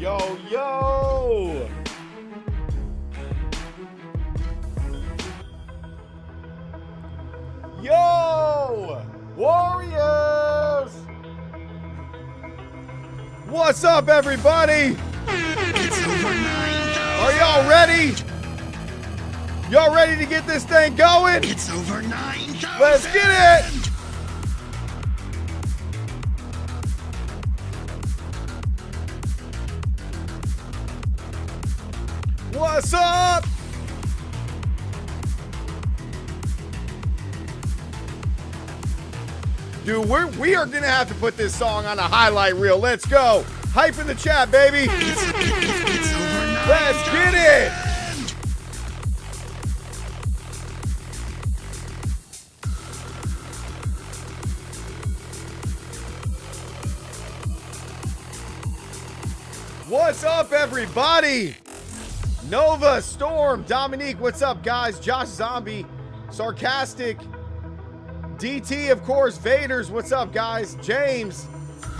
Yo, yo! Yo! Warriors! What's up, everybody? Are y'all ready? Y'all ready to get this thing going? It's over 9,000. Let's get it! What's up? Dude, we are gonna have to put this song on a highlight reel. Let's go. Hype in the chat, baby. It's over 9,000. Let's get it. What's up, everybody? Nova, Storm, Dominique, what's up, guys? Josh Zombie, Sarcastic, DT, of course, Vaders, what's up, guys? James,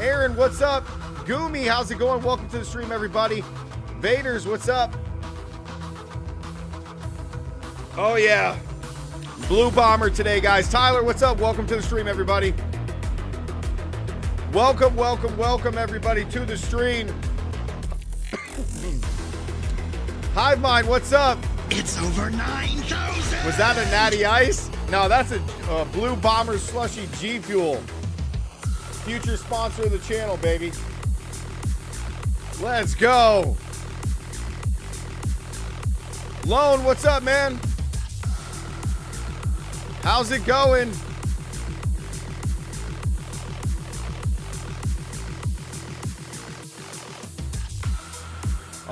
Aaron, what's up? Goomy, how's it going? Welcome to the stream, everybody. Vaders, what's up? Oh, yeah. Blue Bomber today, guys. Tyler, what's up? Welcome to the stream, everybody. Welcome, welcome, welcome, everybody, to the stream. Hive Mind, what's up? It's over 9,000. Was that a Natty Ice? No, that's a Blue Bomber Slushy G Fuel. Future sponsor of the channel, baby. Let's go. Lone, what's up, man? How's it going?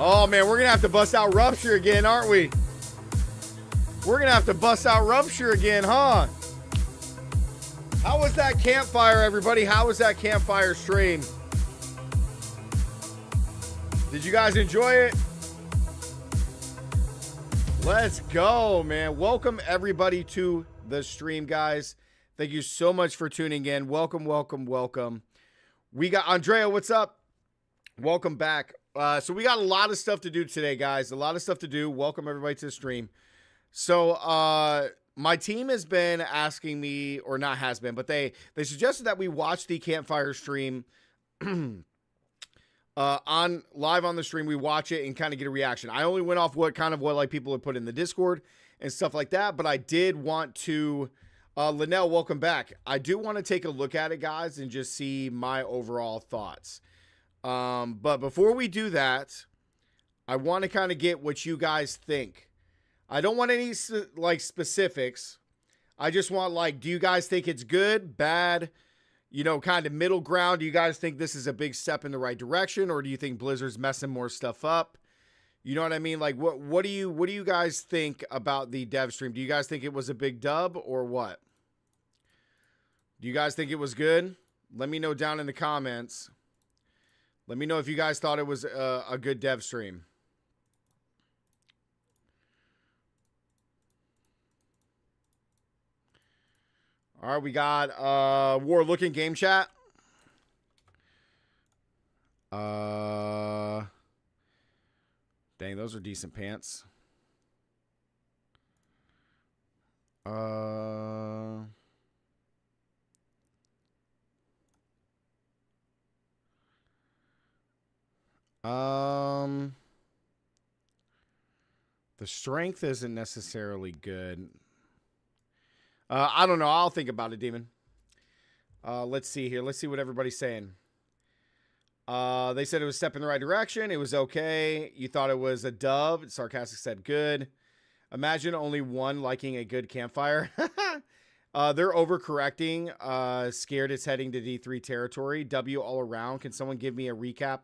Oh, man, we're going to have to bust out Rupture again, aren't we? We're going to have to bust out Rupture again, huh? How was that campfire, everybody? How was that campfire stream? Did you guys enjoy it? Let's go, man. Welcome, everybody, to the stream, guys. Thank you so much for tuning in. Welcome, welcome, welcome. We got Andrea, what's up? Welcome back. So we got a lot of stuff to do today, guys. A lot of stuff to do. Welcome everybody to the stream. So my team has been asking me, or not has been, but they suggested that we watch the campfire stream on live on the stream. We watch it and kind of get a reaction. I only went off what like people had put in the Discord and stuff like that, but I did want to Linnell, welcome back. I do want to take a look at it, guys, and just see my overall thoughts. But before we do that, I want to kind of get what you guys think. I don't want any like specifics. I just want like, do you guys think it's good, bad, you know, kind of middle ground? Do you guys think this is a big step in the right direction, or do you think Blizzard's messing more stuff up? You know what I mean? Like, what do you guys think about the dev stream? Do you guys think it was a big dub or what? Do you guys think it was good? Let me know down in the comments. Let me know if you guys thought it was a good dev stream. All right, we got Warlug in game chat. Dang, those are decent pants. The strength isn't necessarily good. I don't know. I'll think about it, Demon. Let's see here. Let's see what everybody's saying. They said it was a step in the right direction. It was okay. You thought it was a dub. Sarcastic said good. Imagine only one liking a good campfire. They're overcorrecting. Scared it's heading to D3 territory. W all around. Can someone give me a recap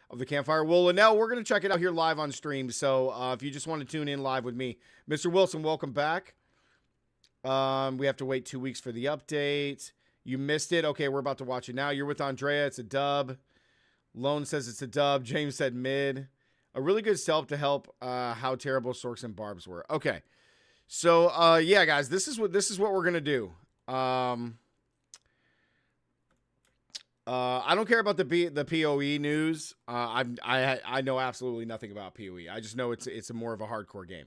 of the campfire? Well, Linnell, we're going to check it out here live on stream. So if you just want to tune in live with me. Mr. Wilson, welcome back. We have to wait 2 weeks for the update. You missed it. Okay, we're about to watch it now. You're with Andrea. It's a dub. Lone says it's a dub. James said mid. A really good self to help how terrible Sorks and Barbs were. Okay. So yeah, guys, this is what we're gonna do. I don't care about the PoE news. I know absolutely nothing about PoE. I just know it's a more of a hardcore game.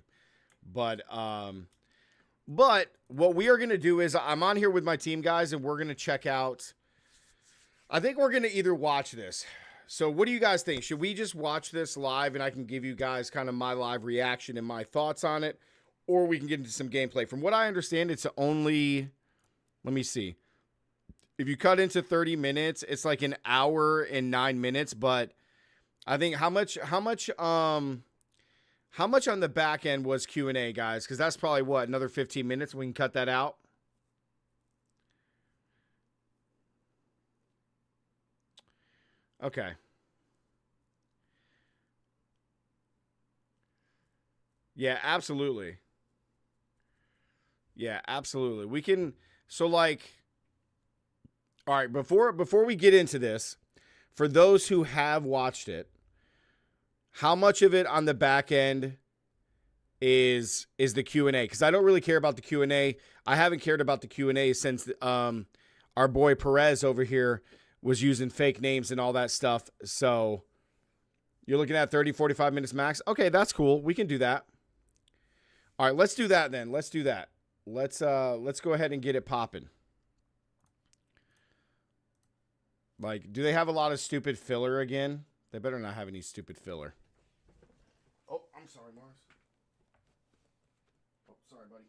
But what we are gonna do is I'm on here with my team guys, and we're gonna check out. I think we're gonna either watch this. So what do you guys think? Should we just watch this live, and I can give you guys kind of my live reaction and my thoughts on it, or we can get into some gameplay? From what I understand, it's only. Let me see. If you cut into 30 minutes, it's like an hour and 9 minutes. But I think how much on the back end was Q&A, guys? Because that's probably what, another 15 minutes. We can cut that out. Okay. Yeah, absolutely. Yeah, absolutely. We can. So like. All right, before we get into this, for those who have watched it, how much of it on the back end is the Q&A? Because I don't really care about the Q&A. I haven't cared about the Q&A since our boy Perez over here was using fake names and all that stuff. So you're looking at 30, 45 minutes max. Okay, that's cool. We can do that. All right, let's do that then. Let's do that. Let's go ahead and get it popping. Like, do they have a lot of stupid filler again? They better not have any stupid filler. Oh, I'm sorry, Mars. Oh, sorry, buddy.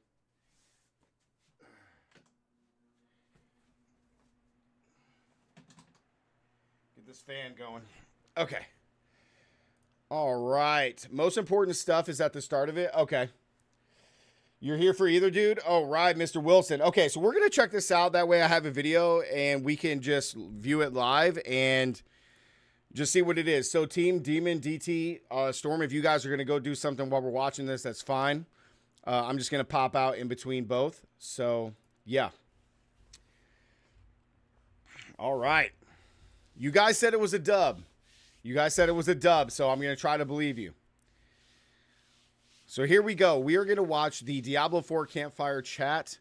Get this fan going. Okay. All right. Most important stuff is at the start of it. Okay. You're here for either, dude? Oh, right, Mr. Wilson. Okay, so we're going to check this out. That way I have a video, and we can just view it live and just see what it is. So, Team Demon, DT, Storm, if you guys are going to go do something while we're watching this, that's fine. I'm just going to pop out in between both. So, yeah. All right. You guys said it was a dub. You guys said it was a dub, so I'm going to try to believe you. So here we go. We are going to watch the Diablo 4 Campfire Chat.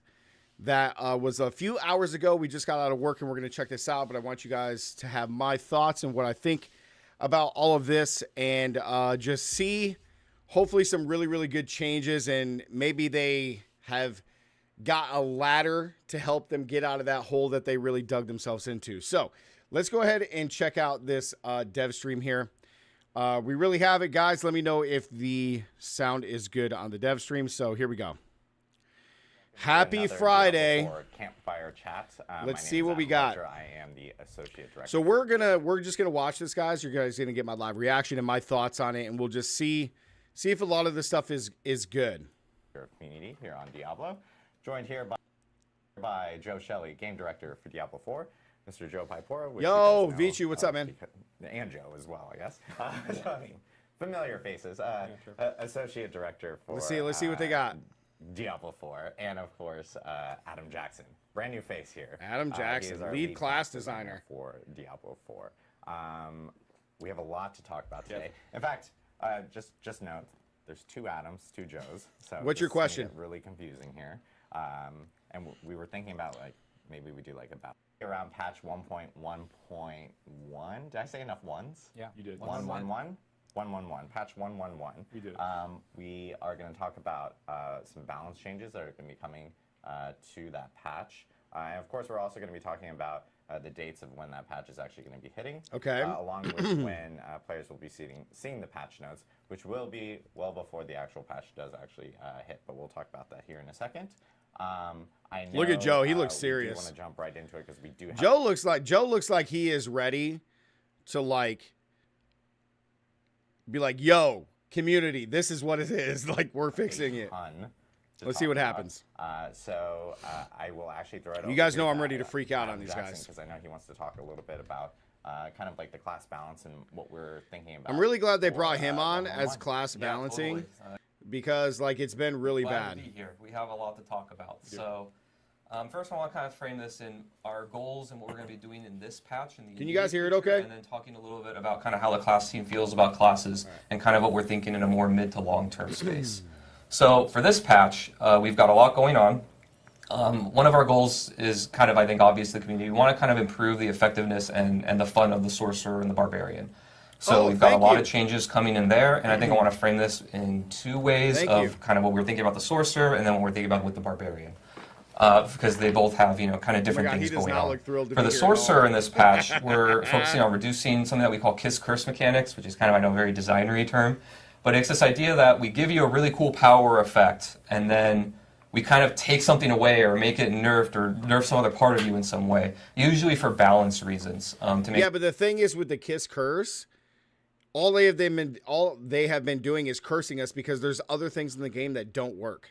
That was a few hours ago. We just got out of work, and we're going to check this out. But I want you guys to have my thoughts and what I think about all of this. And just see, hopefully, some really, really good changes. And maybe they have got a ladder to help them get out of that hole that they really dug themselves into. So let's go ahead and check out this dev stream here. We really have it, guys. Let me know if the sound is good on the dev stream. So here we go. Happy Friday. Campfire Chat. Let's see what we got. I am the associate director. So we're just gonna watch this, guys. You guys gonna get my live reaction and my thoughts on it, and we'll just see if a lot of the stuff is good. Community here on Diablo, joined here by Joe Shelley, game director for Diablo 4. Mr. Joe Pipora. Yo, Vici, what's up, man? And Joe as well, I guess. I mean, familiar faces. Associate director for. Let's see what they got. Diablo 4, and of course, Adam Jackson, brand new face here. Adam Jackson, lead class designer for Diablo 4. We have a lot to talk about today. In fact, just note, there's two Adams, two Joes. So what's your question? Really confusing here. And we were thinking about like maybe we do like about around patch 1.1.1. Did I say enough ones? Yeah, you did. 1.1.1. 1.1.1, patch 1.1.1. We did. We are going to talk about some balance changes that are going to be coming to that patch. And of course, we're also going to be talking about the dates of when that patch is actually going to be hitting. Okay. Along with when players will be seeing the patch notes, which will be well before the actual patch does actually hit. But we'll talk about that here in a second. I know, look at Joe. He looks serious. We want to jump right into it because we do have Joe looks like he is ready to like be like, yo, community, this is what it is. Like, we're fixing it. Let's see what happens. So I will actually throw it over. You guys know I'm ready to freak out on these Jackson, guys. because I know he wants to talk a little bit about kind of like the class balance and what we're thinking about. I'm really glad they brought him on as class balancing. Totally. Because like it's been really bad. To be here. We have a lot to talk about. So first I want to kind of frame this in our goals and what we're going to be doing in this patch. Can you guys hear it okay? And then talking a little bit about kind of how the class team feels about classes and kind of what we're thinking in a more mid to long term space. So for this patch, we've got a lot going on. One of our goals is kind of, I think, obvious to the community. We want to kind of improve the effectiveness and the fun of the sorcerer and the barbarian. So we've got a lot of changes coming in there, and I think I want to frame this in two ways of kind of what we're thinking about the sorcerer and then what we're thinking about with the barbarian. Because they both have, kind of different things going on. For the sorcerer in this patch, we're focusing on reducing something that we call kiss curse mechanics, which is kind of, I know, a very designery term. But it's this idea that we give you a really cool power effect, and then we kind of take something away or make it nerfed or nerf some other part of you in some way, usually for balance reasons. Yeah, but the thing is with the kiss curse, all they have been doing is cursing us because there's other things in the game that don't work.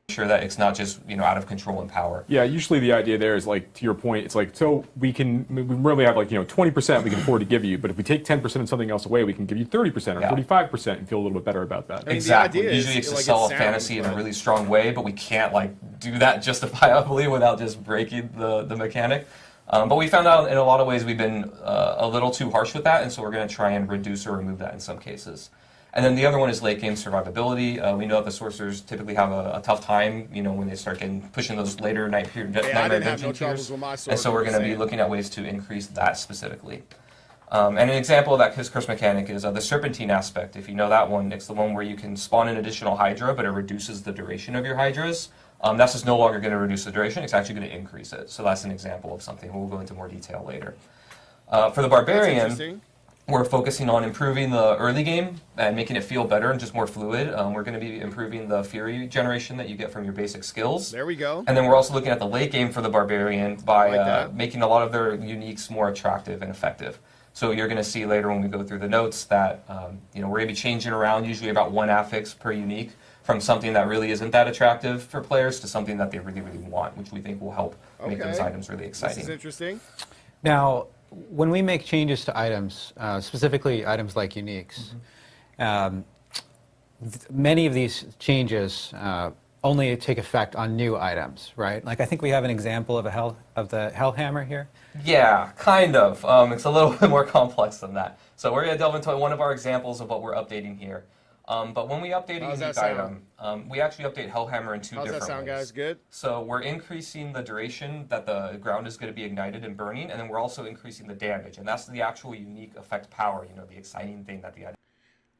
Sure that it's not just out of control and power. Yeah, usually the idea there is like, to your point, it's like, so we really have like 20% we can afford to give you, but if we take 10% of something else away, we can give you 30% or 35% and feel a little bit better about that. I mean, exactly. Usually it's to sell a fantasy in a really strong way, but we can't do that justifiably without just breaking the mechanic. But we found out in a lot of ways we've been a little too harsh with that, and so we're going to try and reduce or remove that in some cases. And then the other one is late game survivability. We know that the sorcerers typically have a tough time, when they start pushing those later nightmare dungeon tiers. And so we're going to be looking at ways to increase that specifically. And an example of that kiss curse mechanic is the serpentine aspect. If you know that one, it's the one where you can spawn an additional Hydra, but it reduces the duration of your Hydras. That's just no longer going to reduce the duration. It's actually going to increase it. So that's an example of something. We'll go into more detail later. For the barbarian, we're focusing on improving the early game and making it feel better and just more fluid. We're going to be improving the fury generation that you get from your basic skills. There we go. And then we're also looking at the late game for the barbarian by making a lot of their uniques more attractive and effective. So you're going to see later when we go through the notes that we're going to be changing around usually about one affix per unique from something that really isn't that attractive for players to something that they really, really want, which we think will help make those items really exciting. This is interesting. Now, when we make changes to items, specifically items like uniques, many of these changes only take effect on new items, right? Like I think we have an example of the Hellhammer here. Yeah, kind of. It's a little bit more complex than that. So we're going to delve into one of our examples of what we're updating here. But when we update a unique item, we actually update Hellhammer in two different ways. How's that sound, guys? Good? So we're increasing the duration that the ground is going to be ignited and burning, and then we're also increasing the damage. And that's the actual unique effect power, the exciting thing that the item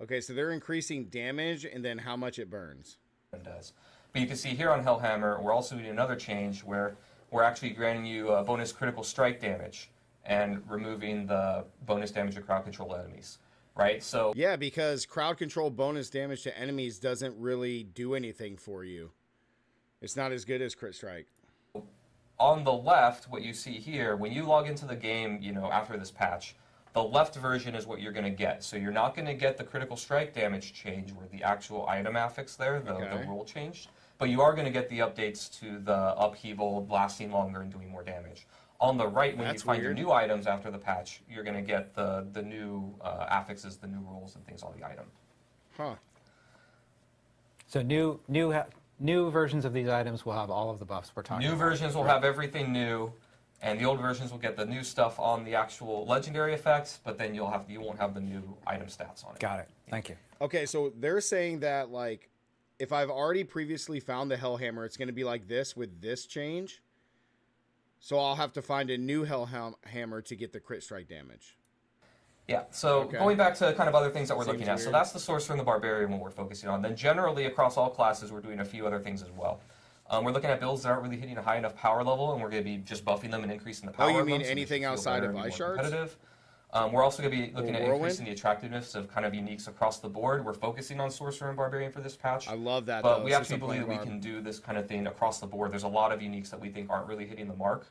Okay, so they're increasing damage and then how much it burns. Does. But you can see here on Hellhammer, we're also doing another change where we're actually granting you bonus critical strike damage and removing the bonus damage to crowd control enemies. Right, so yeah, because crowd control bonus damage to enemies doesn't really do anything for you. It's not as good as crit strike. On the left, what you see here, when you log into the game, after this patch, the left version is what you're going to get. So you're not going to get the critical strike damage change where the actual item affix there, the rule changed, but you are going to get the updates to the upheaval, lasting longer and doing more damage. On the right, when you find your new items after the patch, you're going to get the new affixes, the new rules and things on the item. Huh. So new versions of these items will have all of the buffs we're talking about. New versions will have everything new, and the old versions will get the new stuff on the actual legendary effects, but then you won't have the new item stats on it. Got it. Thank you. Okay, so they're saying that if I've already previously found the Hellhammer, it's going to be like this with this change. So I'll have to find a new Hellhammer to get the crit strike damage. Yeah, so going back to kind of other things that we're looking at. Weird. So that's the sorcerer and the barbarian what we're focusing on. Then generally across all classes, we're doing a few other things as well. We're looking at builds that aren't really hitting a high enough power level, and we're going to be just buffing them and increasing the power. Oh, you mean anything outside of ice shards? We're also going to be looking at increasing the attractiveness of kind of uniques across the board. We're focusing on sorcerer and barbarian for this patch. I love that. But we actually believe that we can do this kind of thing across the board. There's a lot of uniques that we think aren't really hitting the mark.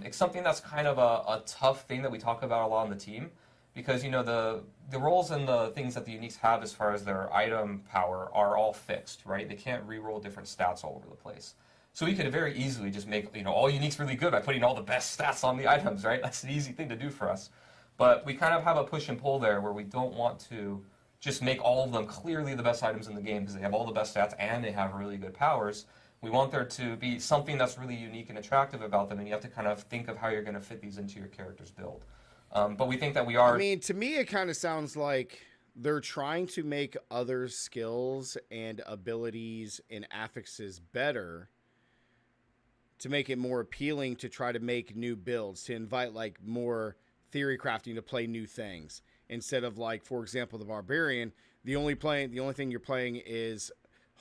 It's something that's kind of a tough thing that we talk about a lot on the team, because the roles and the things that the uniques have as far as their item power are all fixed, right? They can't re-roll different stats all over the place. So we could very easily just make all uniques really good by putting all the best stats on the items, right? That's an easy thing to do for us. But we kind of have a push and pull there where we don't want to just make all of them clearly the best items in the game because they have all the best stats and they have really good powers. We want there to be something that's really unique and attractive about them, and you have to kind of think of how you're going to fit these into your character's build. But we think that we are... I mean, to me, it kind of sounds like they're trying to make other skills and abilities and affixes better, to make it more appealing to try to make new builds, to invite like more theory crafting to play new things instead of like, for example, the barbarian. The only thing you're playing is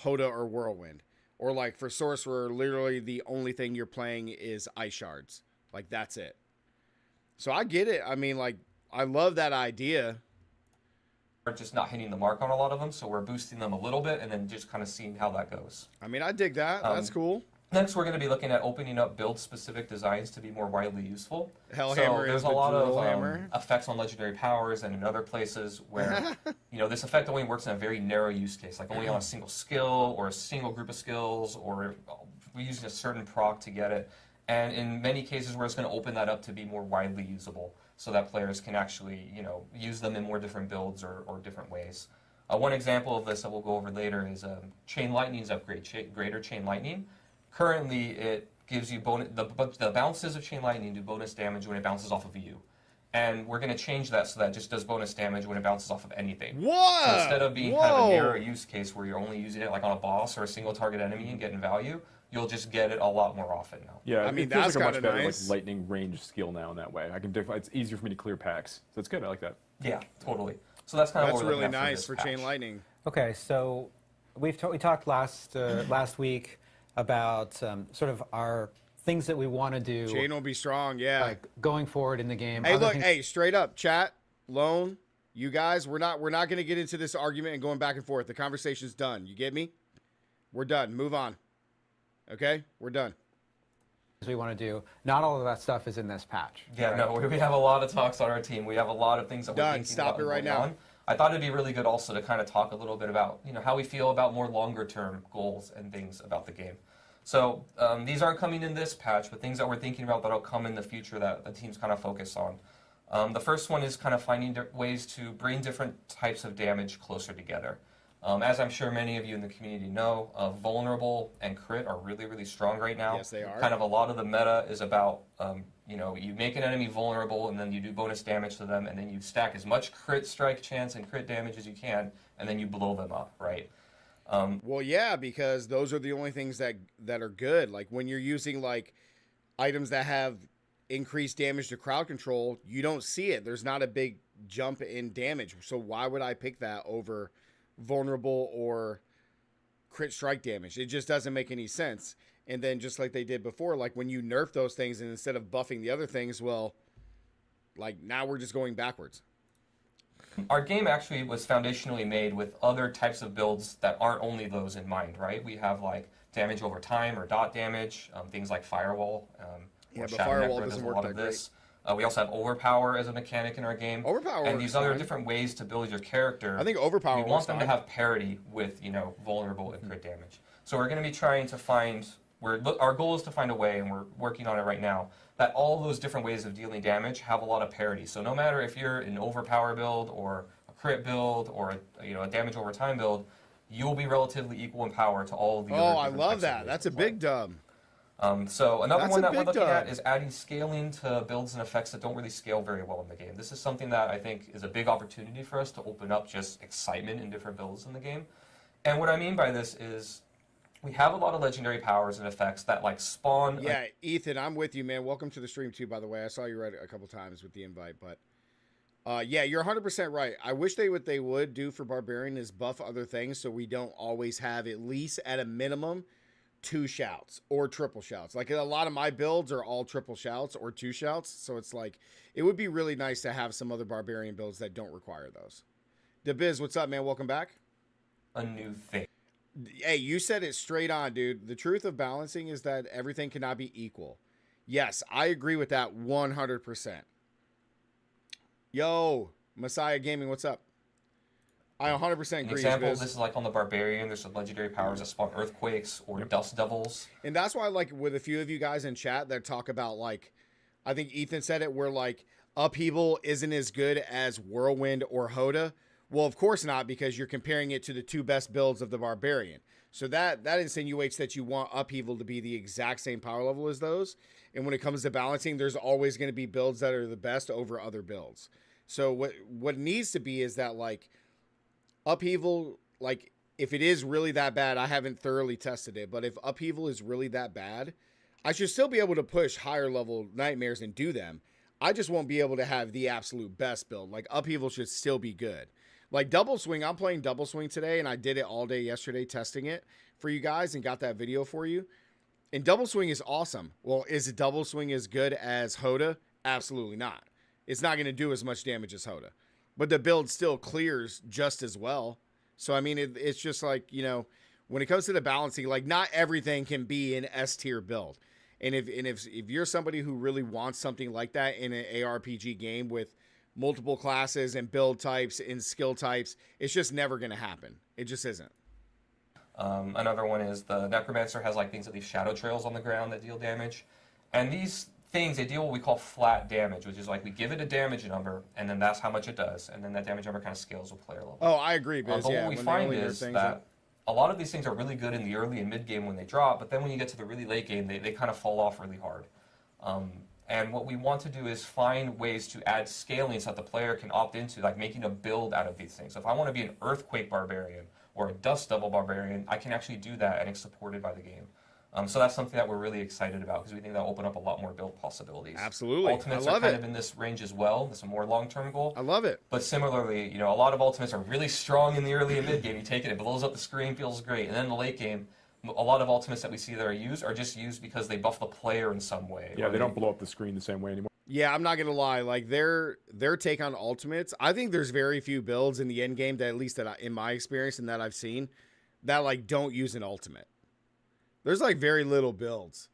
Hoda or Whirlwind, or like for sorcerer, literally the only thing you're playing is ice shards. Like that's it. So I get it. I mean, like I love that idea. We're just not hitting the mark on a lot of them, so we're boosting them a little bit and then just kind of seeing how that goes. I mean, I dig that. That's cool. Next, we're going to be looking at opening up build-specific designs to be more widely useful. Hellhammer so there's is a the lot drill of hammer. effects on legendary powers and in other places where this effect only works in a very narrow use case, like only on a single skill or a single group of skills, or we're using a certain proc to get it. And in many cases, we're just going to open that up to be more widely usable, so that players can actually use them in more different builds or different ways. One example of this that we'll go over later is Chain Lightning's upgrade, Greater Chain Lightning. Currently, it gives you bonus. The bounces of Chain Lightning do bonus damage when it bounces off of you, and we're going to change that so that it just does bonus damage when it bounces off of anything. What? So instead of being kind of a narrow use case where you're only using it like on a boss or a single target enemy and getting value, you'll just get it a lot more often now. Yeah, I mean, it feels that's like a much kinda better nice. like lightning range skill now in that way. It's easier for me to clear packs, so it's good. I like that. Yeah, totally. So that's kind of That's what we're really looking at nice for this Chain patch. Lightning. Okay, so we talked last week about sort of our things that we want to do, Chain will be strong, yeah. like going forward in the game. Hey, other look, things- hey, straight up, chat, Lone, you guys, we're not going to get into this argument and going back and forth. The conversation's done. You get me? We're done. Move on. Okay? We're done. we want to do. Not all of that stuff is in this patch. Yeah, right? no, we have a lot of talks on our team. We have a lot of things that we're Done. thinking Stop about it right going now. on. I thought it'd be really good also to kind of talk a little bit about how we feel about more longer term goals and things about the game. So these aren't coming in this patch, but things that we're thinking about that'll come in the future that the team's kind of focus on. The first one is kind of finding ways to bring different types of damage closer together. As I'm sure many of you in the community know, vulnerable and crit are really, really strong right now. Yes, they are. Kind of a lot of the meta is about, you make an enemy vulnerable and then you do bonus damage to them and then you stack as much crit strike chance and crit damage as you can and then you blow them up, right? Well, yeah, because those are the only things that are good. Like when you're using like items that have increased damage to crowd control, you don't see it. There's not a big jump in damage. So why would I pick that over vulnerable or crit strike damage? It just doesn't make any sense. And then just like they did before, like when you nerf those things and instead of buffing the other things, well, like now we're just going backwards. Our game actually was foundationally made with other types of builds that aren't only those in mind, right? We have like damage over time or dot damage, things like firewall. Yeah, or but Shadow firewall Necro does doesn't a work lot that of this. We also have overpower as a mechanic in our game. Overpower and works these other fine. different ways to build your character. I think overpower we works want them to fine. have parity with vulnerable and crit damage. So we're going to be trying to find. Our goal is to find a way, and we're working on it right now, that all those different ways of dealing damage have a lot of parity. So no matter if you're an overpower build or a crit build or a damage over time build, you will be relatively equal in power to all of the. Oh, other I different love types of that. ways That's to a play. big dub. So another That's one a that we're big looking at dub. is adding scaling to builds and effects that don't really scale very well in the game. This is something that I think is a big opportunity for us to open up just excitement in different builds in the game. And what I mean by this is we have a lot of legendary powers and effects that like spawn. Yeah, Ethan, I'm with you, man. Welcome to the stream too, by the way. I saw you right a couple times with the invite, but yeah, you're 100% right. I wish what they would do for Barbarian is buff other things so we don't always have at least at a minimum 2 shouts or triple shouts. Like a lot of my builds are all triple shouts or 2 shouts, so it's like it would be really nice to have some other Barbarian builds that don't require those. DeBiz, what's up, man? Welcome back. A new thing. Hey, you said it straight on, dude. The truth of balancing is that everything cannot be equal. Yes, I agree with that 100%. Yo, Messiah Gaming, what's up? I 100% An agree. example, Biz. this is like on the Barbarian, there's some legendary powers that spawn earthquakes or dust devils. And that's why, like, with a few of you guys in chat that talk about, like, I think Ethan said it, where, like, Upheaval isn't as good as Whirlwind or Hoda. Well, of course not, because you're comparing it to the 2 best builds of the Barbarian. So that insinuates that you want Upheaval to be the exact same power level as those. And when it comes to balancing, there's always going to be builds that are the best over other builds. So what needs to be is that, like, Upheaval, like, if it is really that bad, I haven't thoroughly tested it, but if Upheaval is really that bad, I should still be able to push higher level nightmares and do them. I just won't be able to have the absolute best build. Like, upheaval should still be good. Like, double swing, I'm playing double swing today, and I did it all day yesterday testing it for you guys and got that video for you. And double swing is awesome. Well, is double swing as good as Hoda? Absolutely not. It's not going to do as much damage as Hoda. But the build still clears just as well. So, I mean, it's just like, you know, when it comes to the balancing, like, not everything can be an S-tier build. And if you're somebody who really wants something like that in an ARPG game with multiple classes and build types and skill types, it's just never going to happen. It just isn't. Another one is the Necromancer has like things like these shadow trails on the ground that deal damage. And these things, they deal what we call flat damage, which is like we give it a damage number, and then that's how much it does. And then that damage number kind of scales with player level. Oh, I agree, Biz. But Yeah, what we find is that a lot of these things are really good in the early and mid game when they drop, but then when you get to the really late game, they kind of fall off really hard. And what we want to do is find ways to add scaling so that the player can opt into, like making a build out of these things. So if I want to be an Earthquake Barbarian or a Dust Devil Barbarian, I can actually do that, and it's supported by the game. So that's something that we're really excited about because we think that'll open up a lot more build possibilities. Absolutely. Ultimates are kind of in this range as well. It's a more long-term goal. I love it. But similarly, you know, a lot of ultimates are really strong in the early and mid game. You take it, it blows up the screen, feels great. And then in the late game, a lot of ultimates that we see that are just used because they buff the player in some way. Yeah, they don't blow up the screen the same way anymore. Yeah, I'm not gonna lie. Like their take on ultimates, I think there's very few builds in the end game that, at least that in my experience and that I've seen, that like don't use an ultimate. There's like very little builds,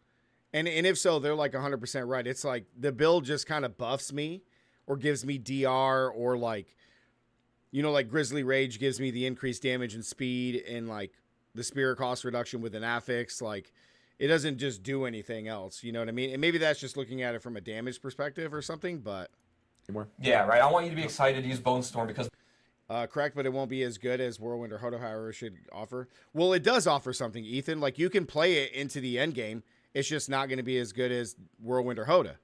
and if so, they're like 100% right. It's like the build just kind of buffs me, or gives me DR, or like, you know, like Grizzly Rage gives me the increased damage and speed, and like the spirit cost reduction with an affix. Like, it doesn't just do anything else. You know what I mean? And maybe that's just looking at it from a damage perspective or something. But yeah, right. I want you to be excited to use Bone Storm because. Correct, but it won't be as good as Whirlwind or Hodo, however, it should offer. Well, it does offer something, Ethan. Like, you can play it into the end game. It's just not going to be as good as Whirlwind or Hoda.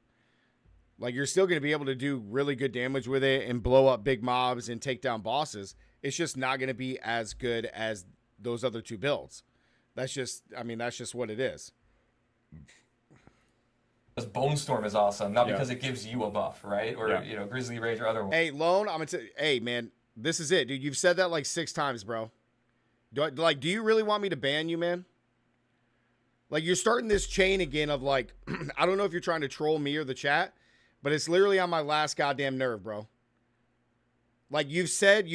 Like, you're still going to be able to do really good damage with it and blow up big mobs and take down bosses. It's just not going to be as good as those other two builds. That's just, I mean, that's just what it is. Because Bone Storm is awesome, not because it gives you a buff, right? Or, you know, Grizzly Rage or otherwise. Hey, Lone, I'm going to hey, man. This is it, dude. You've said that like 6 times, bro. Do you really want me to ban you, man? Like, you're starting this chain again of like, I don't know if you're trying to troll me or the chat, but it's literally on my last goddamn nerve, bro. Like, you've said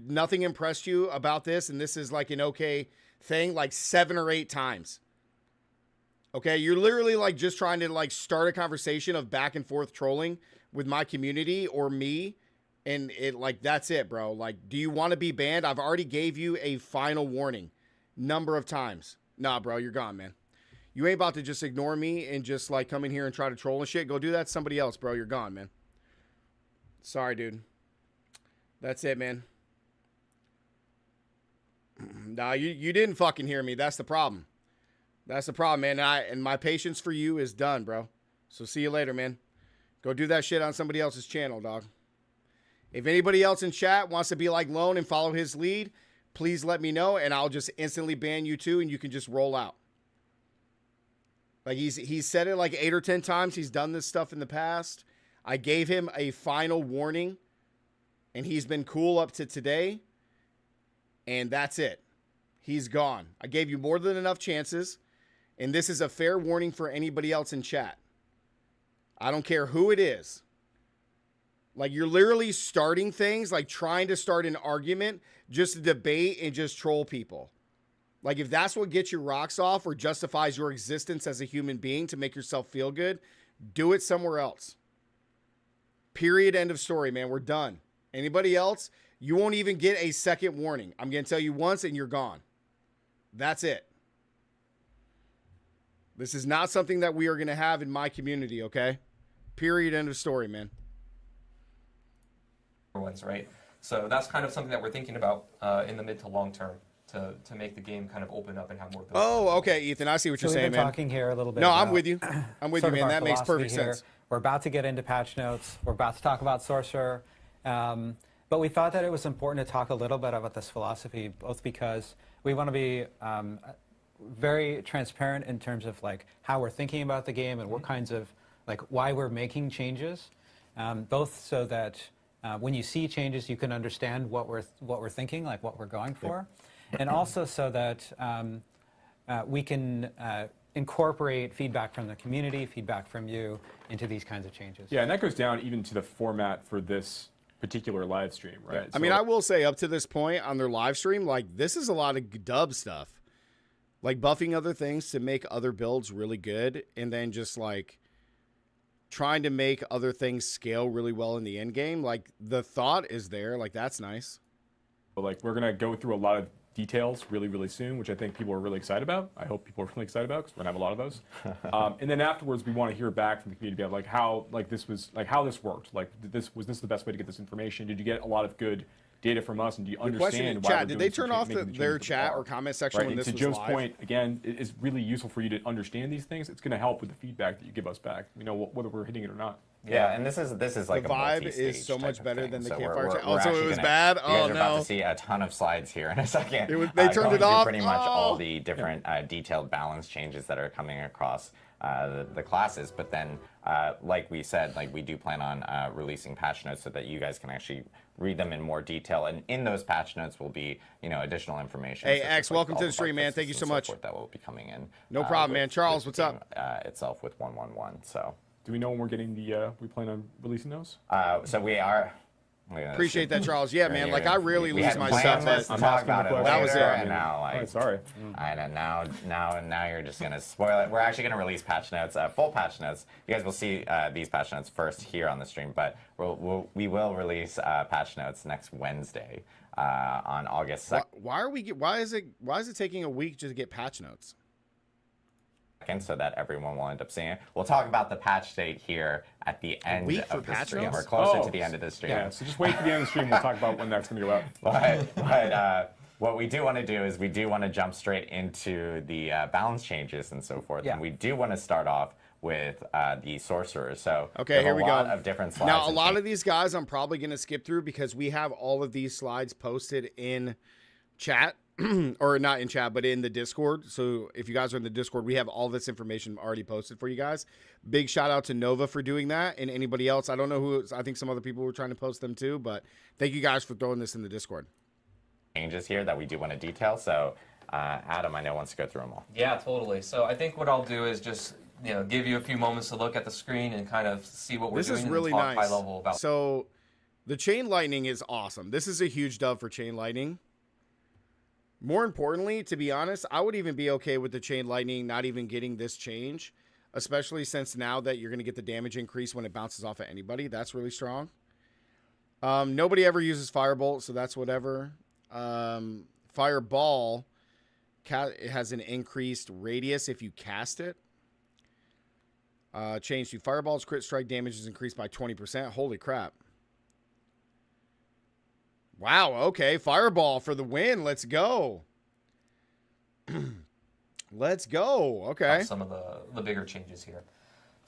nothing impressed you about this, and this is like an okay thing like 7 or 8 times. Okay, you're literally like just trying to like start a conversation of back and forth trolling with my community or me. And it like, that's it, bro. Like, do you want to be banned? I've already gave you a final warning number of times. Nah, bro, you're gone, man. You ain't about to just ignore me and just like come in here and try to troll and shit. Go do that to somebody else, bro. You're gone, man. Sorry, dude. That's it, man. Nah, you didn't fucking hear me. That's the problem. That's the problem, man. And my patience for you is done, bro. So see you later, man. Go do that shit on somebody else's channel, dog. If anybody else in chat wants to be like Lone and follow his lead, please let me know, and I'll just instantly ban you too, and you can just roll out. Like, he's said it like 8 or 10 times. He's done this stuff in the past. I gave him a final warning, and he's been cool up to today, and that's it. He's gone. I gave you more than enough chances, and this is a fair warning for anybody else in chat. I don't care who it is. Like, you're literally starting things, like trying to start an argument just to debate and just troll people. Like, if that's what gets your rocks off or justifies your existence as a human being to make yourself feel good, do it somewhere else. Period. End of story, man. We're done. Anybody else, you won't even get a second warning. I'm going to tell you once and you're gone. That's it. This is not something that we are going to have in my community, okay? Period. End of story, man. Ones, right? So that's kind of something that we're thinking about in the mid to long term to make the game kind of open up and have more builds. Oh, okay, Ethan. I see what you're saying, we've been man. talking here a little bit. No, about I'm with you. I'm with you, man. That makes perfect sense. We're about to get into patch notes. We're about to talk about Sorcerer. But we thought that it was important to talk a little bit about this philosophy, both because we want to be very transparent in terms of like how we're thinking about the game and what kinds of like why we're making changes, both so that when you see changes you can understand what we're thinking, like what we're going for, and also so that we can incorporate feedback from the community, feedback from you into these kinds of changes. Yeah, and that goes down even to the format for this particular live stream, right? I mean, I will say up to this point on their live stream, like this is a lot of dub stuff, like buffing other things to make other builds really good, and then just like trying to make other things scale really well in the end game. Like the thought is there, like that's nice. But like we're gonna go through a lot of details really, really soon, which I think people are really excited about. I hope people are really excited about because we're gonna have a lot of those. And then afterwards, we want to hear back from the community about like how how this worked. Like, was this the best way to get this information? Did you get a lot of good data from us, and do you understand why chat, did they turn off their chat or comment section when and this to was Joe's live? point, again, it is really useful for you to understand these things. It's going to help with the feedback that you give us back. We know whether we're hitting it or not. Yeah, and this is like the a vibe multi-stage is so type much of better thing. than the So campfire chat. we're Oh, so actually it was gonna- bad? You Oh, guys are about no. to see a ton of slides here in a second. They turned going it off? through pretty much Oh. all the different detailed balance changes that are coming across the classes. But then, like we said, like we do plan on releasing patch notes so that you guys can actually read them in more detail. And in those patch notes will be, additional information. Hey, such X, as, like, welcome all to the the stream, bug man. fixes Thank you and so much. forth that will be coming in. No problem, man. Charles, with what's the up? game, itself with 111. So. Do we know when we're getting the? We plan on releasing those? So we are. Appreciate that, Charles. Yeah, man. Like I really we lose had my planned stuff. this to But talk about it That was later, it. and now All right, like. sorry. And now you're just gonna spoil it. We're actually gonna release patch notes, full patch notes. You guys will see these patch notes first here on the stream, but we will release patch notes next Wednesday on August 2nd. Why is it taking a week just to get patch notes? So that everyone will end up seeing it. We'll talk about the patch date here at the end week for of the patch stream. notes? We're closer to the end of the stream. Yeah, so just wait for the end of the stream. We'll talk about when that's going to go out. But what we do want to do is we do want to jump straight into the balance changes and so forth. Yeah. And we do want to start off with the sorcerers. So Okay, here we go. a lot of different slides. Now, a and lot changes. of these guys I'm probably going to skip through because we have all of these slides posted in chat. Or not in chat, but in the Discord. So if you guys are in the Discord, we have all this information already posted for you guys. Big shout out to Nova for doing that, and anybody else. I don't know who. I think some other people were trying to post them too, but thank you guys for throwing this in the Discord. changes here that we do want to detail. So Adam, I know, wants to go through them all. Yeah, totally. So I think what I'll do is just give you a few moments to look at the screen and kind of see what we're This doing is and really talk nice. high level about. So the chain lightning is awesome. This is a huge dub for chain lightning. More importantly, to be honest, I would even be okay with the chain lightning not even getting this change, especially since now that you're going to get the damage increase when it bounces off at anybody. That's really strong. Nobody ever uses firebolt, so that's whatever. Fireball it has an increased radius if you cast it. Change to fireball's crit strike damage is increased by 20%. Holy crap. Wow, okay. Fireball for the win. Let's go. Let's go. Okay. Some of the bigger changes here.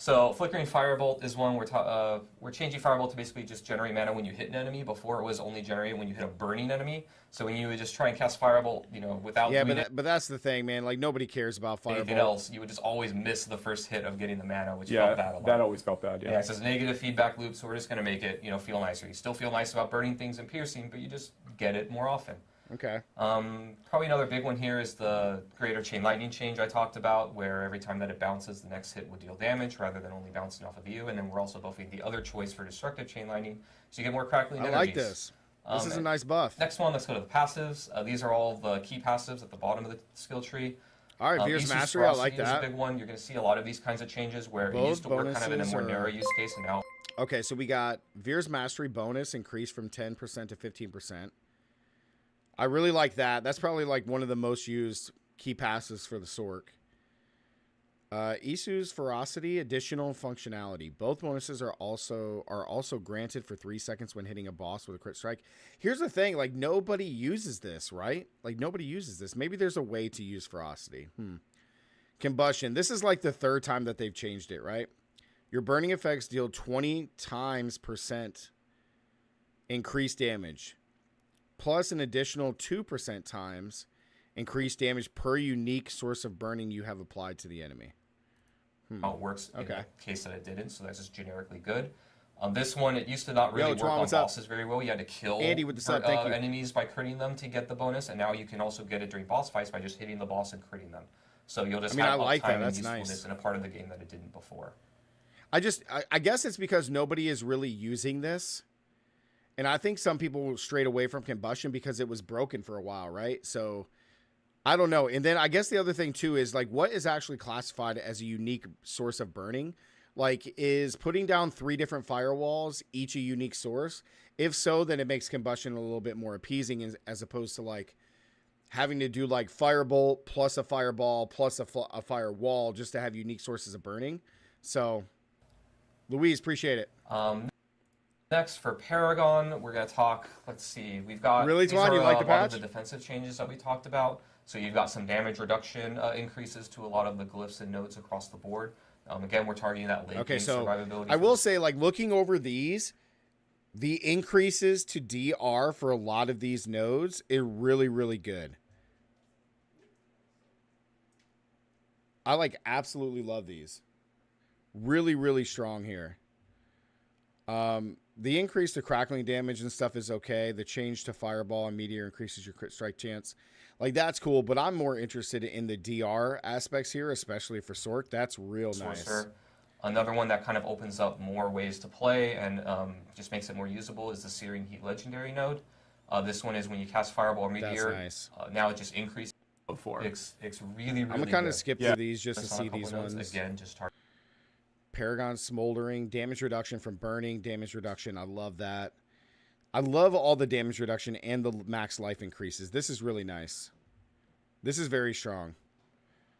So flickering firebolt is one we're changing firebolt to basically just generate mana when you hit an enemy. Before it was only generated when you hit a burning enemy. So when you would just try and cast firebolt, without doing but that's the thing, man. Like nobody cares about anything firebolt. else, you would just always miss the first hit of getting the mana, which Yeah, felt bad a lot. that always felt bad. Yeah, Yeah. so it's a negative feedback loop, so we're just going to make it, feel nicer. You still feel nice about burning things and piercing, but you just get it more often. Okay. Probably another big one here is the greater chain lightning change I talked about, where every time that it bounces, the next hit would deal damage rather than only bouncing off of you. And then we're also buffing the other choice for destructive chain lightning, so you get more crackling I energies. like this. This is a nice buff. Next one, let's go to the passives. These are all the key passives at the bottom of the skill tree. All right, Veer's Isu's Mastery, I like Ferocity is that. a big one. You're going to see a lot of these kinds of changes where Both it used to work kind of in a bonuses more are- narrow use case, and now Okay, so we got Veer's Mastery bonus increased from 10% to 15%. I really like that. That's probably like one of the most used key passes for the Sork. Isu's Ferocity, additional functionality. Both bonuses are also granted for 3 seconds when hitting a boss with a crit strike. Here's the thing, like nobody uses this, right? Like nobody uses this. Maybe there's a way to use Ferocity. Combustion. This is like the third time that they've changed it, right? Your burning effects deal 20 times % increased damage, plus an additional 2% times increase damage per unique source of burning you have applied to the enemy. How it works in Okay. the case that it didn't, so that's just generically good. This one, it used to not really work on what's up? bosses very well. You had to kill Andy with the sub, thank you. enemies by critting them to get the bonus, and now you can also get it during boss fights by just hitting the boss and critting them. So you'll just have I like uptime that. and That's usefulness nice. in a part of the game that it didn't before. I guess it's because nobody is really using this. And I think some people strayed away from combustion because it was broken for a while, right? So I don't know. And then I guess the other thing too is like what is actually classified as a unique source of burning? Like is putting down 3 different firewalls, each a unique source? If so, then it makes combustion a little bit more appeasing as opposed to like having to do like firebolt plus a fireball plus a firewall just to have unique sources of burning. So Louise, appreciate it. Next, for Paragon, we're going to talk, let's see, we've got Really, these Twan, are you like the a lot patch? of the defensive changes that we talked about. So you've got some damage reduction increases to a lot of the glyphs and nodes across the board. Again, we're targeting that late game survivability. I will say, like, looking over these, the increases to DR for a lot of these nodes are really, really good. I, like, absolutely love these. Really, really strong here. The increase to crackling damage and stuff is okay. The change to fireball and meteor increases your crit strike chance. Like, that's cool, but I'm more interested in the DR aspects here, especially for Sork. That's real nice. Sorcerer. Another one that kind of opens up more ways to play and just makes it more usable is the Searing Heat Legendary node. This one is when you cast Fireball or Meteor. That's nice. Now it just increases. Before. It's really, really I'm going to kind of skip Yeah. through these just to Just on see a couple these nodes. ones. Again, just target. Paragon Smoldering, damage reduction from burning, damage reduction. I love that. I love all the damage reduction and the max life increases. This is really nice. This is very strong.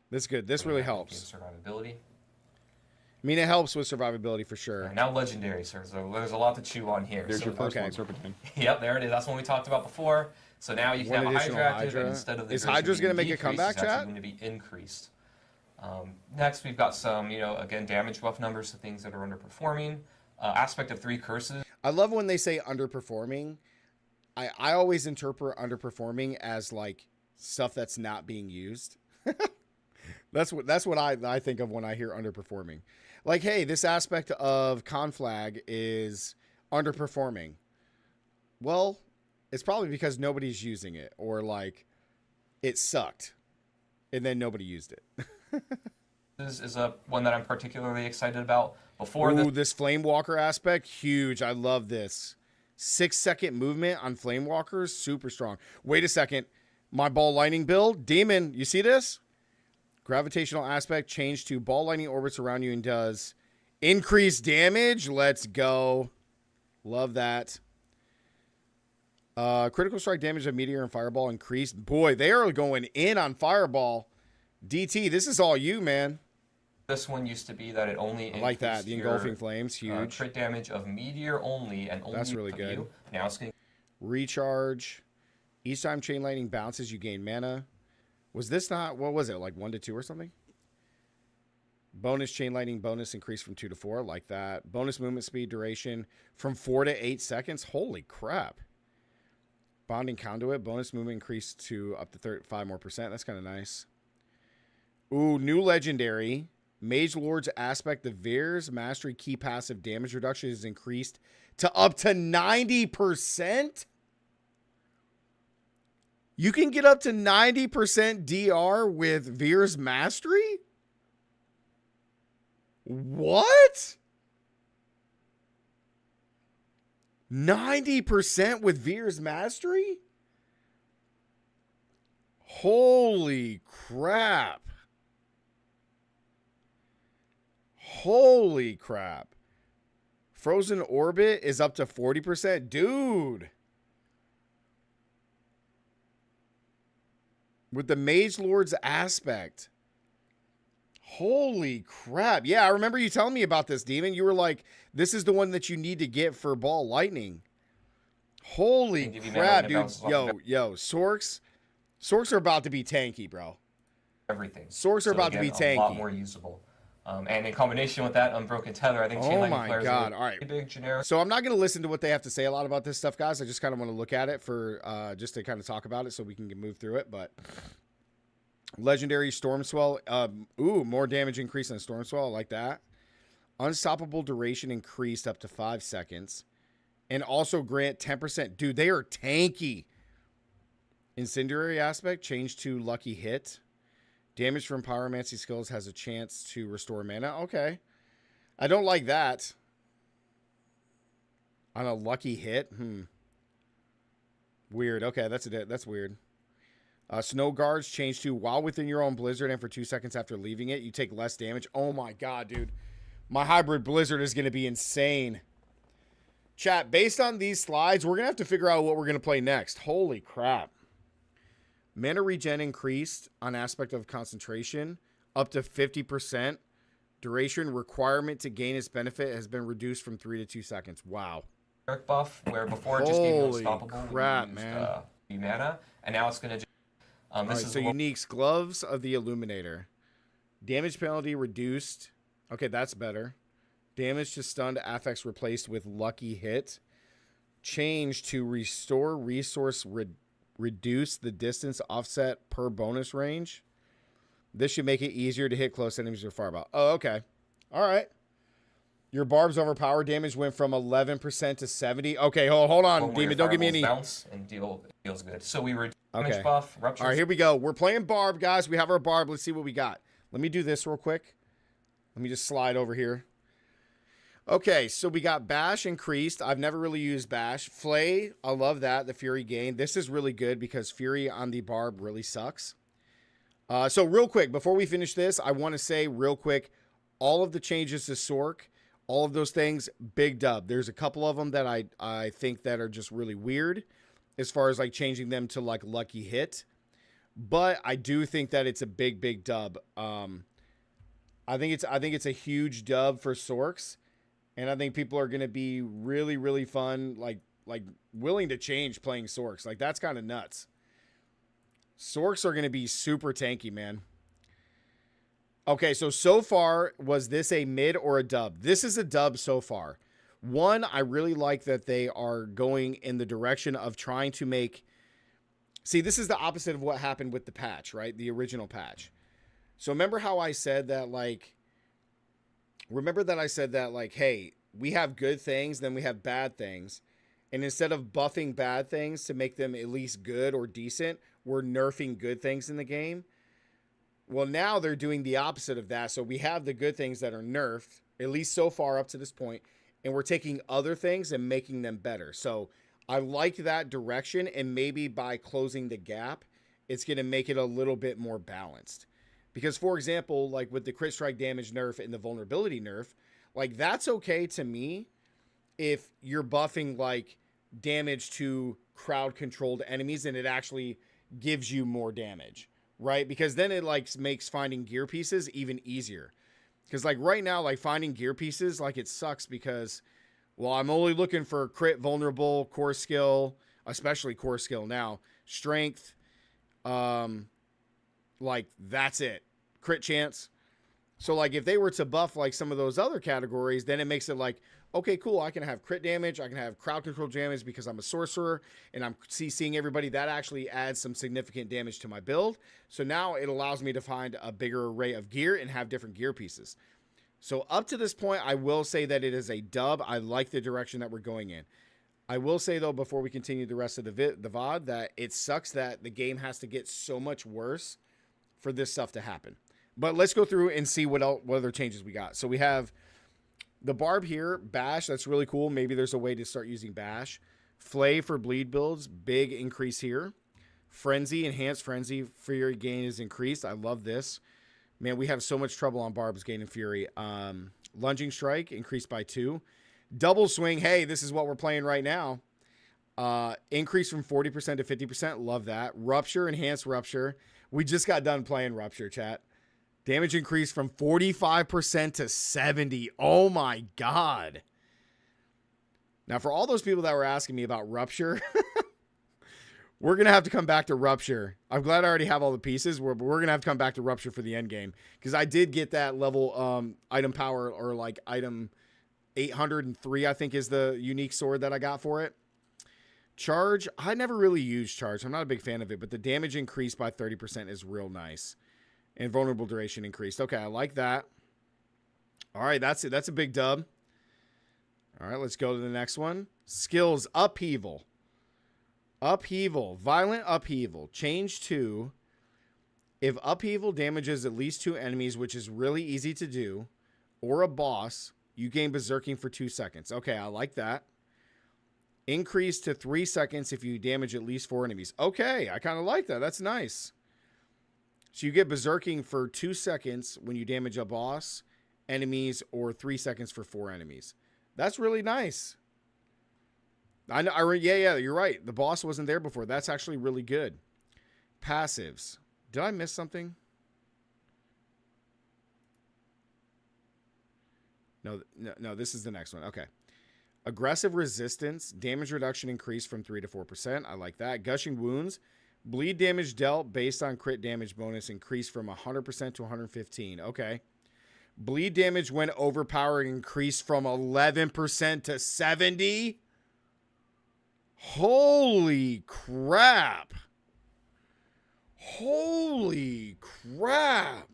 This is good. This really helps. Survivability. I mean, it helps with survivability for sure. Right, now legendary, sir. So there's a lot to chew on here. There's So- your first okay. one, Serpentine. Yep, there it is. That's one we talked about before. So now you can One have a additional Hydra active, Hydra. and instead of the Is duration Hydra's being gonna make a decreased, comeback, it's actually chat? going to be increased. Next, we've got some, again, damage buff numbers to things that are underperforming. Aspect of 3 curses. I love when they say underperforming. I always interpret underperforming as like stuff that's not being used. That's what I think of when I hear underperforming. Like, hey, this aspect of Conflag is underperforming. Well, it's probably because nobody's using it, or like it sucked and then nobody used it. Is a one that I'm particularly excited about. Before Ooh, this Flamewalker aspect, huge. I love this. 6-second movement on Flamewalkers, super strong. Wait a second. My ball lightning build, Demon, you see this? Gravitational aspect changed to ball lightning orbits around you and does increased damage. Let's go. Love that. Critical strike damage of meteor and fireball increased. Boy, they are going in on fireball. DT, this is all you, man. this one used to be that it only I like that. increased The your, engulfing flames, huge. crit damage of meteor only and only That's really of good. you. Now it's going Recharge. Each time chain lightning bounces, you gain mana. Was this not, what was it, like 1 to 2 or something? Bonus chain lightning bonus increased from 2 to 4, like that. Bonus movement speed duration from 4 to 8 seconds. Holy crap. Bonding conduit, bonus movement increased to up to 35 more percent. That's kind of nice. Ooh, new legendary. Mage Lord's aspect of Veer's mastery key passive damage reduction is increased to up to 90%. You can get up to 90% DR with Veer's mastery? What? 90% with Veer's mastery? Holy crap. Holy crap. Frozen Orbit is up to 40%. Dude. With the Mage Lord's aspect. Holy crap. Yeah, I remember you telling me about this, Demon. You were like, this is the one that you need to get for Ball Lightning. Holy give you crap, mana dude. bounces off Yo, Sorks. Sorks are about to be tanky, bro. everything. Sorks are about to be A lot tanky. more usable. And in combination with that Unbroken Tether, I think chain Oh lightning my players God. are All right. big generic. So I'm not going to listen to what they have to say a lot about this stuff, guys. I just kind of want to look at it for just to kind of talk about it so we can move through it. But Legendary Storm Swell. Ooh, more damage increase on Storm Swell. I like that. Unstoppable duration increased up to 5 seconds. And also grant 10%. Dude, they are tanky. Incendiary aspect changed to lucky hit. Damage from pyromancy skills has a chance to restore mana. Okay. I don't like that. On a lucky hit? Weird. Okay, that's weird. Snow guards changed to while within your own blizzard and for 2 seconds after leaving it, you take less damage. Oh my god, dude. My hybrid blizzard is going to be insane. Chat, based on these slides, we're going to have to figure out what we're going to play next. Holy crap. Mana regen increased on aspect of concentration up to 50%. Duration requirement to gain its benefit has been reduced from 3 to 2 seconds. Wow. Buff, where before it just gave you Holy unstoppable, crap, we used, man. mana, and now it's going to. All right, so uniques, gloves of the Illuminator. Damage penalty reduced. Okay, that's better. Damage to stunned affects replaced with lucky hit. Change to restore resource reduce the distance offset per bonus range. This should make it easier to hit close enemies or far about. Oh, okay. All right. Your barb's overpower damage went from 11% to 70. Okay, hold on, Demon. Don't give me any bounce and deals good. So we reduce damage buff, rupture. All right, here we go. We're playing barb, guys. We have our barb. Let's see what we got. Let me do this real quick. Let me just slide over here. Okay, so we got bash increased. I've never really used bash. Flay, I love that. The fury gain. This is really good because fury on the barb really sucks. So real quick, before we finish this, I want to say real quick, all of the changes to Sork, all of those things, big dub. There's a couple of them that I think that are just really weird as far as like changing them to like lucky hit. But I do think that it's a big dub. I think it's a huge dub for Sorks. And I think people are going to be really fun, like willing to change playing Sorks. Like that's kind of nuts. Sorks are going to be super tanky, man. Okay, so far, was this a mid or a dub? This is a dub so far. One, I really like that they are going in the direction of trying to make... See, this is the opposite of what happened with the patch, right? The original patch. So remember how I said that, like... Remember that I said that, like, hey, we have good things, then we have bad things. And instead of buffing bad things to make them at least good or decent, we're nerfing good things in the game. Well, now they're doing the opposite of that. So we have the good things that are nerfed, at least so far up to this point, and we're taking other things and making them better. So I like that direction, and maybe by closing the gap, it's going to make it a little bit more balanced. Because, for example, like with the crit strike damage nerf and the vulnerability nerf, like that's okay to me if you're buffing like damage to crowd-controlled enemies and it actually gives you more damage. Right? Because then it like makes finding gear pieces even easier. Because like right now, like finding gear pieces, like it sucks because, well, I'm only looking for crit, vulnerable, core skill, especially core skill now, strength, like that's it. Crit chance. So like if they were to buff like some of those other categories, then it makes it like, okay, cool, I can have crit damage, I can have crowd control damage because I'm a sorcerer and I'm CCing everybody. That actually adds some significant damage to my build. So now it allows me to find a bigger array of gear and have different gear pieces. So up to this point, I will say that it is a dub. I like the direction that we're going in. I will say though, before we continue the rest of the VOD, that it sucks that the game has to get so much worse for this stuff to happen. But let's go through and see what other changes we got. So we have the barb here, bash, that's really cool. Maybe there's a way to start using bash. Flay for bleed builds, big increase here. Frenzy, enhanced frenzy, fury gain is increased. I love this. Man, we have so much trouble on barbs gaining fury. Lunging strike, increased by 2. Double swing, hey, this is what we're playing right now. Increase from 40% to 50%, love that. Rupture, enhanced rupture. We just got done playing rupture, chat. Damage increase from 45% to 70%. Oh my God. Now, for all those people that were asking me about Rupture, we're going to have to come back to Rupture. I'm glad I already have all the pieces. We're going to have to come back to Rupture for the end game. Because I did get that level item power, or like item 803, I think is the unique sword that I got for it. Charge, I never really used charge. I'm not a big fan of it, but the damage increased by 30% is real nice. And vulnerable duration increased. Okay, I like that. All right, that's it. That's a big dub. All right, let's go to the next one. Skills, upheaval. Upheaval, violent upheaval. Change to, if upheaval damages at least 2 enemies, which is really easy to do, or a boss, you gain berserking for 2 seconds. Okay, I like that. Increase to 3 seconds if you damage at least 4 enemies. Okay, I kind of like that. That's nice. So you get berserking for 2 seconds when you damage a boss, enemies, or 3 seconds for 4 enemies. That's really nice. I know. Yeah, you're right. The boss wasn't there before. That's actually really good. Passives. Did I miss something? No, this is the next one. Okay. Aggressive resistance. Damage reduction increased from 3 to 4%. I like that. Gushing wounds. Bleed damage dealt based on crit damage bonus increased from 100% to 115. Okay. Bleed damage when overpowered increased from 11% to 70. Holy crap. Holy crap.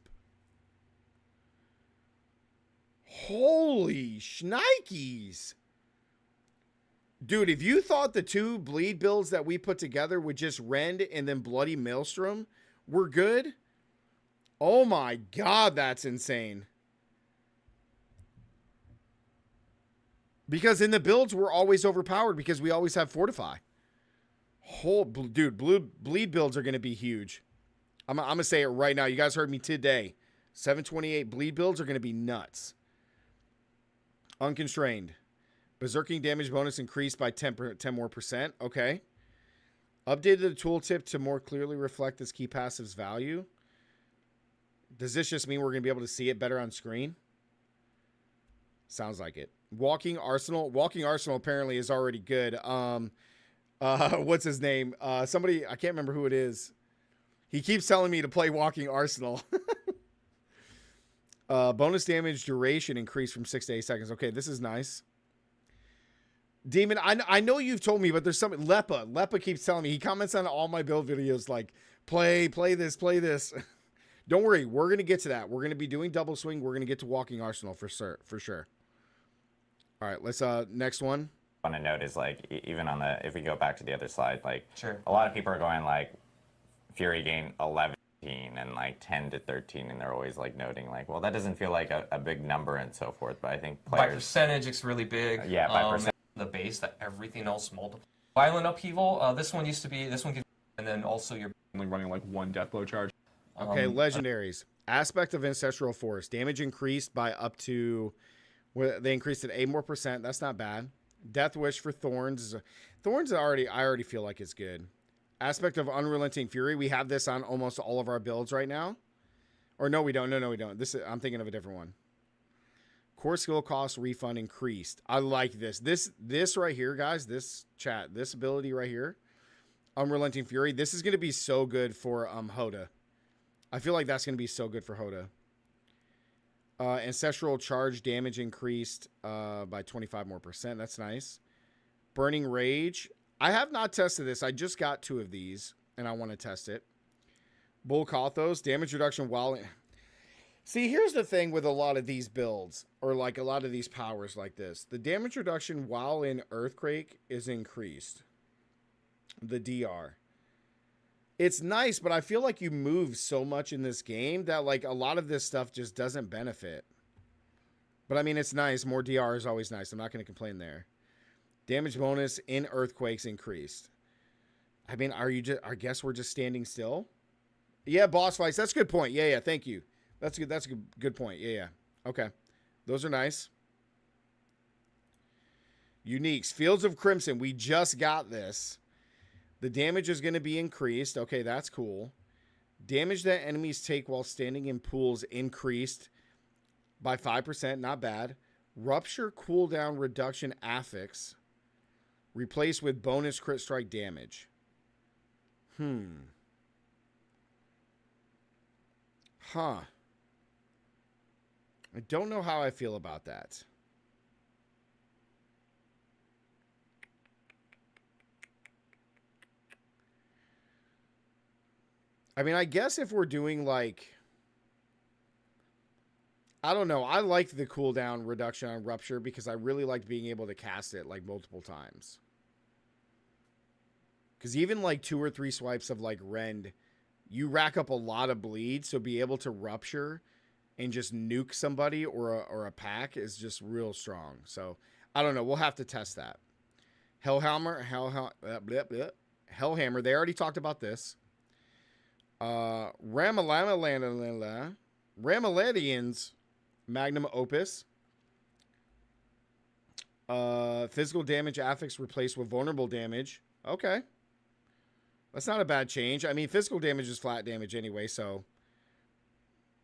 Holy shnikes. Dude, if you thought the 2 bleed builds that we put together with just Rend and then Bloody Maelstrom were good, oh my god, that's insane. Because in the builds, we're always overpowered because we always have Fortify. Dude, bleed builds are going to be huge. I'm going to say it right now. You guys heard me today. 728 bleed builds are going to be nuts. Unconstrained. Berserking damage bonus increased by 10 more %. Okay. Updated the tooltip to more clearly reflect this key passive's value. Does this just mean we're going to be able to see it better on screen? Sounds like it. Walking Arsenal. Walking Arsenal apparently is already good. What's his name? Somebody, I can't remember who it is. He keeps telling me to play Walking Arsenal. Bonus damage duration increased from 6 to 8 seconds. Okay, this is nice. Demon, I know you've told me, but there's something. Lepa keeps telling me. He comments on all my build videos like, play this. Don't worry, we're going to get to that. We're going to be doing double swing. We're going to get to Walking Arsenal for sure. All right, let's, next one. I want to note is, like, even on the, if we go back to the other slide, like, Sure. a lot of people are going, like, Fury gained 11 and, like, 10 to 13, and they're always, like, noting, like, well, that doesn't feel like a big number and so forth, but I think players... By percentage, it's really big. Yeah, by percentage. The base that everything else multiplies. Violent upheaval, this one gives, and then also you're Only running like 1 deathblow charge. Okay, legendaries. Aspect of Ancestral Force. Damage increased by up to... They increased it 8 more %. That's not bad. Death Wish for Thorns. Thorns I already feel like it's good. Aspect of Unrelenting Fury. We have this on almost all of our builds right now. Or no, we don't. No, we don't. I'm thinking of a different one. Core skill cost refund increased. I like this. This right here, guys. This chat. This ability right here. Unrelenting Fury. This is going to be so good for Hoda. I feel like that's going to be so good for Hoda. Ancestral charge damage increased by 25 more %. That's nice. Burning Rage. I have not tested this. I just got 2 of these, and I want to test it. Bull Kathos. Damage reduction while... See, here's the thing with a lot of these builds, or like a lot of these powers like this. The damage reduction while in Earthquake is increased. The DR. It's nice, but I feel like you move so much in this game that like a lot of this stuff just doesn't benefit. But I mean, it's nice. More DR is always nice. I'm not going to complain there. Damage bonus in Earthquakes increased. I mean, I guess we're just standing still? Yeah, boss fights. That's a good point. Yeah, thank you. That's good. That's a good point. Yeah. Okay. Those are nice. Uniques. Fields of Crimson. We just got this. The damage is going to be increased. Okay, that's cool. Damage that enemies take while standing in pools increased by 5%. Not bad. Rupture cooldown reduction affix. Replaced with bonus crit strike damage. Huh. I don't know how I feel about that. I mean, I guess if we're doing like, I don't know. I liked the cooldown reduction on Rupture because I really liked being able to cast it like multiple times. Because even like 2 or 3 swipes of like Rend, you rack up a lot of bleed. So be able to Rupture and just nuke somebody or a pack is just real strong. So I don't know. We'll have to test that. Hellhammer. They already talked about this. Ramaladians. Magnum Opus. Physical damage affix replaced with vulnerable damage. Okay. That's not a bad change. I mean, physical damage is flat damage anyway, so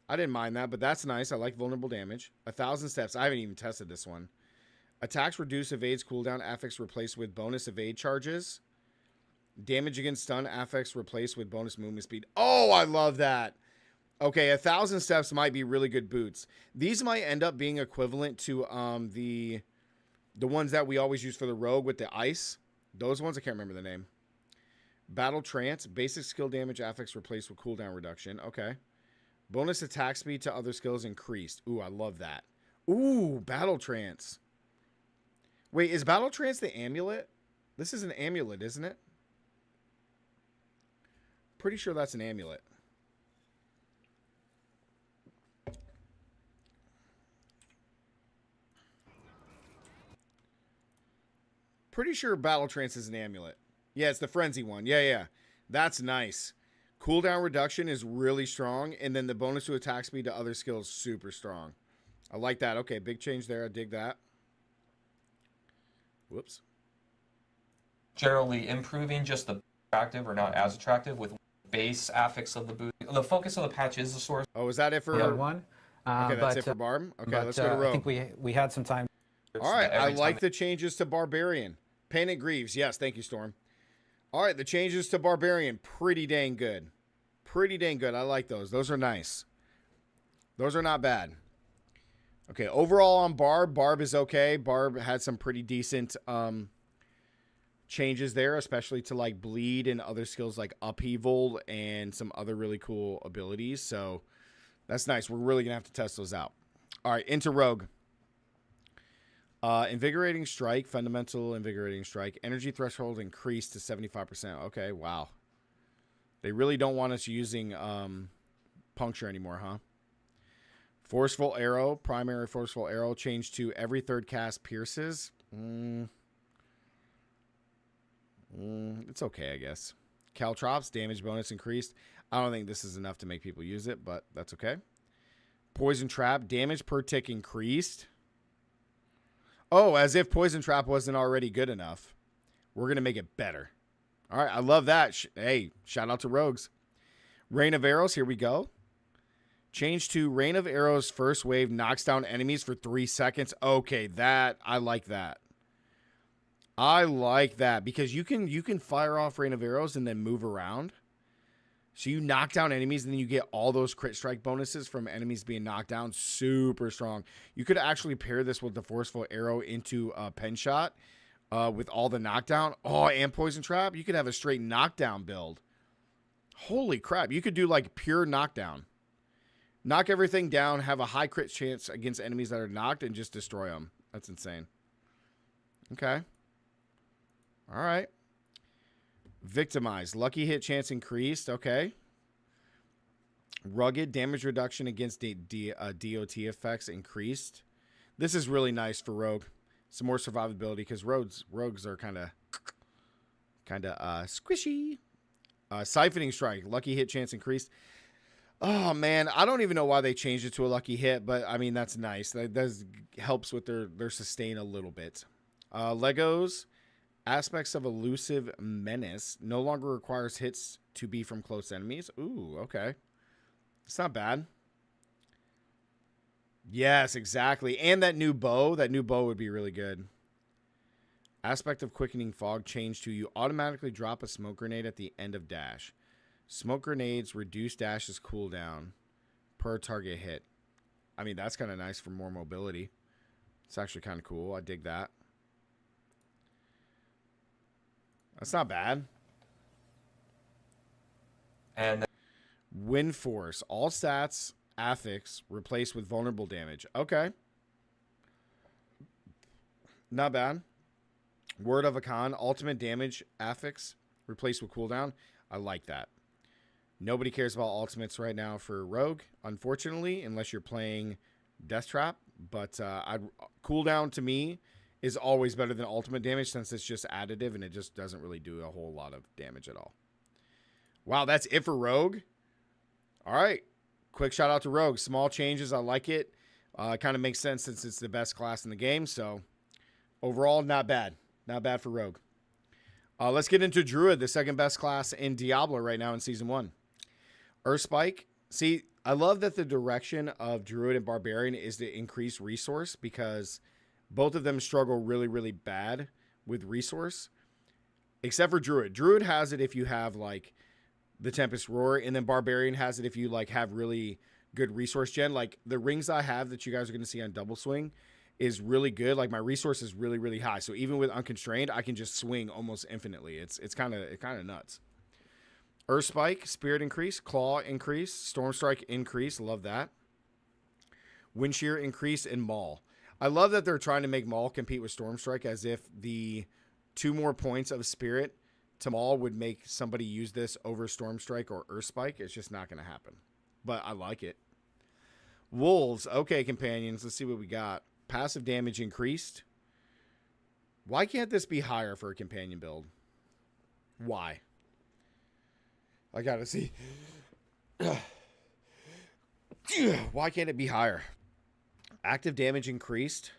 I didn't mind that, but that's nice. I like vulnerable damage. 1,000 steps. I haven't even tested this one. Attacks reduce evades cooldown affix replaced with bonus evade charges. Damage against stun affix replaced with bonus movement speed. Oh, I love that. Okay, 1,000 steps might be really good boots. These might end up being equivalent to the ones that we always use for the rogue with the ice. Those ones, I can't remember the name. Battle Trance, basic skill damage affix replaced with cooldown reduction. Okay. Bonus attack speed to other skills increased. Ooh, I love that. Ooh, Battle Trance. Wait, is Battle Trance the amulet? This is an amulet, isn't it? Pretty sure that's an amulet. Pretty sure Battle Trance is an amulet. Yeah, it's the Frenzy one. Yeah. That's nice. Cooldown reduction is really strong, and then the bonus to attack speed to other skills super strong. I like that. Okay, big change there. I dig that. Whoops. Generally improving just the attractive or not as attractive with base affix of the boot. The focus of the patch is the source. Oh, is that it for... We had one. Okay, that's it for Barb. Okay, let's go to Rogue. I think we had some time. All right, I like the changes to Barbarian. Panic Greaves. Yes, thank you, Storm. All right, the changes to Barbarian. Pretty dang good. Pretty dang good. I like those. Those are nice. Those are not bad. Okay, overall on Barb, Barb is okay. Barb had some pretty decent changes there, especially to like bleed and other skills like upheaval and some other really cool abilities. So that's nice. We're really going to have to test those out. All right, into Rogue. Invigorating Strike, Fundamental Invigorating Strike. Energy threshold increased to 75%. Okay, wow. They really don't want us using Puncture anymore, huh? Forceful Arrow, Primary Forceful Arrow, changed to every third cast pierces. It's okay, I guess. Caltrops, damage bonus increased. I don't think this is enough to make people use it, but that's okay. Poison Trap, damage per tick increased. Oh, as if Poison Trap wasn't already good enough. We're going to make it better. All right, I love that. Hey, shout out to Rogues. Rain of Arrows, here we go. Change to Rain of Arrows first wave knocks down enemies for 3 seconds. Okay, I like that. I like that because you can fire off Rain of Arrows and then move around. So you knock down enemies and then you get all those crit strike bonuses from enemies being knocked down. Super strong. You could actually pair this with the Forceful Arrow into a Pen Shot with all the knockdown. Oh, and Poison Trap. You could have a straight knockdown build. Holy crap. You could do like pure knockdown. Knock everything down, have a high crit chance against enemies that are knocked, and just destroy them. That's insane. Okay. All right. Victimize. Lucky hit chance increased. Okay. Rugged. Damage reduction against DOT effects increased. This is really nice for Rogue. Some more survivability because rogues are kind of squishy. Siphoning Strike. Lucky hit chance increased. Oh, man, I don't even know why they changed it to a lucky hit, but, I mean, that's nice. That does helps with their sustain a little bit. Legos, aspects of elusive menace, no longer requires hits to be from close enemies. Ooh, okay. It's not bad. Yes, exactly. And that new bow would be really good. Aspect of quickening fog changed to you automatically drop a smoke grenade at the end of dash. Smoke grenades reduce dash's cooldown per target hit. I mean, that's kind of nice for more mobility. It's actually kind of cool. I dig that. That's not bad. And Wind force. All stats, affix, replaced with vulnerable damage. Okay. Not bad. Word of a Khan. Ultimate damage, affix, replaced with cooldown. I like that. Nobody cares about ultimates right now for Rogue, unfortunately, unless you're playing Death Trap. But cooldown to me is always better than ultimate damage since it's just additive and it just doesn't really do a whole lot of damage at all. Wow, that's it for Rogue. All right. Quick shout out to Rogue. Small changes. I like it. Kind of makes sense since it's the best class in the game. So overall, not bad. Not bad for Rogue. Let's get into Druid, the second best class in Diablo right now in Season 1. Earthspike. See, I love that the direction of Druid and Barbarian is to increase resource because both of them struggle really, really bad with resource. Except for Druid. Druid has it if you have, like, the Tempest Roar, and then Barbarian has it if you, like, have really good resource gen. Like, the rings I have that you guys are going to see on Double Swing is really good. Like, my resource is really, really high. So even with Unconstrained, I can just swing almost infinitely. It's kind of nuts. Earthspike, Spirit increase, Claw increase, Storm Strike increase. Love that. Wind Shear increase, and Maul. I love that they're trying to make Maul compete with Storm Strike as if the 2 more points of Spirit to Maul would make somebody use this over Storm Strike or Earthspike. It's just not going to happen. But I like it. Wolves. Okay, companions. Let's see what we got. Passive damage increased. Why can't this be higher for a companion build? Why? I gotta see. Why can't it be higher? Active damage increased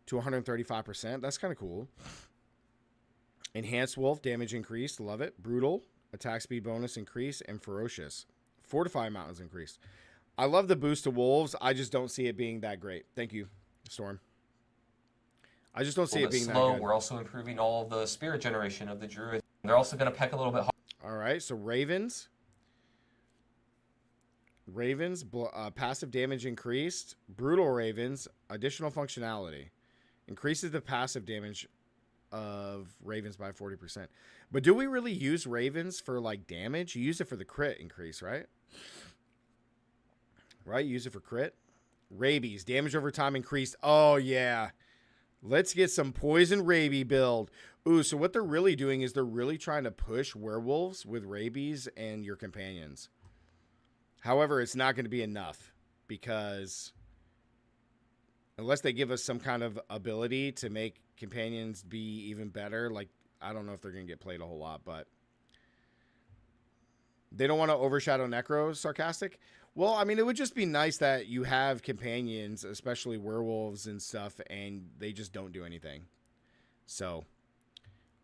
to 135%. That's kind of cool. Enhanced Wolf, damage increased. Love it. Brutal, attack speed bonus increase, and Ferocious. Fortify Mountains increased. I love the boost to Wolves. I just don't see it being that great. Thank you, Storm. I just don't see it being slow. that good. We're also improving all of the spirit generation of the Druid. They're also going to peck a little bit harder. All right, so Ravens. Passive damage increased. Brutal Ravens, additional functionality. Increases the passive damage of Ravens by 40%. But do we really use Ravens for, like, damage? You use it for the crit increase, right? Right? Use it for crit. Rabies, damage over time increased. Oh, yeah. Let's get some Poison Rabies build. Ooh, so what they're really doing is they're really trying to push werewolves with rabies and your companions. However, it's not going to be enough because unless they give us some kind of ability to make companions be even better, like, I don't know if they're going to get played a whole lot, but they don't want to overshadow Necro. Sarcastic. Well, I mean, it would just be nice that you have companions, especially werewolves and stuff, and they just don't do anything. So,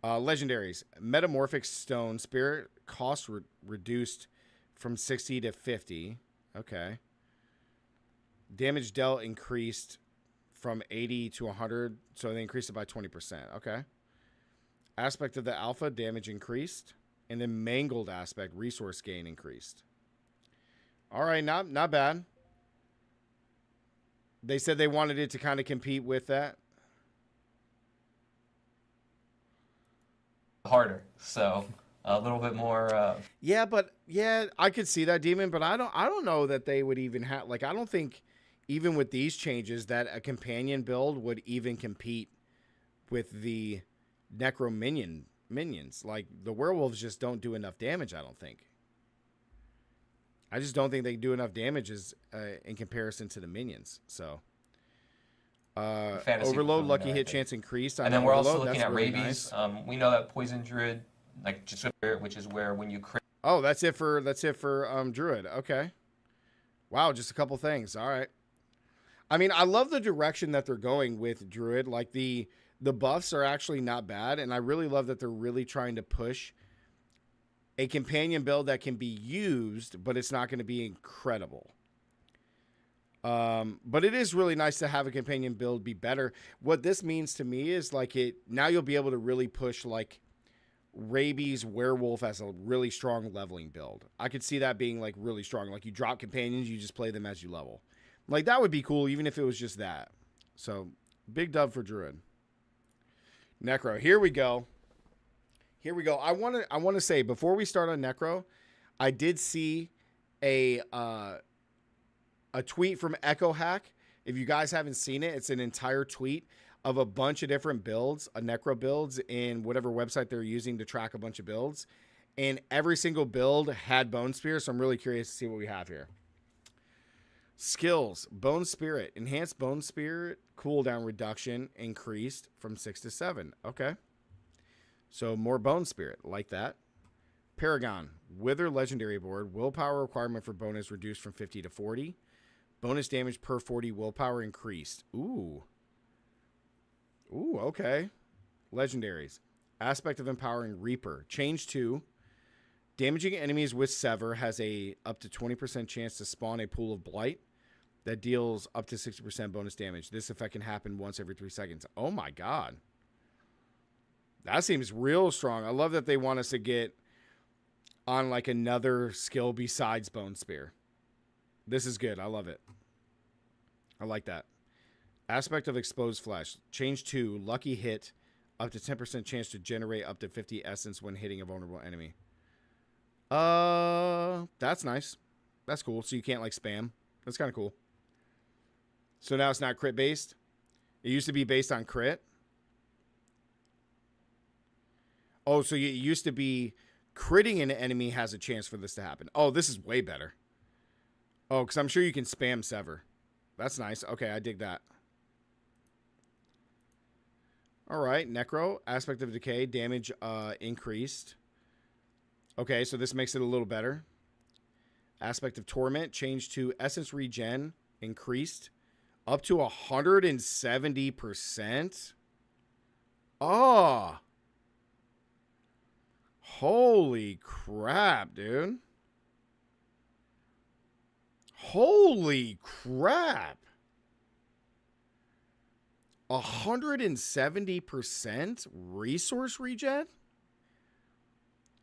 legendaries. Metamorphic Stone. Spirit cost reduced from 60 to 50. Okay. Damage dealt increased from 80 to 100, so they increased it by 20%. Okay. Aspect of the Alpha, damage increased. And then Mangled Aspect, resource gain increased. All right, not bad. They said they wanted it to kind of compete with that. Harder, so a little bit more. Yeah, I could see that, Demon, but I don't know that they would even have, like, I don't think even with these changes that a companion build would even compete with the Necro minions. Like, the werewolves just don't do enough damage, I don't think. I just don't think they do enough damage in comparison to the minions. So, Overload, lucky hit chance increased. And then we're also looking at rabies. Nice. We know that Poison Druid, like just which is where when you crit. Oh, that's it for Druid. Okay. Wow, just a couple things. All right. I mean, I love the direction that they're going with Druid. Like the buffs are actually not bad, and I really love that they're really trying to push a companion build that can be used, but it's not going to be incredible. But it is really nice to have a companion build be better. What this means to me is like now you'll be able to really push like Rabies Werewolf as a really strong leveling build. I could see that being like really strong. Like you drop companions, you just play them as you level. Like that would be cool even if it was just that. So big dub for Druid. Necro, here we go. I want to say before we start on Necro, I did see a tweet from Echo Hack. If you guys haven't seen it, it's an entire tweet of a bunch of different builds, necro builds in whatever website they're using to track a bunch of builds. And every single build had Bone Spear, so I'm really curious to see what we have here. Skills, Bone Spirit. Enhanced Bone Spirit cooldown reduction increased from 6 to 7. Okay. So more Bone Spirit, like that. Paragon, Wither Legendary Board. Willpower requirement for bonus reduced from 50 to 40. Bonus damage per 40 willpower increased. Ooh. Ooh, okay. Legendaries. Aspect of Empowering Reaper. Change 2. Damaging enemies with Sever has a up to 20% chance to spawn a pool of Blight that deals up to 60% bonus damage. This effect can happen once every 3 seconds. Oh my god. That seems real strong. I love that they want us to get on like another skill besides Bone Spear. This is good. I love it. I like that. Aspect of Exposed Flesh. Change 2. Lucky hit. Up to 10% chance to generate up to 50 essence when hitting a vulnerable enemy. That's nice. That's cool. So you can't like spam. That's kind of cool. So now it's not crit based. It used to be based on crit. Oh, so it used to be critting an enemy has a chance for this to happen. Oh, this is way better. Oh, because I'm sure you can spam Sever. That's nice. Okay, I dig that. All right, Necro. Aspect of Decay. Damage increased. Okay, so this makes it a little better. Aspect of Torment. Change to Essence Regen. Increased. Up to 170%. Oh. Holy crap, dude. Holy crap. 170% resource regen?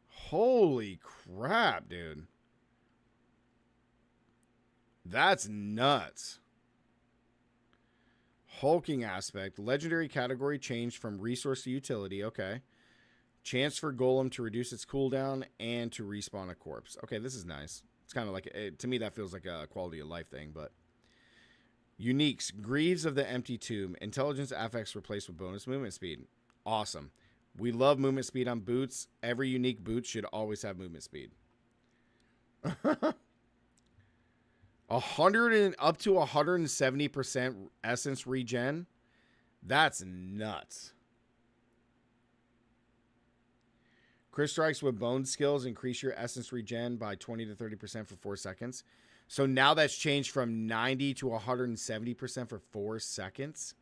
Holy crap, dude. That's nuts. Hulking aspect. Legendary category changed from resource to utility. Okay. Chance for Golem to reduce its cooldown and to respawn a corpse. Okay, this is nice. It's kind of like, to me, that feels like a quality of life thing, but. Uniques. Greaves of the Empty Tomb. Intelligence affects replaced with bonus movement speed. Awesome. We love movement speed on boots. Every unique boot should always have movement speed. 100 and up to 170% essence regen. That's nuts. Crit strikes with bone skills increase your essence regen by 20 to 30% for 4 seconds. So now that's changed from 90 to 170% for 4 seconds.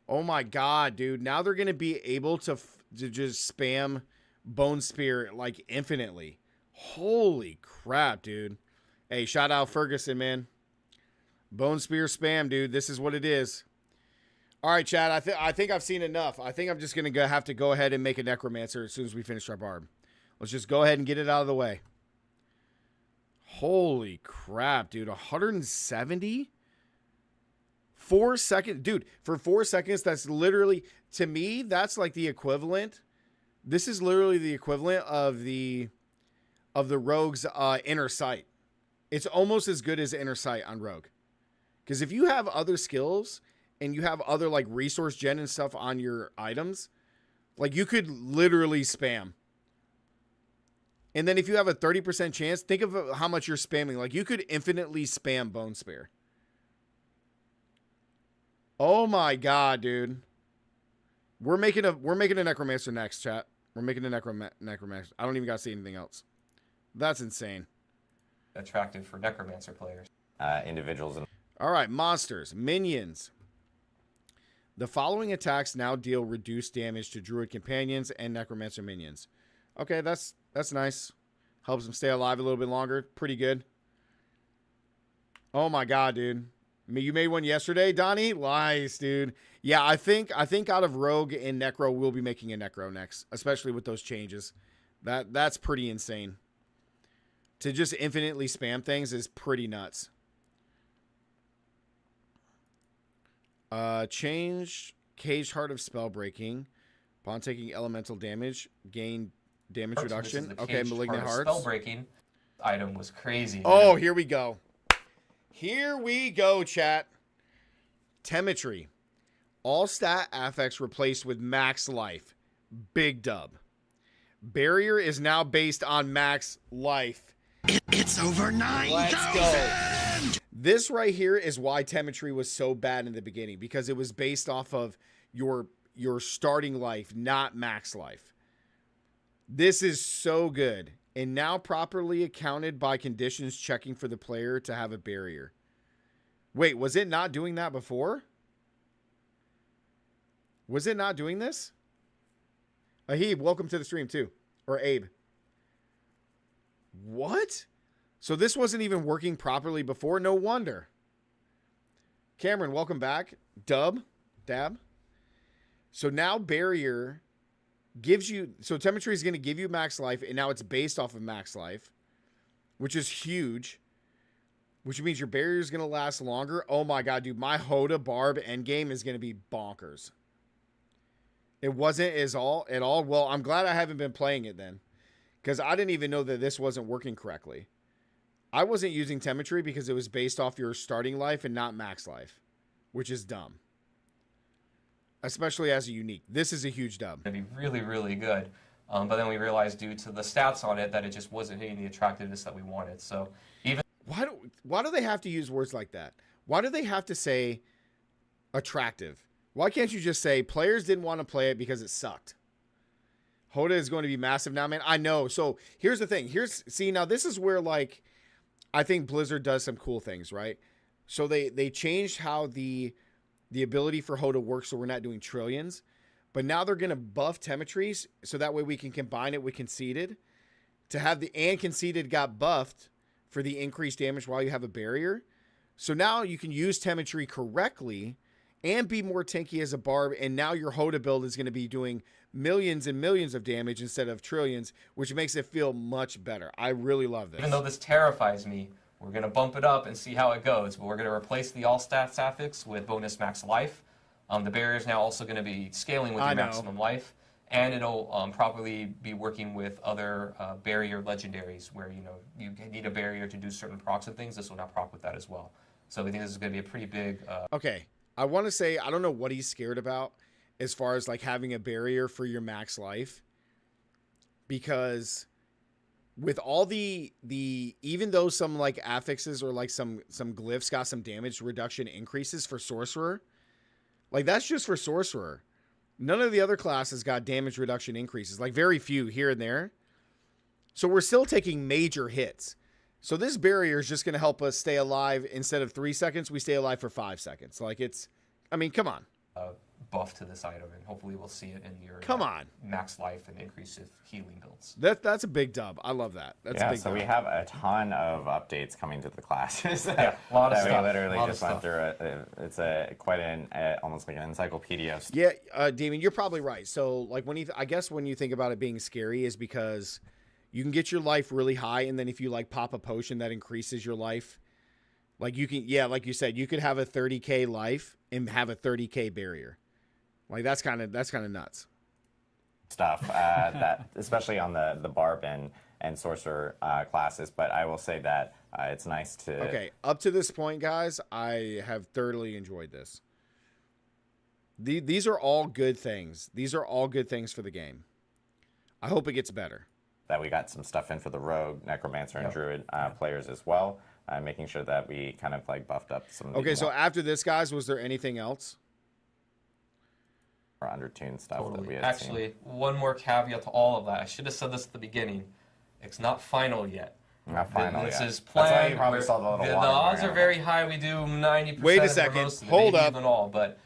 Oh my god, dude. Now they're going to be able to just spam Bone Spear like infinitely. Holy crap, dude. Hey, shout out Ferguson, man. Bone Spear spam, dude. This is what it is. All right, Chad. I think I've seen enough. I think I'm just going to have to go ahead and make a Necromancer as soon as we finish our barb. Let's just go ahead and get it out of the way. Holy crap, dude. 170? 4 seconds. Dude, for 4 seconds, that's literally, to me, that's like the equivalent. This is literally the equivalent of the Rogue's Inner Sight. It's almost as good as Inner Sight on Rogue. Because if you have other skills and you have other like resource gen and stuff on your items, like you could literally spam. And then if you have a 30% chance, think of how much you're spamming. Like you could infinitely spam Bone Spear. Oh my god, dude. We're making a Necromancer next, chat. We're making a Necromancer. I don't even got to see anything else. That's insane. Attractive for Necromancer players. Individuals. All right, monsters. Minions. The following attacks now deal reduced damage to Druid companions and Necromancer minions. Okay, that's nice. Helps them stay alive a little bit longer. Pretty good. Oh my god, dude. You made one yesterday, Donnie? Nice, dude. Yeah, I think out of Rogue and Necro, we'll be making a Necro next, especially with those changes. That's pretty insane. To just infinitely spam things is pretty nuts. Change Caged Heart of Spellbreaking. Upon taking elemental damage, gain damage reduction. Okay, Malignant Hearts. Spellbreaking. item was crazy. Oh, man. here we go. Here we go, chat. Temetry. All stat affects replaced with max life. Big dub. Barrier is now based on max life. It's over 9,000. This right here is why Temetry was so bad in the beginning, because it was based off of your starting life, not max life. This is so good, and now properly accounted by conditions checking for the player to have a barrier. Wait, was it not doing that before? Was it not doing this? Ahib, welcome to the stream too. Or Abe. What? So this wasn't even working properly before? No wonder. Cameron, welcome back. Dab. So now barrier gives you, so Temetry is going to give you max life, and now it's based off of max life, which is huge, which means your barrier is going to last longer. Oh my God, dude, my Hoda Barb endgame is going to be bonkers. It wasn't at all. Well, I'm glad I haven't been playing it then, because I didn't even know that this wasn't working correctly. I wasn't using Temetry because it was based off your starting life and not max life, which is dumb. Especially as a unique. This is a huge dub. It'd be really, really good. But then we realized due to the stats on it that it just wasn't hitting the attractiveness that we wanted. So even why do they have to use words like that? Why do they have to say attractive? Why can't you just say players didn't want to play it because it sucked? Hoda is going to be massive now, man. I know. So here's the thing. Now this is where, like, I think Blizzard does some cool things, right? So they changed how the ability for Hoda works, so we're not doing trillions. But now they're going to buff Temetries, so that way we can combine it with Conceded. To have and Conceded got buffed for the increased damage while you have a barrier. So now you can use Temetry correctly and be more tanky as a Barb, and now your Hoda build is going to be doing millions and millions of damage instead of trillions, which makes it feel much better. I really love this. Even though this terrifies me, we're going to bump it up and see how it goes. But we're going to replace the all stats affix with bonus max life. The barrier is now also going to be scaling with your maximum life, and it'll properly be working with other barrier legendaries where you need a barrier to do certain procs and things. This will now proc with that as well. So we think this is going to be a pretty big. Okay, I want to say I don't know what he's scared about as far as like having a barrier for your max life, because with all the even though some like affixes or like some glyphs got some damage reduction increases for sorcerer, like that's just for sorcerer. None of the other classes got damage reduction increases, like very few here and there. So we're still taking major hits. So this barrier is just going to help us stay alive. Instead of 3 seconds, we stay alive for 5 seconds. Like I mean, come on. Buff to this item, and hopefully we'll see it in your max life and increases healing builds. That's a big dub. I love that. That's a big dub. We have a ton of updates coming to the classes. Yeah, a lot of stuff. We literally just went through it. It's quite an almost like an encyclopedia. Yeah, Damien, you're probably right. So like I guess when you think about it being scary is because you can get your life really high, and then if you like pop a potion that increases your life, like you can, like you said, you could have a 30k life and have a 30k barrier. Like that's kind of nuts. Stuff that especially on the Barb and Sorcerer classes, but I will say that it's nice to. Okay, up to this point, guys, I have thoroughly enjoyed this. These are all good things. These are all good things for the game. I hope it gets better. That we got some stuff in for the Rogue, Necromancer, and Druid players as well, making sure that we kind of like buffed up some. Okay, so after this, guys, was there anything else? Or undertuned stuff that we had Actually, one more caveat to all of that. I should have said this at the beginning. It's not final yet. Not final This yet. is planned. That's why you probably saw the little the watermark odds are on very it. high. We do 90%. Wait a second. Most of it, Hold maybe up. Even all, but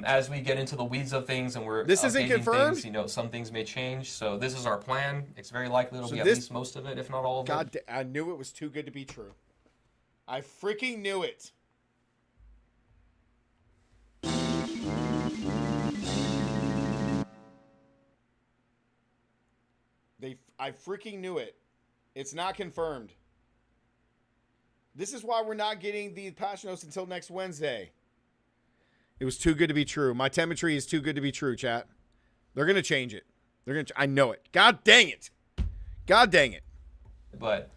as we get into the weeds of things and we're this isn't updating confirmed. things, some things may change. So this is our plan. It's very likely it'll be at least most of it, if not all of it. God, I knew it was too good to be true. I freaking knew it. I freaking knew it. It's not confirmed. This is why we're not getting the patch notes until next Wednesday. It was too good to be true. My Temetry is too good to be true, chat. They're going to change it. I know it. God dang it. God dang it. But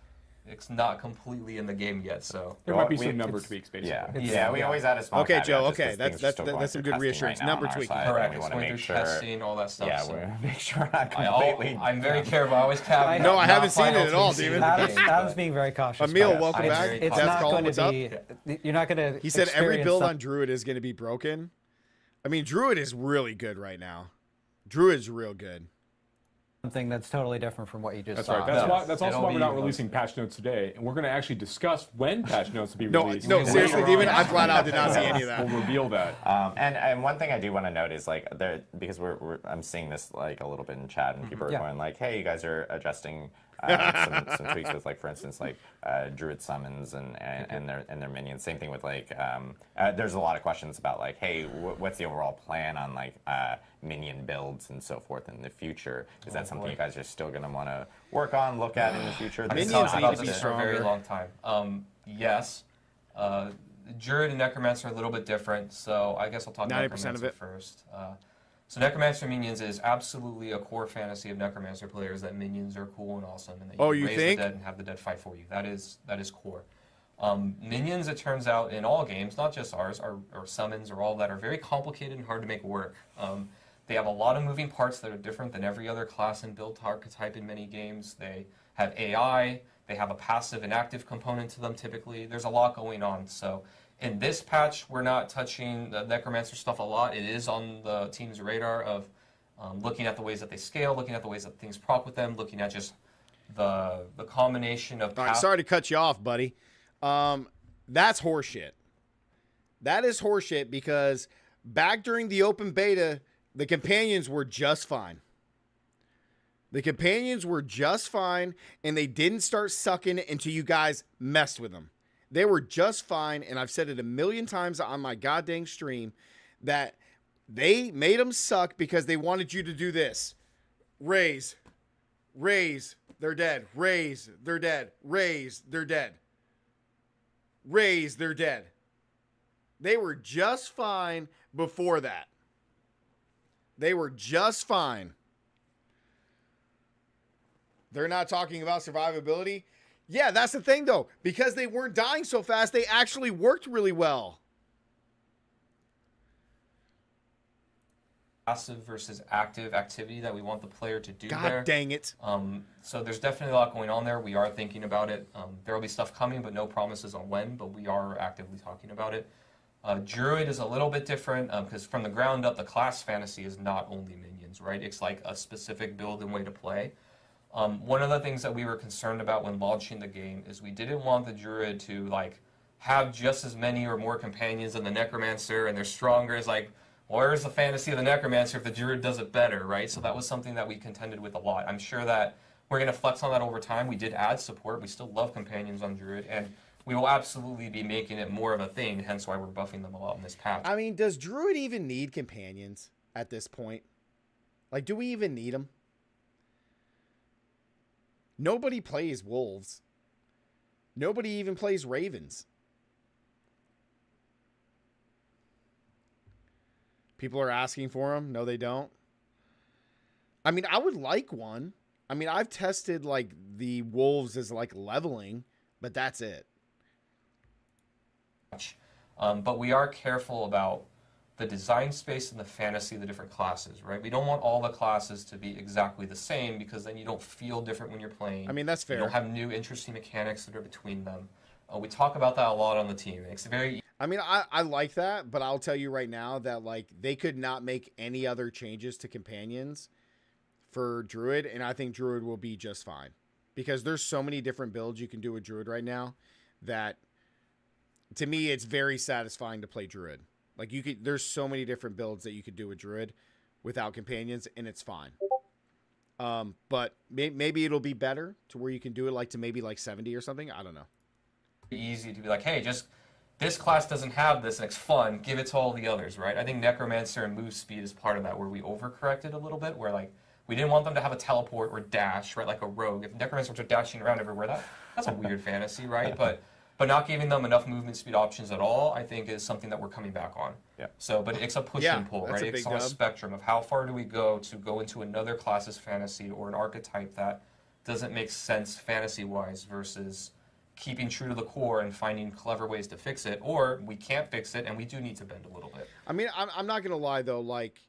it's not completely in the game yet. So There might be some number tweaks, basically. Yeah, we always add a small Okay, caveat Joe. just 'cause Okay, things are still going that's some through good testing reassurance. right now Number on our tweaking. side, correct. and we It's want to going make through sure. testing, all that stuff. Yeah, so. we want to make sure we're not completely. I'm very careful. I always caveat. No, I not haven't seen it final at all, tweaks in Demon. the Adam's, game, Adam's but- being very cautious. Emil, but welcome I'm back. very It's cautious. Death not Call, going what's to up? be. You're not going to. He said every build on Druid is going to be broken. I mean, Druid is really good right now. Druid's real good. something that's totally different from what you just That's saw. right. That's also It'll why we're be not posted. releasing patch notes today, and we're going to actually discuss when patch notes will be No, released. no, later seriously, on. Demon, I flat out did not see any of that. We'll reveal that. And one thing I do want to note is like there, because I'm seeing this like a little bit in chat, and people are Yeah. going like, "Hey, you guys are adjusting some tweaks with like, for instance, like Druid summons and their minions." Same thing with like, there's a lot of questions about like, "Hey, what's the overall plan on like minion builds and so forth in the future? Is that something you guys are still going to want to work on, look at in the future?" I've been Minions talking need about to be this for a very stronger. long time. Yes. Druid and Necromancer are a little bit different, so I guess I'll talk 90% Necromancer of it. first. So Necromancer minions is absolutely a core fantasy of Necromancer players that minions are cool and awesome, and that Oh, can you raise think? the dead and have the dead fight for you. That is core. Minions, it turns out, in all games, not just ours, or summons or all that, are very complicated and hard to make work. They have a lot of moving parts that are different than every other class and build archetype in many games. They have AI, they have a passive and active component to them typically. There's a lot going on. So in this patch, we're not touching the Necromancer stuff a lot. It is on the team's radar of looking at the ways that they scale, looking at the ways that things proc with them, looking at just the combination of All right, sorry to cut you off, buddy. That's horseshit. That is horseshit because back during the open beta, the companions were just fine. The companions were just fine, and they didn't start sucking until you guys messed with them. They were just fine, and I've said it a million times on my goddamn stream that they made them suck because they wanted you to do this. Raise, they're dead. Raise, they're dead. Raise, they're dead. Raise, they're dead. They were just fine before that. They were just fine. They're not talking about survivability. Yeah, that's the thing, though. Because they weren't dying so fast, they actually worked really well. passive versus active activity that we want the player to do God there. dang it. So there's definitely a lot going on there. We are thinking about it. There will be stuff coming, but no promises on when, but we are actively talking about it. Druid is a little bit different because from the ground up, the class fantasy is not only minions, right? It's like a specific build and way to play. One of the things that we were concerned about when launching the game is we didn't want the Druid to like have just as many or more companions than the Necromancer, and they're stronger. It's like, where's the fantasy of the Necromancer if the Druid does it better, right? So that was something that we contended with a lot. I'm sure that we're going to flex on that over time. We did add support. We still love companions on Druid, and we will absolutely be making it more of a thing, hence why we're buffing them a lot in this patch. I mean, does Druid even need companions at this point? Like, do we even need them? Nobody plays wolves. Nobody even plays ravens. People are asking for them. No, they don't. I mean, I would like one. I mean, I've tested, like, the wolves as, like, leveling, but that's it. But we are careful about the design space and the fantasy of the different classes, right? We don't want all the classes to be exactly the same because then you don't feel different when you're playing. I mean, that's fair. You don't have new, interesting mechanics that are between them. We talk about that a lot on the team. It's very I mean, I like that, but I'll tell you right now that, like, they could not make any other changes to companions for Druid, and I think Druid will be just fine. Because there's so many different builds you can do with Druid right now that, to me, it's very satisfying to play Druid. Like, there's so many different builds that you could do with Druid without companions, and it's fine. But maybe it'll be better to where you can do it, like, to maybe, like, 70 or something. I don't know. easy to be like, hey, just this class doesn't have this and it's fun, give it to all the others, right? I think Necromancer and move speed is part of that, where we overcorrected a little bit, where like we didn't want them to have a teleport or dash, right, like a rogue. If Necromancers are dashing around everywhere, that's a weird fantasy, right? But not giving them enough movement speed options at all, I think, is something that we're coming back on. Yeah. So, but it's a push Yeah, and pull, that's right? a big It's on a dub. spectrum of how far do we go to go into another class's fantasy or an archetype that doesn't make sense fantasy-wise versus keeping true to the core and finding clever ways to fix it, or we can't fix it and we do need to bend a little bit. I mean, I'm not gonna lie though. Like,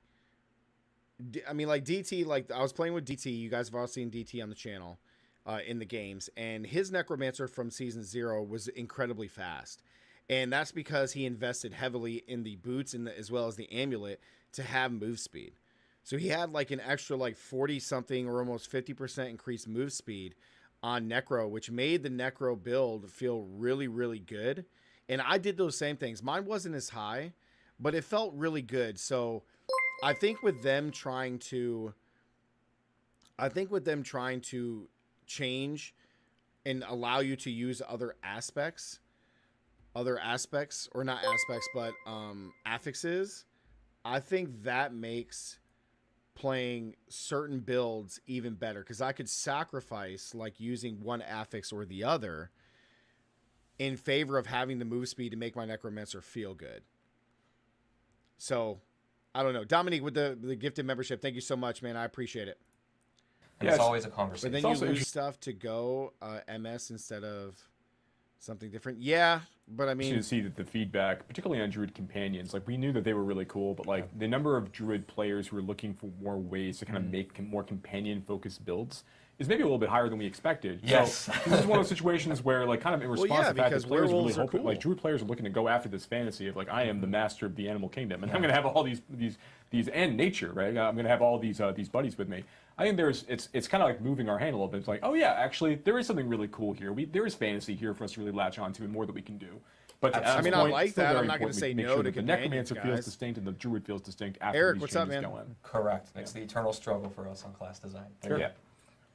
I mean, like DT. Like I was playing with DT. You guys have all seen DT on the channel, in the games, and his necromancer from season 0 was incredibly fast, and that's because he invested heavily in the boots and as well as the amulet to have move speed. So he had like an extra like 40 something or almost 50% increased move speed on Necro, which made the Necro build feel really, really good. And I did those same things. Mine wasn't as high, but it felt really good. So I think with them trying to change and allow you to use other aspects, or not aspects, but affixes, I think that makes playing certain builds even better, because I could sacrifice like using one affix or the other in favor of having the move speed to make my necromancer feel good. So I don't know. Dominique with the gifted membership, thank you so much, man. I appreciate it. And it's always a conversation. But then you lose stuff to go MS instead of something different. Yeah, but I mean, to see that the feedback, particularly on Druid companions, like we knew that they were really cool, but like the number of Druid players who are looking for more ways to kind of make more companion-focused builds is maybe a little bit higher than we expected. Yes. So this is one of those situations where, like, kind of in response to the fact that players are really hoping, cool. like Druid players are looking to go after this fantasy of like, I am the master of the animal kingdom, and I'm going to have all these and nature, right? I'm going to have all these buddies with me. I think it's kind of like moving our hand a little bit. It's like, oh yeah, actually there is something really cool here. There is fantasy here for us to really latch onto and more that we can do. But I mean, I like that. I'm not going to say no to the necromancer feels distinct and the druid feels distinct after Eric, these what's changes up, man? go in. Correct. It's the eternal struggle for us on class design. Sure. Yeah.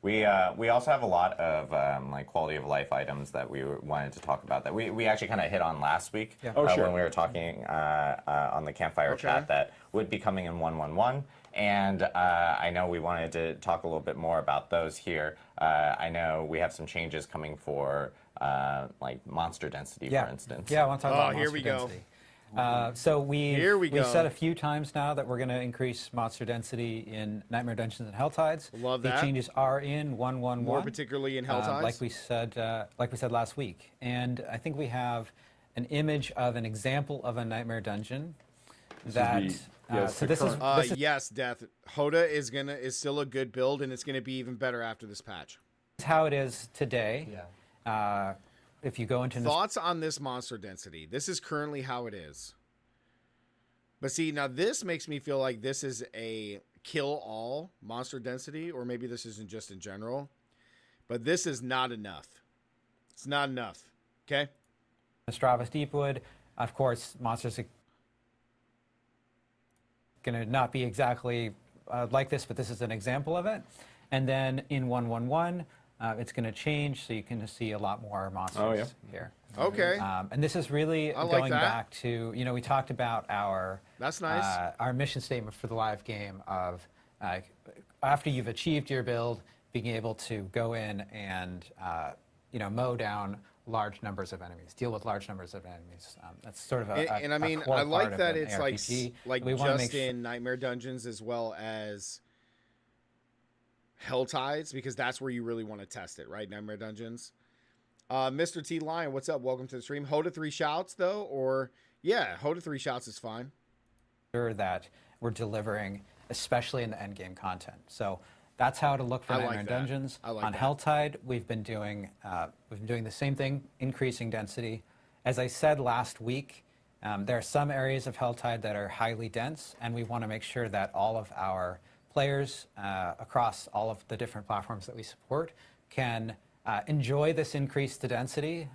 We also have a lot of like quality of life items that we wanted to talk about that we actually kind of hit on last week when we were talking on the campfire chat that would be coming in 1.1.1. And I know we wanted to talk a little bit more about those here. I know we have some changes coming for like monster density, for instance. Yeah, I want to talk about here monster we go. density. So we've said a few times now that we're going to increase monster density in Nightmare Dungeons and Helltides. Love that. The changes are in 1.1.1. More particularly in Helltides. Like we said last week. And I think we have an image of an example of a Nightmare Dungeon that... yes, Death. Hoda is still a good build, and it's going to be even better after this patch. That's how it is today. Yeah. If you go into thoughts on this monster density, this is currently how it is. But see, now this makes me feel like this is a kill all monster density, or maybe this isn't just in general. But this is not enough. It's not enough. Okay. Stravis Deepwood, of course, monsters are going to not be exactly like this, but this is an example of it. And then in 1.1.1. It's going to change, so you can see a lot more monsters here. Okay. And this is really going back to, we talked about our our mission statement for the live game of after you've achieved your build, being able to go in and mow down large numbers of enemies, deal with large numbers of enemies. That's sort of and I mean, I like that it's like just in Nightmare Dungeons as well as Helltides, because that's where you really want to test it, right? Nightmare Dungeons. Mr. T Lion, what's up? Welcome to the stream. Hoda 3 shouts though, or Hoda 3 shouts is fine. Sure that we're delivering, especially in the end game content. So that's how to look for Nightmare Dungeons. On Helltide, we've been doing the same thing, increasing density. As I said last week, there are some areas of Helltide that are highly dense, and we want to make sure that all of our players across all of the different platforms that we support can enjoy this increased density.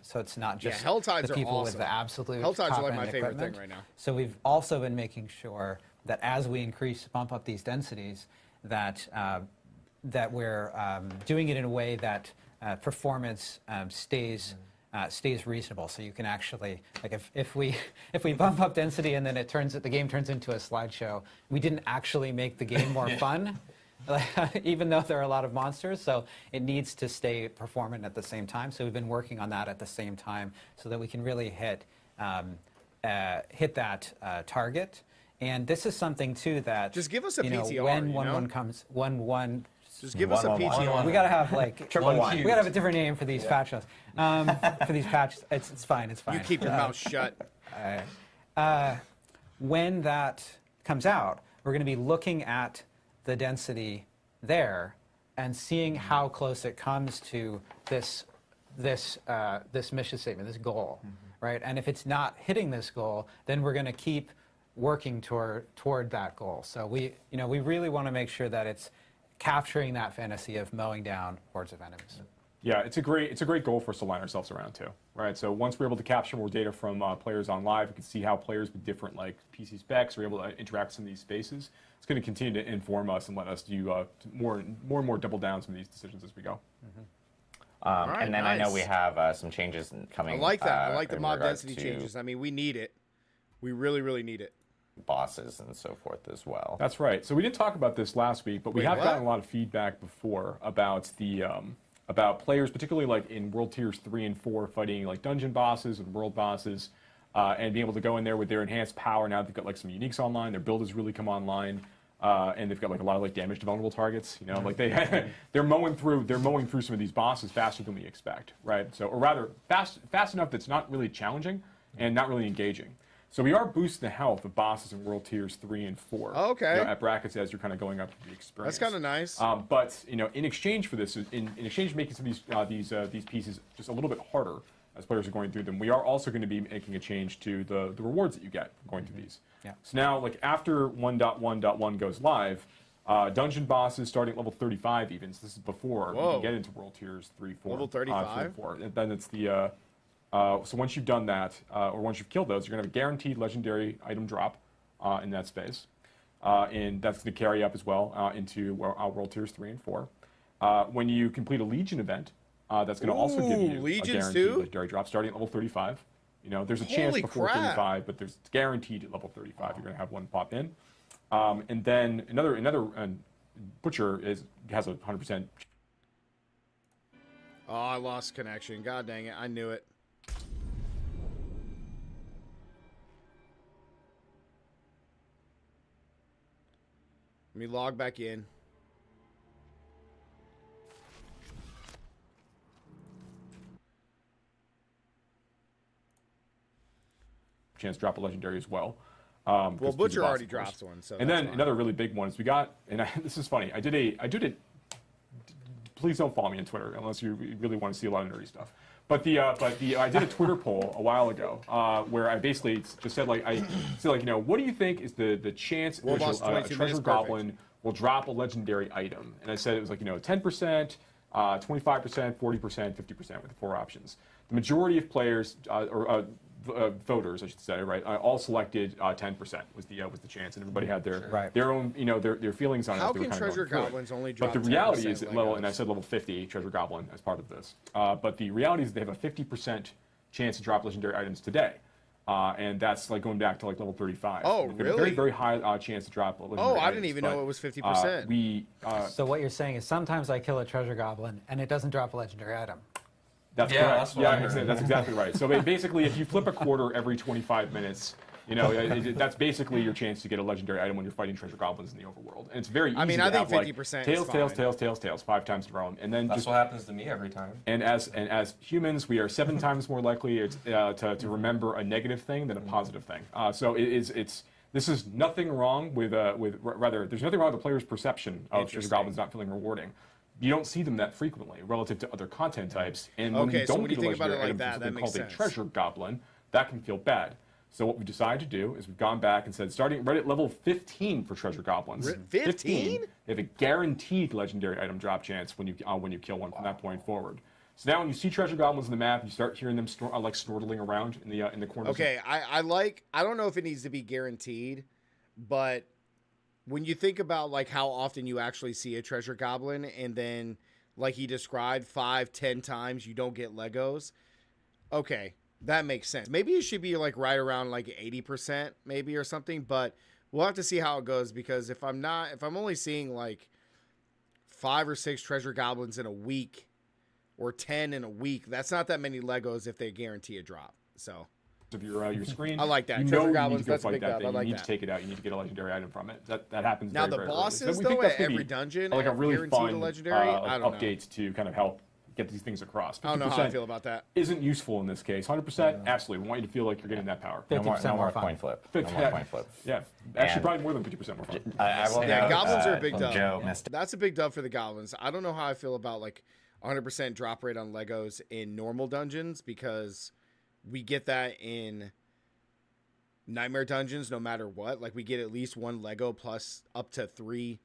So it's not just Helltides the people are awesome. with the absolute Helltides top are like end my favorite equipment. thing right now. So we've also been making sure that as we bump up these densities, that that we're doing it in a way that performance stays reasonable. So you can actually, like, if we bump up density and then the game turns into a slideshow, we didn't actually make the game more fun, even though there are a lot of monsters. So it needs to stay performant at the same time. So we've been working on that at the same time so that we can really hit that target. And this is something too that just give us a PTR, when 1.1 comes, 1.1 Just give us a PTR. We gotta have like Triple one. we gotta have a different name for these patches. For these patches, it's fine. It's fine. You keep your mouth shut. When that comes out, we're going to be looking at the density there and seeing how close it comes to this mission statement, this goal, right? And if it's not hitting this goal, then we're going to keep working toward that goal. So we really want to make sure that it's capturing that fantasy of mowing down hordes of enemies. Yeah, it's a great goal for us to line ourselves around too, right? So once we're able to capture more data from players on live, we can see how players with different like PC specs are able to interact with some of these spaces. It's going to continue to inform us and let us do more and more double down some of these decisions as we go. Right, and then nice. I know we have some changes coming. I like that. I like the in mob regards density to changes. I mean, we need it. We really, really need it. bosses and so forth as well. That's right. So we didn't talk about this last week, but we Wait, have what? gotten a lot of feedback before about the about players, particularly like in World Tiers 3 and 4, fighting like dungeon bosses and world bosses, and being able to go in there with their enhanced power. Now they've got like some uniques online. Their build has really come online, and they've got like a lot of like damage to vulnerable targets. You know, like they're mowing through some of these bosses faster than we expect, right? So, or rather, fast enough that's not really challenging and not really engaging. So we are boosting the health of bosses in World Tiers 3 and 4. Okay. You know, at brackets as you're kind of going up the experience. That's kind of nice. But you know, in exchange for this, in exchange for making some of these pieces just a little bit harder as players are going through them, we are also going to be making a change to the rewards that you get going through these. Yeah. So now, like after 1.1.1 goes live, dungeon bosses starting at level 35 even. So this is before we Whoa. can get into World Tiers 3, 4. Level 35? 4. And then it's the so once you've done that, or once you've killed those, you're going to have a guaranteed legendary item drop in that space. And that's going to carry up as well into World Tiers 3 and 4. When you complete a Legion event, that's going to also give you Legions a guaranteed too? legendary drop starting at level 35. You know, there's a chance Holy before crap. 35, but there's guaranteed at level 35 you're going to have one pop in. And then another Butcher has a 100%. Oh, I lost connection. God dang it. I knew it. Let me log back in. Chance to drop a legendary as well. Well, because Butcher boss, already of course. drops one. So And that's then fine. another really big one is we got, and this is funny. I did it. Please don't follow me on Twitter unless you really want to see a lot of nerdy stuff. But I did a Twitter poll a while ago where I basically just said you know, what do you think is the chance in which Boss a 22 treasure minutes, goblin will drop a legendary item? And I said it was like, you know, 10%, 25%, 40%, 50% with the 4 options. The majority of players voters, I should say, right, all selected 10% was the chance, and everybody had their own, you know, their feelings on it. How as they were can kind of treasure going through it. goblins only drop But the reality 10% is that level, Legos? and I said level 50 treasure goblin as part of this. But the reality is they have a 50% chance to drop legendary items today. And that's like going back to like level 35. Oh, They have a really? very, very high chance to drop legendary items. I didn't even know it was 50%. So what you're saying is sometimes I kill a treasure goblin and it doesn't drop a legendary item. That's Yeah, correct. that's what I heard. That's exactly right. So basically, if you flip a quarter every 25 minutes, you know, that's basically your chance to get a legendary item when you're fighting treasure goblins in the overworld. And it's very easy. I mean, to I think have, like, 50% tails, is tails, fine. tails, 5 times in a row, and then That's just. what happens to me every time. And as humans, we are 7 times more likely to remember a negative thing than a positive thing. So this is nothing wrong with rather there's nothing wrong with the player's perception of treasure goblins not feeling rewarding. You don't see them that frequently relative to other content types, and when Okay, you so don't when you get a think about legendary it like item that, for that something makes called a sense. treasure goblin, that can feel bad. So what we decided to do is we've gone back and said, starting right at level 15 for treasure goblins, 15? they have a guaranteed legendary item drop chance when you kill one from that point forward. So now when you see treasure goblins on the map, you start hearing them like snortling around in the corners. Okay, I don't know if it needs to be guaranteed, but when you think about like how often you actually see a treasure goblin and then like he described 5-10 times you don't get Legos, okay, that makes sense. Maybe it should be like right around like 80% maybe or something, but we'll have to see how it goes, because if I'm only seeing like 5 or 6 treasure goblins in a week or 10 in a week, that's not that many Legos if they guarantee a drop. So of your screen. I like that. You Treasure know you goblins, need to go that's a fight big that dub. thing. I like you need that. to take it out. You need to get a legendary item from it. That happens Now very, the very early. bosses, So we though, think that's at gonna every be, dungeon, like a really guaranteed fun a legendary. I don't know. update to kind of help get these things across. I don't know how I 50% feel about that. Isn't useful in this case. 100%, absolutely. We want you to feel like you're getting that power. No more, 50% no more more fun. coin flip. No more coin flip. Yeah, actually, And- probably more than 50% more fun. I will Yeah, note, goblins are a big dub. Joe missed That's a big dub for the goblins. I don't know how I feel about like 100% drop rate on Legos in normal dungeons because we get that in nightmare dungeons no matter what. Like we get at least one Lego plus up to 3,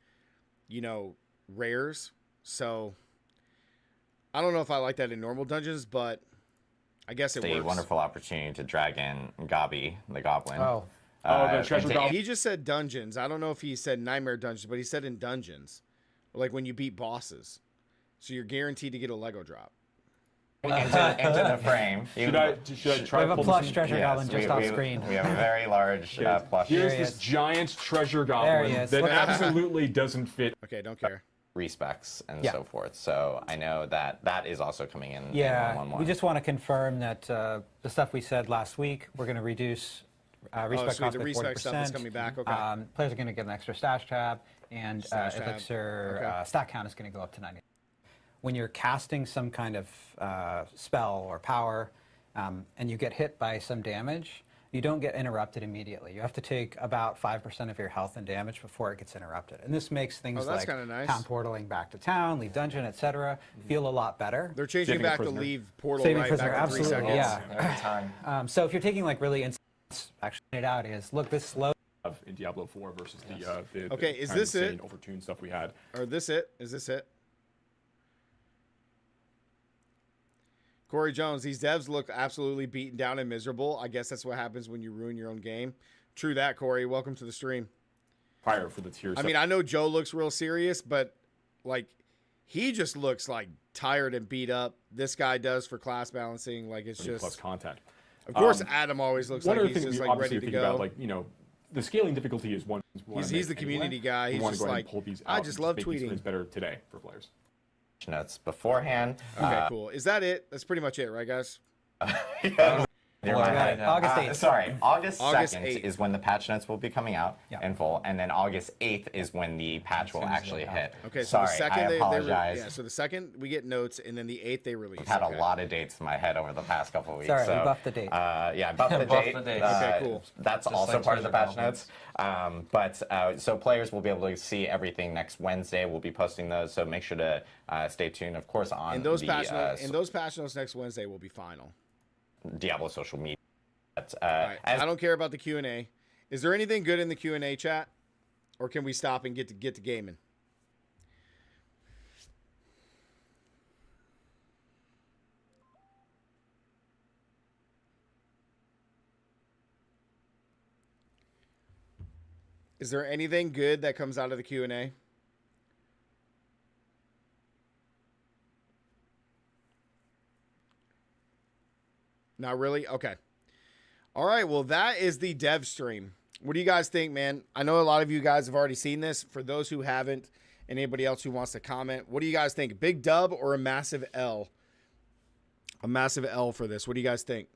rares. So I don't know if I like that in normal dungeons, but I guess it a works. wonderful opportunity to drag in Gobby, the goblin. Oh. The treasure into- goblin. He just said dungeons. I don't know if he said nightmare dungeons, but he said in dungeons, like when you beat bosses. So you're guaranteed to get a Lego drop. into the frame. Should I try We to have a pull plush this in? treasure goblin just off screen. We have a very large plush. Here's There he this is. giant treasure There goblin he is. that Look. absolutely doesn't fit. Okay, don't care. Respecs and Yeah. so forth. So I know that is also coming in. Yeah, in 111. we just want to confirm that the stuff we said last week, we're going to reduce respec sweet, cost the by respec 40%. stuff is coming back, okay. Players are going to get an extra stash tab, and Stash tab, elixir okay. stat count is going to go up to 90. When you're casting some kind of spell or power, and you get hit by some damage, you don't get interrupted immediately. You have to take about 5% of your health and damage before it gets interrupted. And this makes things that's like kinda nice. town portaling back to town, leave dungeon, etc., feel a lot better. They're changing Saving a back to prisoner. leave portal Saving right prisoner, back to 3 absolutely, seconds. yeah. Every time. So if you're taking like really actually it out is look this slow. In Diablo 4 versus the Okay, is kind of this it? insane overtuned stuff we had. Or this it? Is this it? Corey Jones, these devs look absolutely beaten down and miserable. I guess that's what happens when you ruin your own game. True that, Corey. Welcome to the stream. Fire for the tier. I mean, I know Joe looks real serious, but like he just looks like tired and beat up. This guy does for class balancing. Like it's plus just, content. of course, Adam always looks One like other he's thing just we like obviously ready to think go. about, like the scaling difficulty is one. He's the community guy. We He's want just to go ahead like, and pull these I out just and love make these tweeting. screens better today for players. Notes beforehand. Okay, cool. Is that it? That's pretty much it, right, guys? Near Well, my I got head. it. August 8th. Sorry, August August 2nd 8th. is when the patch notes will be coming out Yeah. in full, and then August 8th is when the patch will soon as actually they hit. Okay, so Sorry, the second I they apologize. yeah, so the second we get notes, and then the 8th they release. I've had Okay. a lot of dates in my head over the past couple of weeks. Sorry, we so, buffed the date. Yeah, buff the Buff date. the date. Okay, cool. That's Just also like part of the patch treasure notes. So players will be able to see everything next Wednesday. We'll be posting those, so make sure to stay tuned, of course, on And those the patch notes next Wednesday will be final. Diablo social media. But, All right. as I don't care about the Q&A. Is there anything good in the Q&A chat, or can we stop and get to gaming? Is there anything good that comes out of the Q&A? Not really? Okay. All right, well, that is the dev stream. What do you guys think, man? I know a lot of you guys have already seen this. For those who haven't, and anybody else who wants to comment, what do you guys think? Big dub or a massive L? A massive L for this. What do you guys think?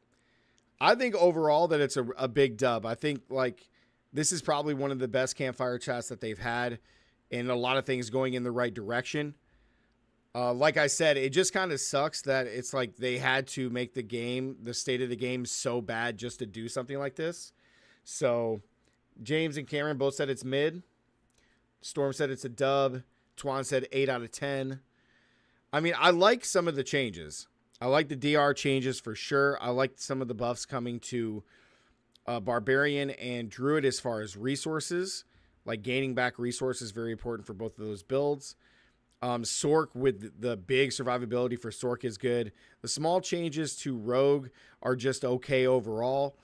I think overall that it's a big dub. I think, like, this is probably one of the best campfire chats that they've had, and a lot of things going in the right direction. Like I said, it just kind of sucks that it's like they had to make the state of the game so bad just to do something like this. So James and Cameron both said it's mid. Storm said it's a dub. Twan said 8 out of 10. I mean, I like some of the changes. I like the DR changes for sure. I like some of the buffs coming to Barbarian and Druid as far as resources. Like gaining back resources, very important for both of those builds. Sork with the big survivability for Sork is good. The small changes to Rogue are just okay overall.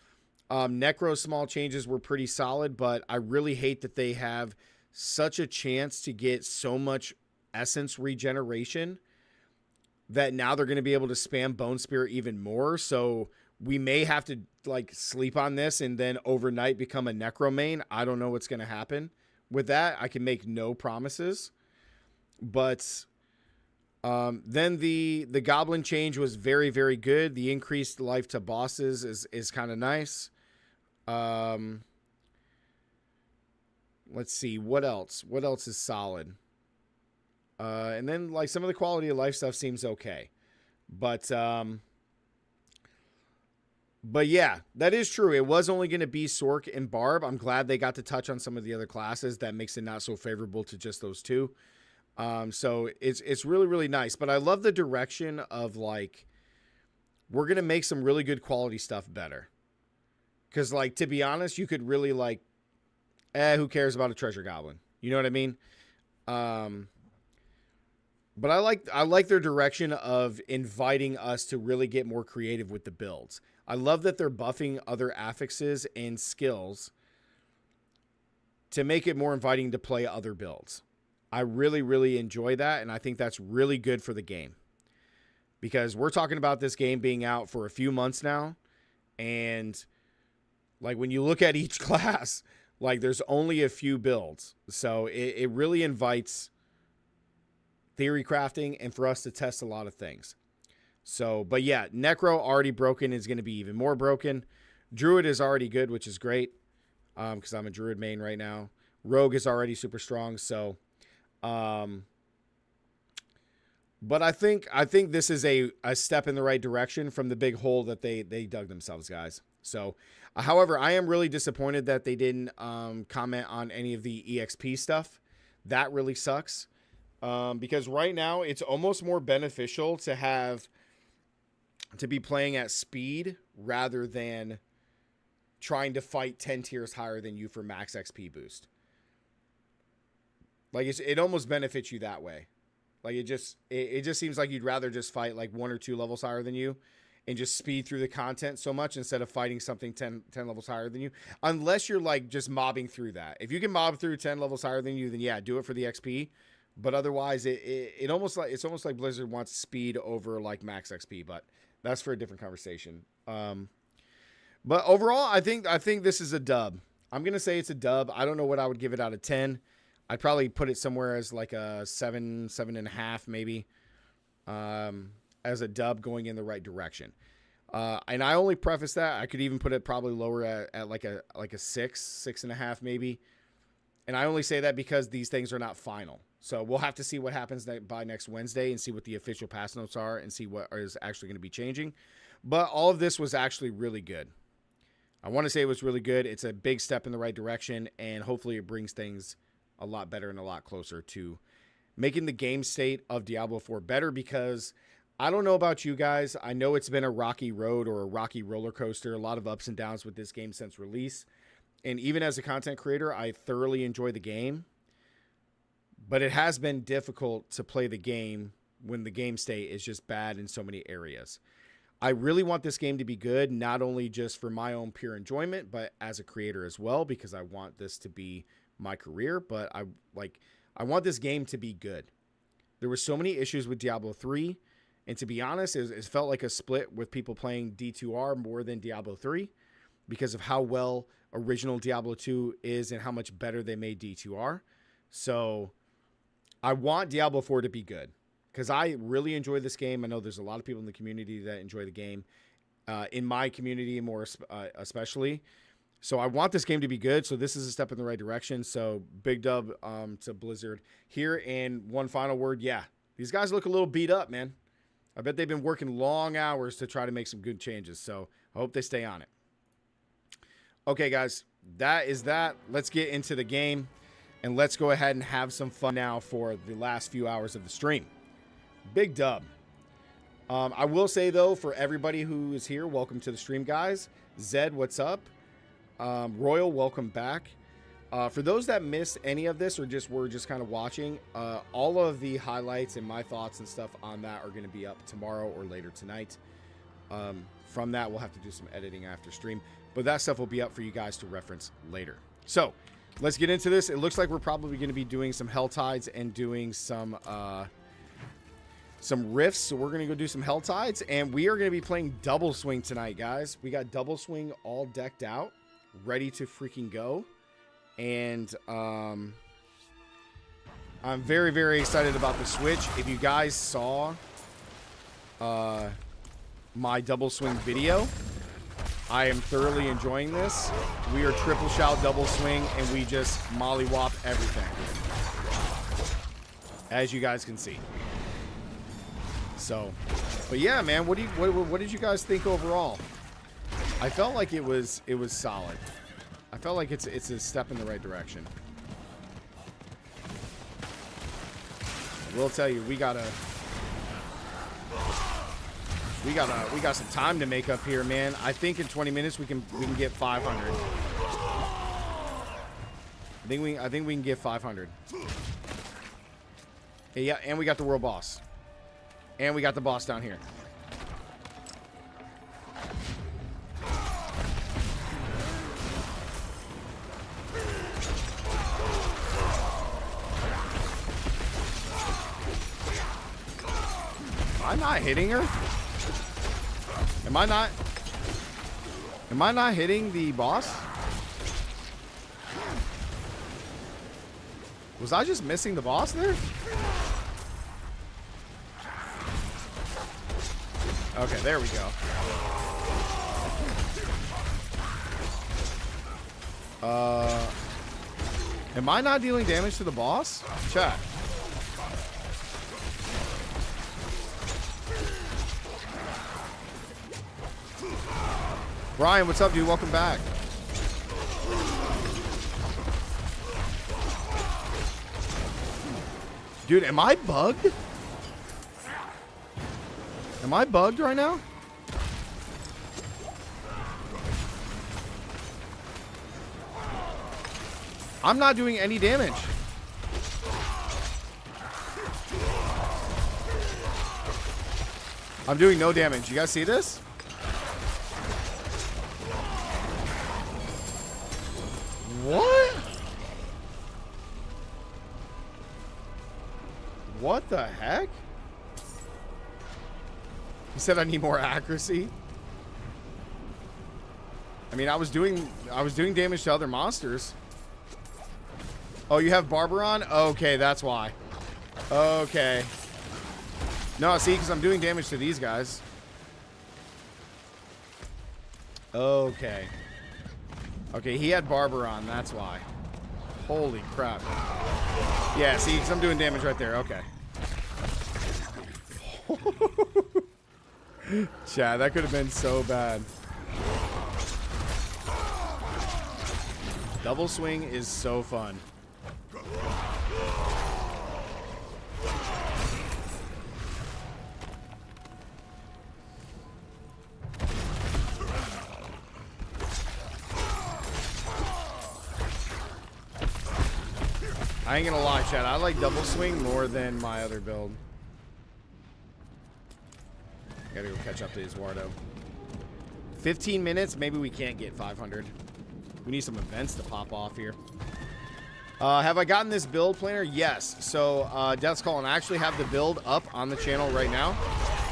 Necro's small changes were pretty solid, but I really hate that they have such a chance to get so much essence regeneration that now they're going to be able to spam Bone Spirit even more. So we may have to like sleep on this and then overnight become a Necro main. I don't know what's going to happen with that. I can make no promises. But Then the goblin change was very, very good. The increased life to bosses is kind of nice. Let's see, what else? What else is solid? And then like some of the quality of life stuff seems okay. But yeah, that is true. It was only going to be Sork and Barb. I'm glad they got to touch on some of the other classes. That makes it not so favorable to just those two. So it's really, really nice. But I love the direction of like, we're going to make some really good quality stuff better. Because like, to be honest, you could really like, who cares about a treasure goblin? You know what I mean? But I like their direction of inviting us to really get more creative with the builds. I love that they're buffing other affixes and skills to make it more inviting to play other builds. I really, really enjoy that, and I think that's really good for the game. Because we're talking about this game being out for a few months now, and like when you look at each class, like there's only a few builds. So it really invites theory crafting and for us to test a lot of things. So, but yeah, Necro already broken is going to be even more broken. Druid is already good, which is great. Because I'm a Druid main right now. Rogue is already super strong. So, but I think this is a step in the right direction from the big hole that they dug themselves, guys. So, however, I am really disappointed that they didn't comment on any of the EXP stuff. That really sucks. Because right now it's almost more beneficial to be playing at speed rather than trying to fight 10 tiers higher than you for max XP boost. Like it almost benefits you that way. Like it just seems like you'd rather just fight like 1 or 2 levels higher than you and just speed through the content so much instead of fighting something 10 levels higher than you. Unless you're like just mobbing through that. If you can mob through 10 levels higher than you, then yeah, do it for the XP. But otherwise, it's almost like Blizzard wants speed over like max XP, but that's for a different conversation. But overall, I think this is a dub. I'm gonna say it's a dub. I don't know what I would give it out of 10. I'd probably put it somewhere as like a 7.5 maybe, as a dub going in the right direction. And I only preface that I could even put it probably lower at like a 6.5 maybe. And I only say that because these things are not final. So we'll have to see what happens by next Wednesday and see what the official pass notes are and see what is actually going to be changing. But all of this was actually really good. I want to say it was really good. It's a big step in the right direction, and hopefully it brings things a lot better and a lot closer to making the game state of Diablo 4 better, because I don't know about you guys. I know it's been a rocky road or a rocky roller coaster, a lot of ups and downs with this game since release. And even as a content creator, I thoroughly enjoy the game. But it has been difficult to play the game when the game state is just bad in so many areas. I really want this game to be good, not only just for my own pure enjoyment, but as a creator as well, because I want this to be my career. But I want this game to be good. There were so many issues with Diablo 3, and to be honest, it felt like a split with people playing D2R more than Diablo 3 because of how well original Diablo 2 is and how much better they made D2R. So I want Diablo 4 to be good because I really enjoy this game. I know there's a lot of people in the community that enjoy the game, in my community more especially. So I want this game to be good. So this is a step in the right direction. So big dub to Blizzard here. And one final word. Yeah, these guys look a little beat up, man. I bet they've been working long hours to try to make some good changes. So I hope they stay on it. Okay, guys, that is that. Let's get into the game. And let's go ahead and have some fun now for the last few hours of the stream. Big dub. I will say, though, for everybody who is here, welcome to the stream, guys. Zed, what's up? Royal, welcome back. For those that missed any of this or were just kind of watching, all of the highlights and my thoughts and stuff on that are going to be up tomorrow or later tonight. From that, we'll have to do some editing after stream. But that stuff will be up for you guys to reference later. So let's get into this. It looks like we're probably going to be doing some Hell Tides and doing some rifts. So we're going to go do some Hell Tides, and we are going to be playing Double Swing tonight, guys. We got Double Swing all decked out, ready to freaking go. And I'm very, very excited about the Switch. If you guys saw my double swing video, I am thoroughly enjoying this. We are triple shout double swing, and we just mollywop everything, as you guys can see. So, but yeah, man, what did you guys think overall? I felt like it was solid. I felt like it's a step in the right direction. I will tell you, we got some time to make up here, man. I think in 20 minutes we can get 500. I think we can get 500. Yeah, and we got the world boss. And we got the boss down here. Am I not hitting her? Am I not hitting the boss? Was I just missing the boss there? Okay, there we go. Am I not dealing damage to the boss? Chat. Brian, what's up, dude? Welcome back. Dude, am I bugged? Am I bugged right now? I'm not doing any damage. I'm doing no damage. You guys see this? What? What the heck? He said I need more accuracy. I mean, I was doing damage to other monsters. Oh, you have Barber on? Okay, that's why. Okay. No, see, because I'm doing damage to these guys. Okay. Okay, he had Barber on, that's why. Holy crap. Yeah, see, because I'm doing damage right there. Okay. Chad, that could have been so bad. Double swing is so fun. I ain't gonna lie, Chad. I like double swing more than my other build. Gotta go catch up to Eduardo. 15 minutes, maybe we can't get 500. We need some events to pop off here. Have I gotten this build planner? Yes. So, Death's Call, and I actually have the build up on the channel right now.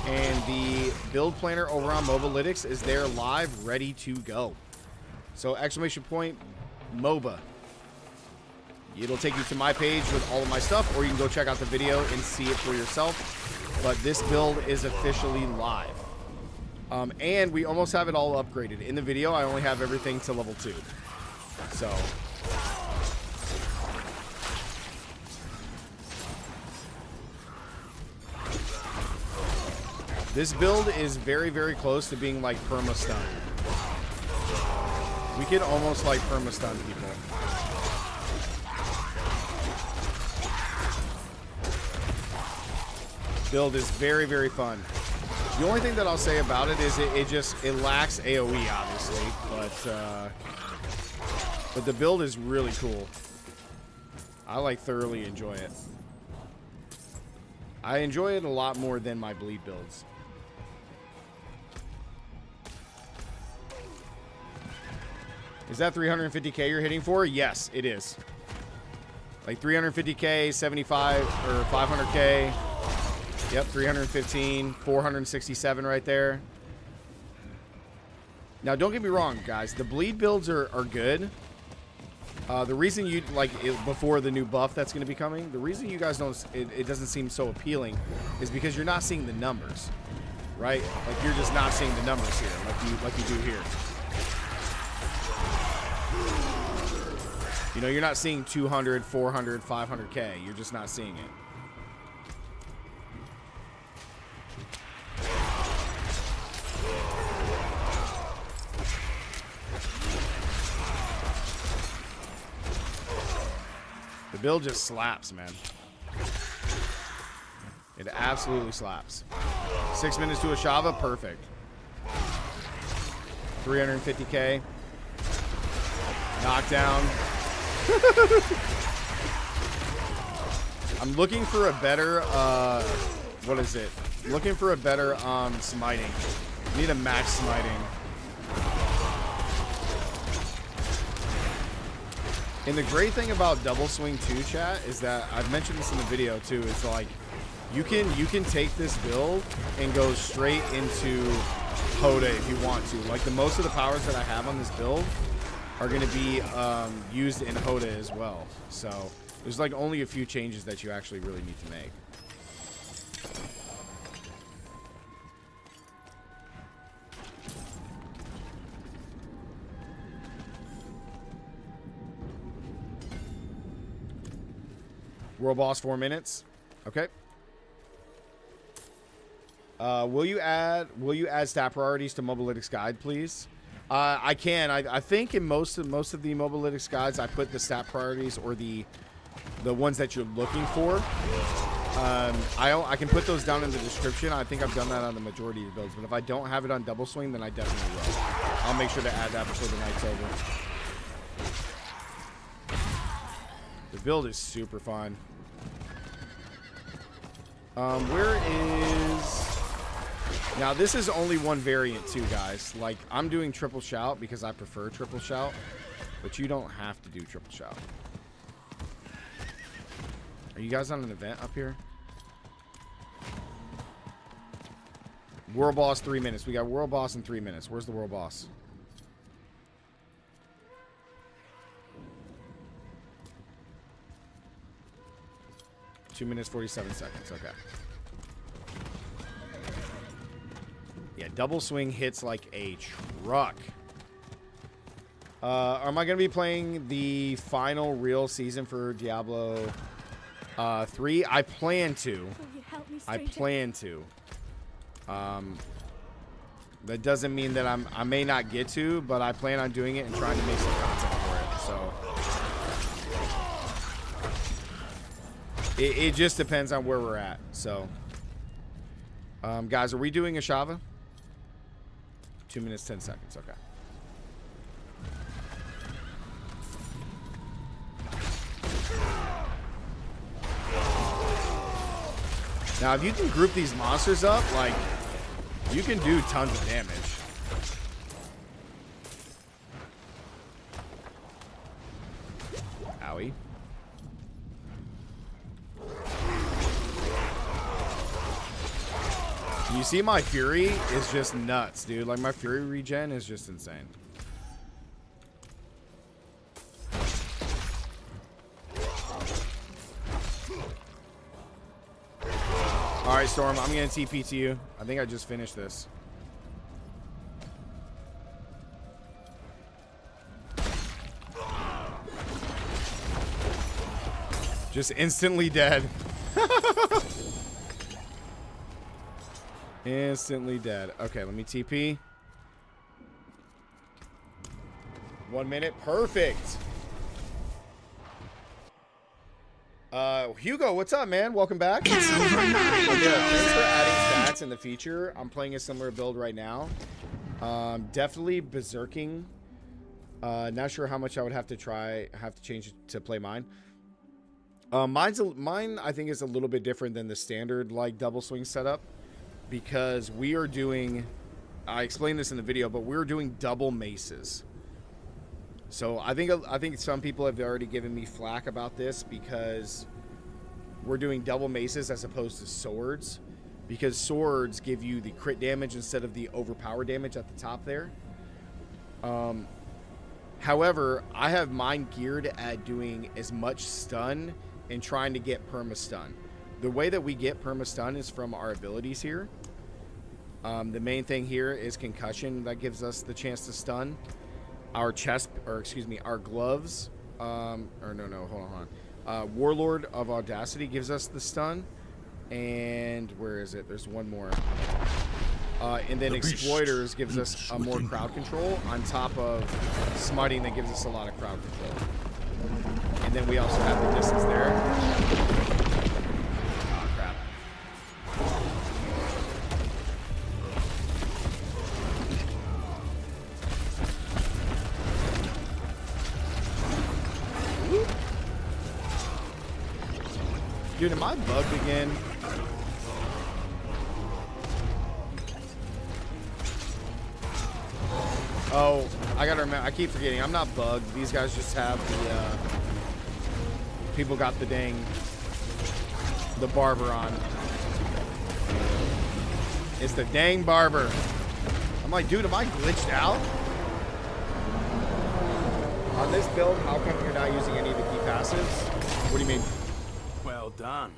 And the build planner over on Mobalytics is there live, ready to go. So, exclamation point, MOBA. It'll take you to my page with all of my stuff, or you can go check out the video and see it for yourself. But this build is officially live. And we almost have it all upgraded. In the video, I only have everything to level 2. So... this build is very, very close to being like perma-stun. We could almost like perma-stun people. Build is very, very fun. The only thing that I'll say about it is it lacks AoE, obviously, but the build is really cool. I like thoroughly enjoy it. I enjoy it a lot more than my bleed builds. Is that 350k you're hitting for? Yes, it is. Like 350k, 75 or 500k. Yep, 315, 467 right there. Now, don't get me wrong, guys. The bleed builds are good. The reason you like before the new buff that's going to be coming, the reason you guys don't, it doesn't seem so appealing, is because you're not seeing the numbers, right? Like you're just not seeing the numbers here, like you do here. You know, you're not seeing 200, 400, 500K. You're just not seeing it. The build just slaps, man. It absolutely slaps. 6 minutes to a Shava, perfect. 350K. Knockdown. I'm looking for a better, what is it? Looking for a better, smiting. Need a max smiting. And the great thing about double swing 2, chat, is that I've mentioned this in the video too. It's like you can take this build and go straight into Hoda if you want to. Like the most of the powers that I have on this build are going to be used in Hoda as well. So there's like only a few changes that you actually really need to make. World boss 4 minutes. Okay. Will you add stat priorities to Mobalytics guide, please? I can. I think in most of the Mobalytics guides, I put the stat priorities or the ones that you're looking for. I can put those down in the description. I think I've done that on the majority of the builds. But if I don't have it on double swing, then I definitely will. I'll make sure to add that before the night's over. The build is super fun. Where is... Now, this is only one variant too, guys. Like, I'm doing triple shout because I prefer triple shout. But you don't have to do triple shout. Are you guys on an event up here? World boss 3 minutes. We got world boss in 3 minutes. Where's the world boss? Two minutes, 47 seconds. Okay. Yeah, double swing hits like a truck. Am I going to be playing the final real season for Diablo 3? I plan to. I plan to. That doesn't mean that I may not get to, but I plan on doing it and trying to make some content for it. So it just depends on where we're at. So guys, are we doing a Shava? 2 minutes, 10 seconds. Okay. Now, if you can group these monsters up, like, you can do tons of damage. Owie. You see my Fury is just nuts, dude. Like, my Fury regen is just insane. Alright, Storm, I'm going to TP to you. I think I just finished this. Just instantly dead. Instantly dead. Okay, let me TP. 1 minute. Perfect. Hugo, what's up, man? Welcome back. Thanks for adding stats in the feature. I'm playing a similar build right now. Definitely berserking. Not sure how much I would have to change to play mine. Mine I think is a little bit different than the standard like double swing setup because we are doing. I explained this in the video, but we're doing double maces. So I think some people have already given me flack about this because we're doing double maces as opposed to swords, because swords give you the crit damage instead of the overpower damage at the top there. However, I have mine geared at doing as much stun and trying to get perma-stun. The way that we get perma-stun is from our abilities here. The main thing here is concussion. That gives us the chance to stun. Our chest, or excuse me, our gloves, hold on. Warlord of Audacity gives us the stun. And where is it? There's one more. And then Exploiters gives us a more crowd control on top of Smutting that gives us a lot of crowd control. And then we also have the distance there. Oh, crap. Dude, am I bugged again? Oh, I gotta remember. I keep forgetting. I'm not bugged. These guys just have the, people got the barber on. It's the dang barber. I'm like, dude, am I glitched out? On this build, how come you're not using any of the key passives? What do you mean? Well done.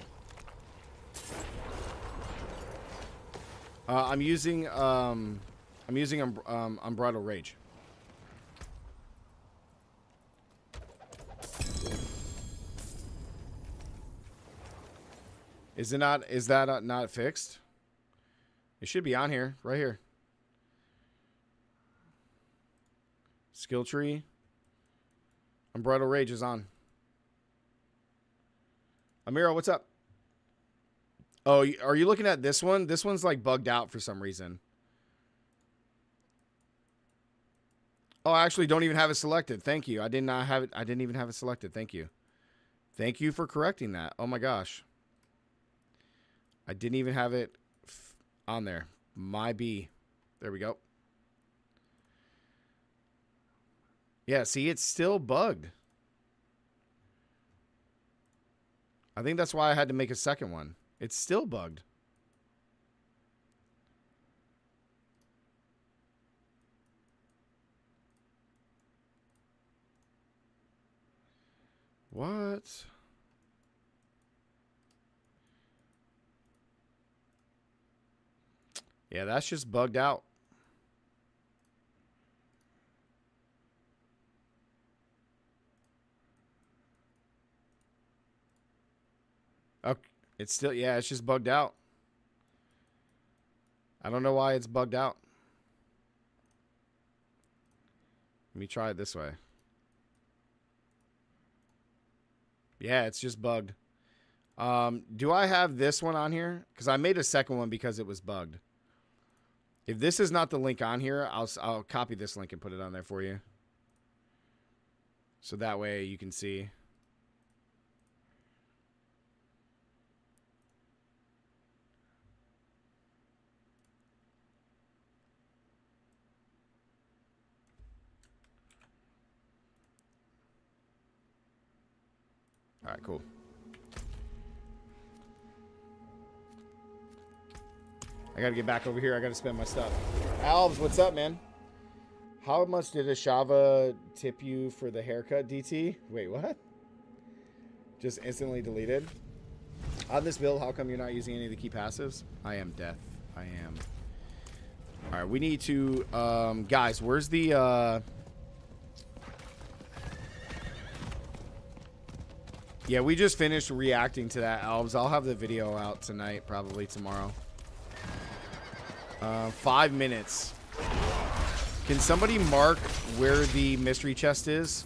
I'm using Unbridled Rage. Is that not fixed? It should be on here, right here. Skill tree. Unbridled Rage is on. Amiro, what's up? Oh, are you looking at this one? This one's like bugged out for some reason. Oh, I actually don't even have it selected. Thank you. I did not have it. I didn't even have it selected. Thank you. Thank you for correcting that. Oh my gosh. I didn't even have it on there. My B. There we go. Yeah, see, it's still bugged. I think that's why I had to make a second one. It's still bugged. What? Yeah, that's just bugged out. Okay, it's still, yeah, it's just bugged out. I don't know why it's bugged out. Let me try it this way. Yeah, it's just bugged. Do I have this one on here? Because I made a second one because it was bugged. If this is not the link on here, I'll copy this link and put it on there for you. So that way you can see. All right, cool. I gotta get back over here. I gotta spend my stuff. Alves, what's up, man? How much did Ashava tip you for the haircut, DT? Wait, what? Just instantly deleted? On this build, how come you're not using any of the key passives? I am death. I am. All right, we need to... guys, where's the... Yeah, we just finished reacting to that, Alves. I'll have the video out tonight, probably tomorrow. 5 minutes. Can somebody mark where the mystery chest is?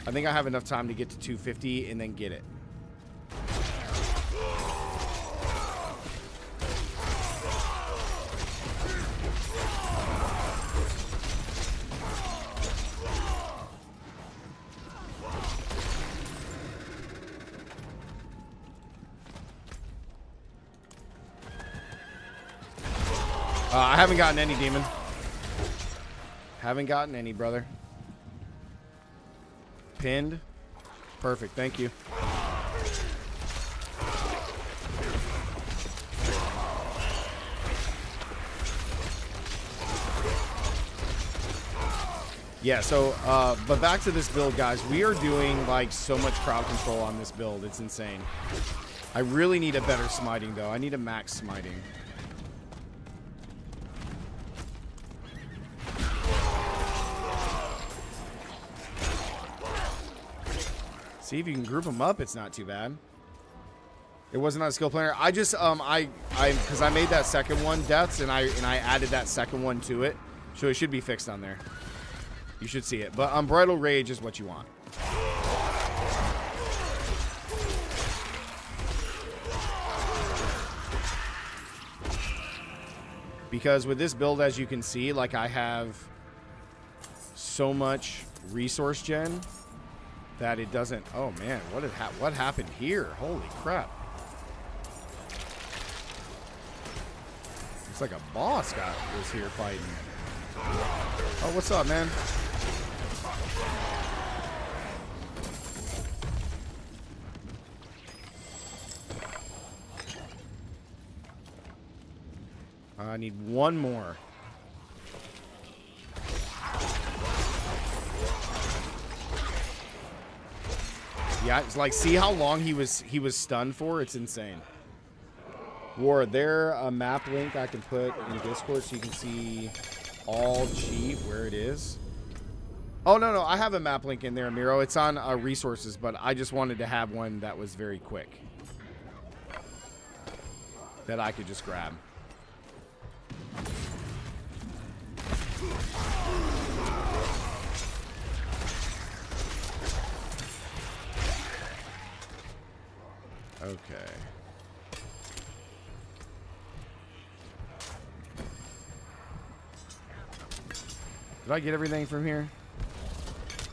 I think I have enough time to get to 250 and then get it. I haven't gotten any, Demon. Haven't gotten any, brother. Pinned. Perfect, thank you. Yeah, so, but back to this build, guys. We are doing, like, so much crowd control on this build. It's insane. I really need a better smiting, though. I need a max smiting. See, if you can group them up, it's not too bad. It wasn't on a skill player. I just, because I made that second one, deaths, and I added that second one to it. So it should be fixed on there. You should see it. But Unbridled Rage is what you want. Because with this build, as you can see, like, I have so much resource gen that it doesn't... Oh, man. What happened here? Holy crap. It's like a boss was here fighting. Oh, what's up, man? I need one more. Yeah, it's like, see how long he was stunned for? It's insane. War, there a map link I can put in Discord so you can see all cheat where it is? Oh, no, I have a map link in there, Miro. It's on resources, but I just wanted to have one that was very quick. That I could just grab. Okay. Did I get everything from here?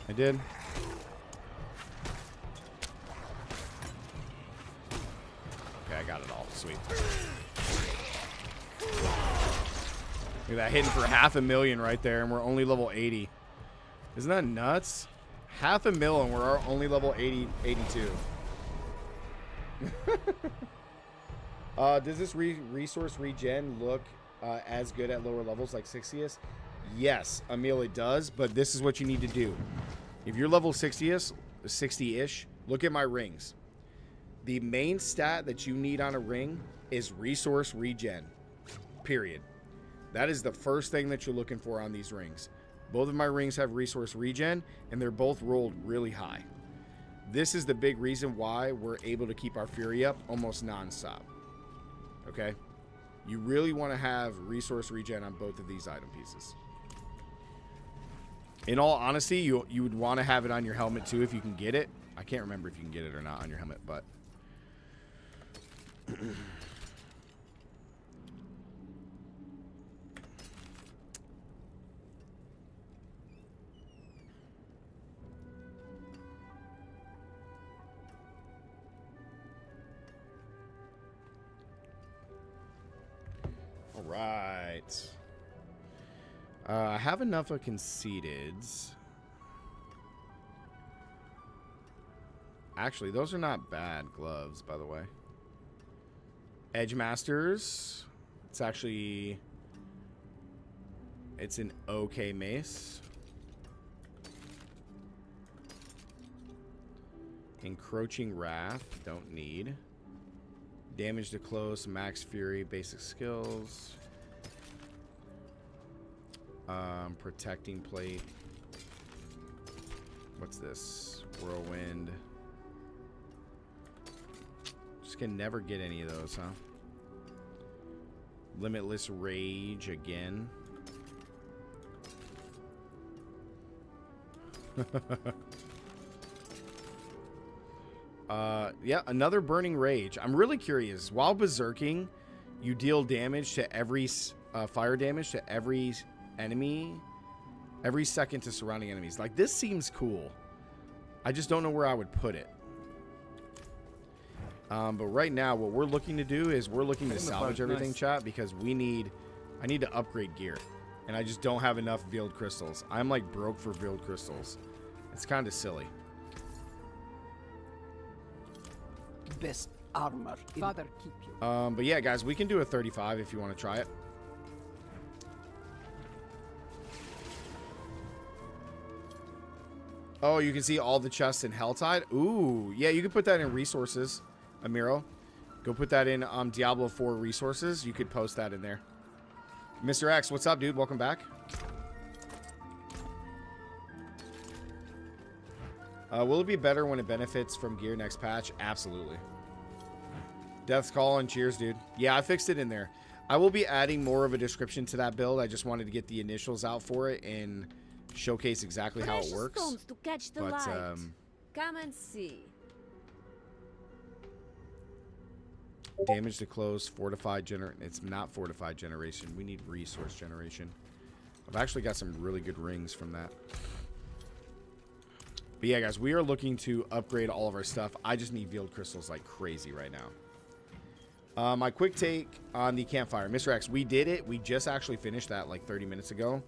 I did. Okay, I got it all. Sweet. Look at that, hitting for 500,000 right there, and we're only level 80. Isn't that nuts? 500,000 and we're only level 82. Does this resource regen look as good at lower levels like 60th? Yes, Emil, it does, but this is what you need to do. If you're level 60-ish, look at my rings. The main stat that you need on a ring is resource regen, period. That is the first thing that you're looking for on these rings. Both of my rings have resource regen, and they're both rolled really high. This is the big reason why we're able to keep our Fury up almost non-stop. Okay? You really want to have resource regen on both of these item pieces. In all honesty, you would want to have it on your helmet too if you can get it. I can't remember if you can get it or not on your helmet, but... All right. I have enough of Conceiteds. Actually, those are not bad gloves, by the way. Edge Masters. It's an okay mace. Encroaching Wrath. Don't need. Damage to close. Max Fury. Basic skills. Protecting plate. What's this? Whirlwind. Just can never get any of those, huh? Limitless Rage again. Yeah, another Burning Rage. I'm really curious. While berserking, you deal damage to every fire damage to every enemy every second to surrounding enemies. Like, this seems cool. I just don't know where I would put it. But right now, what we're looking to do is we're looking to salvage everything, chat, because I need to upgrade gear. And I just don't have enough veiled crystals. I'm like broke for veiled crystals. It's kind of silly. Best armor. Father, keep you. But yeah, guys, we can do a 35 if you want to try it. Oh, you can see all the chests in Helltide? Ooh, yeah, you can put that in resources, Amiro. Go put that in Diablo 4 resources. You could post that in there. Mr. X, what's up, dude? Welcome back. Will it be better when it benefits from gear next patch? Absolutely. Death's Call and cheers, dude. Yeah, I fixed it in there. I will be adding more of a description to that build. I just wanted to get the initials out for it and showcase exactly how it works. Stones to catch the But light. Come and see. damage to close, fortified it's not fortified generation. We need resource generation. I've actually got some really good rings from that. But yeah, guys, we are looking to upgrade all of our stuff. I just need Veiled Crystals like crazy right now. My quick take on the campfire. Mr. X, we did it. We just actually finished that like 30 minutes ago.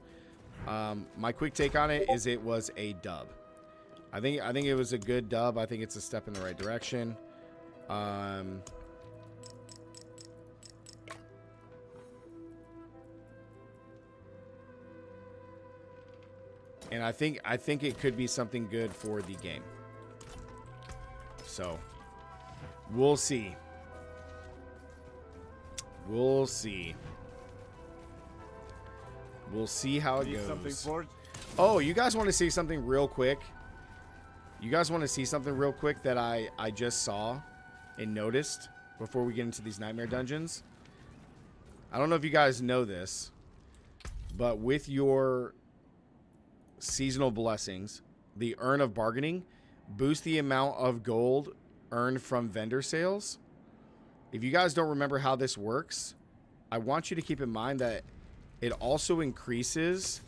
My quick take on it is it was a dub. I think it was a good dub. I think it's a step in the right direction. And I think it could be something good for the game. So, we'll see. We'll see. We'll see how it goes. Oh, you guys want to see something real quick? You guys want to see something real quick that I just saw and noticed before we get into these nightmare dungeons? I don't know if you guys know this, but with your seasonal blessings, the Urn of Bargaining boosts the amount of gold earned from vendor sales. If you guys don't remember how this works, I want you to keep in mind that it also increases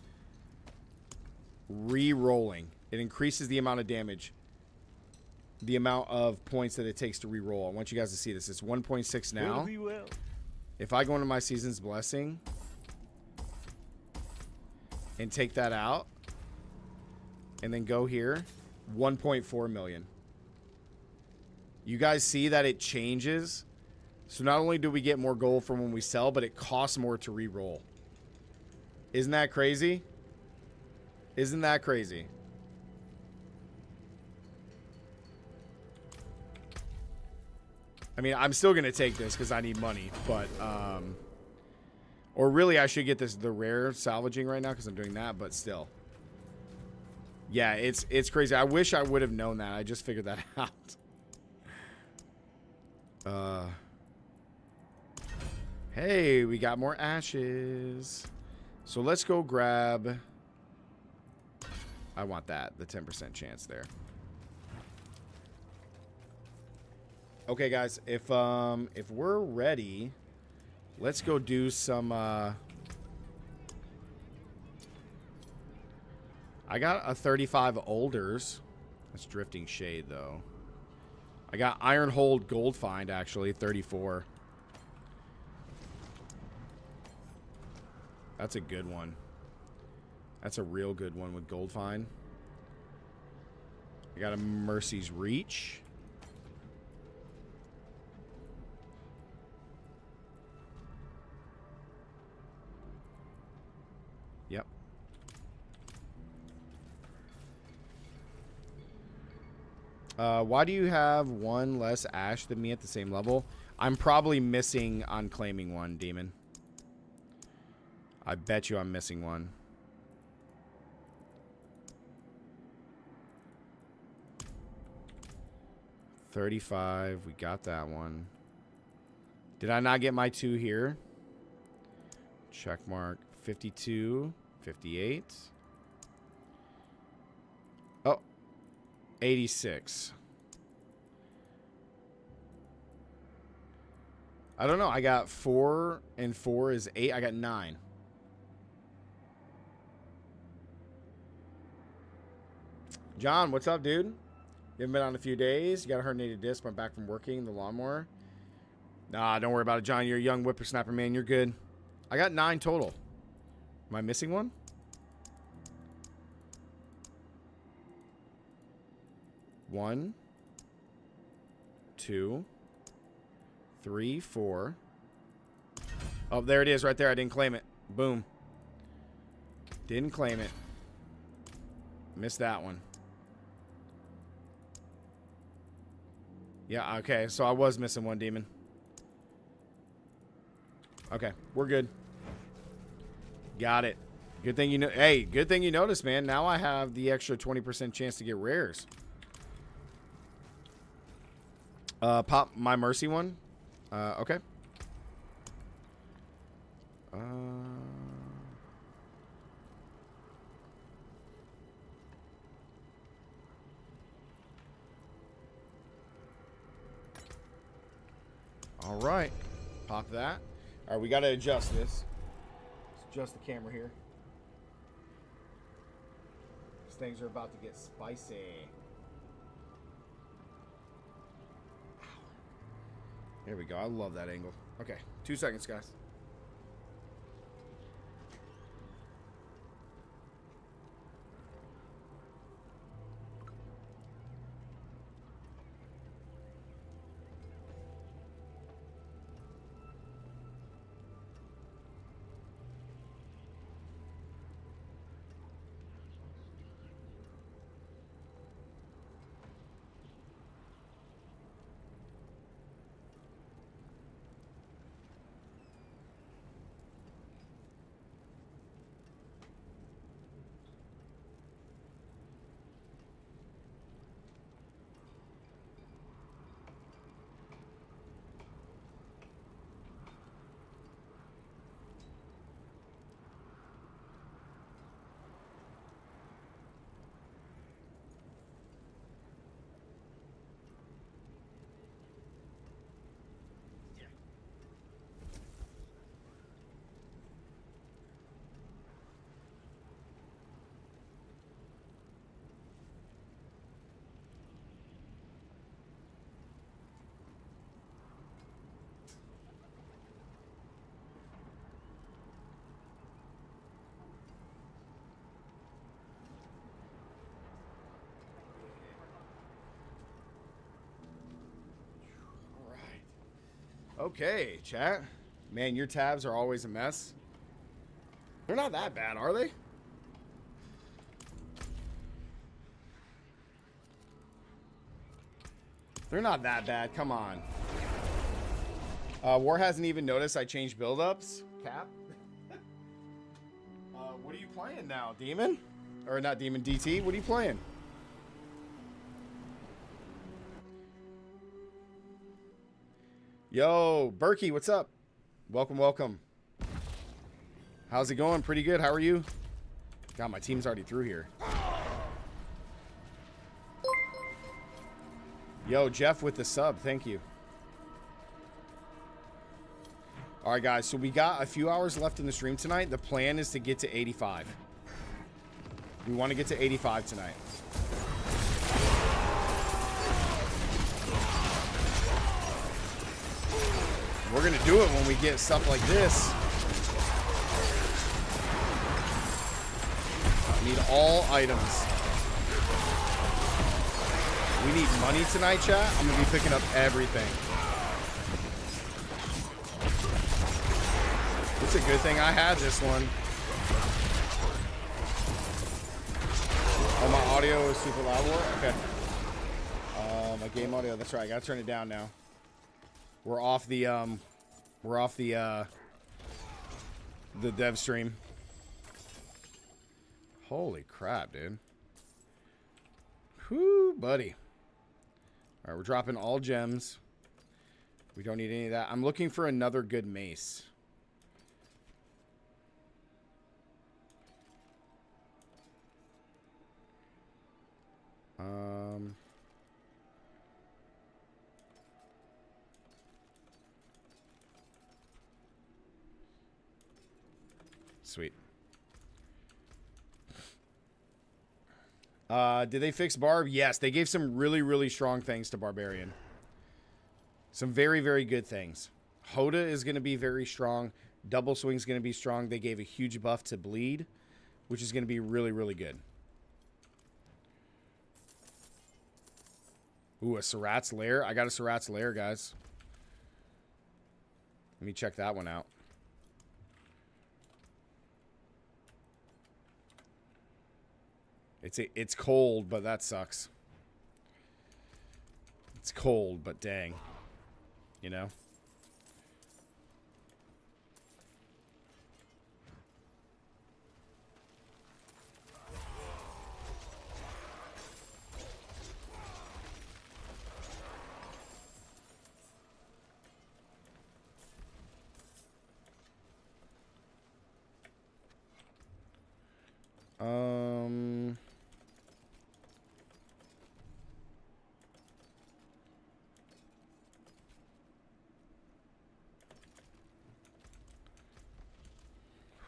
re-rolling. It increases the amount of damage, the amount of points that it takes to re-roll. I want you guys to see this. It's 1.6 now. If I go into my Season's Blessing and take that out and then go here, 1.4 million. You guys see that it changes? So not only do we get more gold from when we sell, but it costs more to re-roll. Isn't that crazy? Isn't that crazy? I mean, I'm still going to take this because I need money, but, or really I should get the rare salvaging right now because I'm doing that, but still. Yeah, it's crazy. I wish I would have known that. I just figured that out. Hey, we got more ashes. So let's go grab, I want that, the 10% chance there. Okay, guys, if we're ready, let's go do some, I got a 35 Olders. That's Drifting Shade, though. I got Ironhold Gold Find, actually, 34. That's a good one. That's a real good one with Gold Find. I got a Mercy's Reach. Yep. Why do you have one less ash than me at the same level? I'm probably missing on claiming one, Demon. I bet you I'm missing one. $35. We got that one. Did I not get my 2 here? Check mark. 52. 58. Oh. 86. I don't know. I got 4 and 4 is 8. I got 9. John, what's up, dude? You haven't been on a few days. You got a herniated disc. I'm back from working the lawnmower. Nah, don't worry about it, John. You're a young whippersnapper, man. You're good. I got 9 total. Am I missing one? One, 2, 3, 4. Oh, there it is right there. I didn't claim it. Boom. Didn't claim it. Missed that one. Yeah, okay. So I was missing one demon. Okay, we're good. Got it. Good thing you know. Hey, good thing you noticed, man. Now I have the extra 20% chance to get rares. Pop my mercy one. Okay. All right. Pop that. All right, we got to adjust this. Let's adjust the camera here. These things are about to get spicy. There we go. I love that angle. Okay, 2 seconds, guys. Okay, chat. Man, your tabs are always a mess. They're not that bad, are they? They're not that bad. Come on. War hasn't even noticed I changed build-ups. Cap. What are you playing now, Demon? Or not Demon, DT? What are you playing? Yo, Berkey, what's up? Welcome, welcome. How's it going? Pretty good. How are you? God, my team's already through here. Yo, Jeff with the sub. Thank you. All right, guys. So we got a few hours left in the stream tonight. The plan is to get to 85. We want to get to 85 tonight. We're going to do it when we get stuff like this. I need all items. We need money tonight, chat. I'm going to be picking up everything. It's a good thing I had this one. Oh, my audio is super loud. Okay. My game audio. That's right. I got to turn it down now. We're off the dev stream. Holy crap, dude. Whoo, buddy. All right, we're dropping all gems. We don't need any of that. I'm looking for another good mace. Sweet. Did they fix Barb? Yes, they gave some really, really strong things to Barbarian. Some very, very good things. Hoda is going to be very strong. Double Swing's going to be strong. They gave a huge buff to Bleed, which is going to be really, really good. Ooh, a Surat's Lair. I got a Surat's Lair, guys. Let me check that one out. It's cold, but that sucks. It's cold, but dang. You know?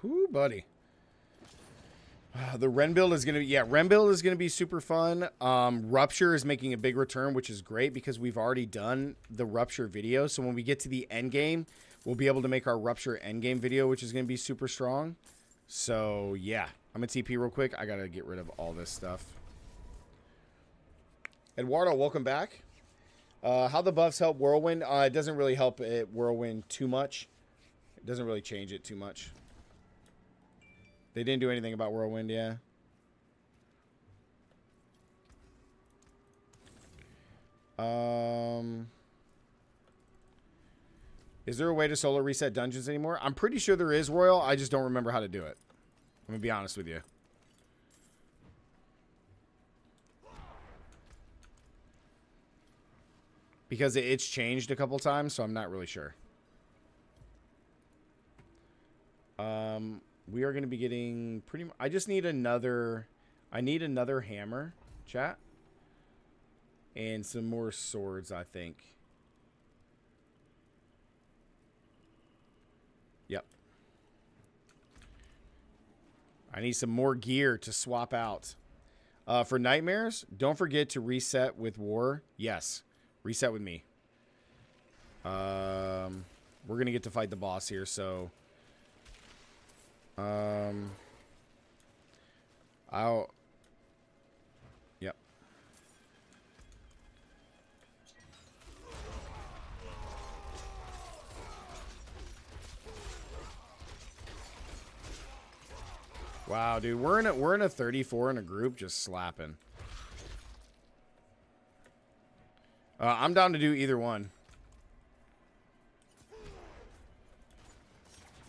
Whoo, buddy. The Ren build is going to be, yeah, Ren build is going to be super fun. Rupture is making a big return, which is great because we've already done the Rupture video. So when we get to the end game, we'll be able to make our Rupture end game video, which is going to be super strong. So yeah, I'm going to TP real quick. I got to get rid of all this stuff. Eduardo, welcome back. How the buffs help Whirlwind? It doesn't really help it Whirlwind too much. It doesn't really change it too much. They didn't do anything about Whirlwind, yeah. Is there a way to solo reset dungeons anymore? I'm pretty sure there is, Royal. I just don't remember how to do it. I'm going to be honest with you. Because it's changed a couple times, so I'm not really sure. We are going to be getting pretty much... I just need another... I need another hammer, chat. And some more swords, I think. Yep. I need some more gear to swap out. For nightmares, don't forget to reset with war. Yes. Reset with me. We're going to get to fight the boss here, so... Yep. Wow, dude, we're in a 34 in a group, just slapping. I'm down to do either one.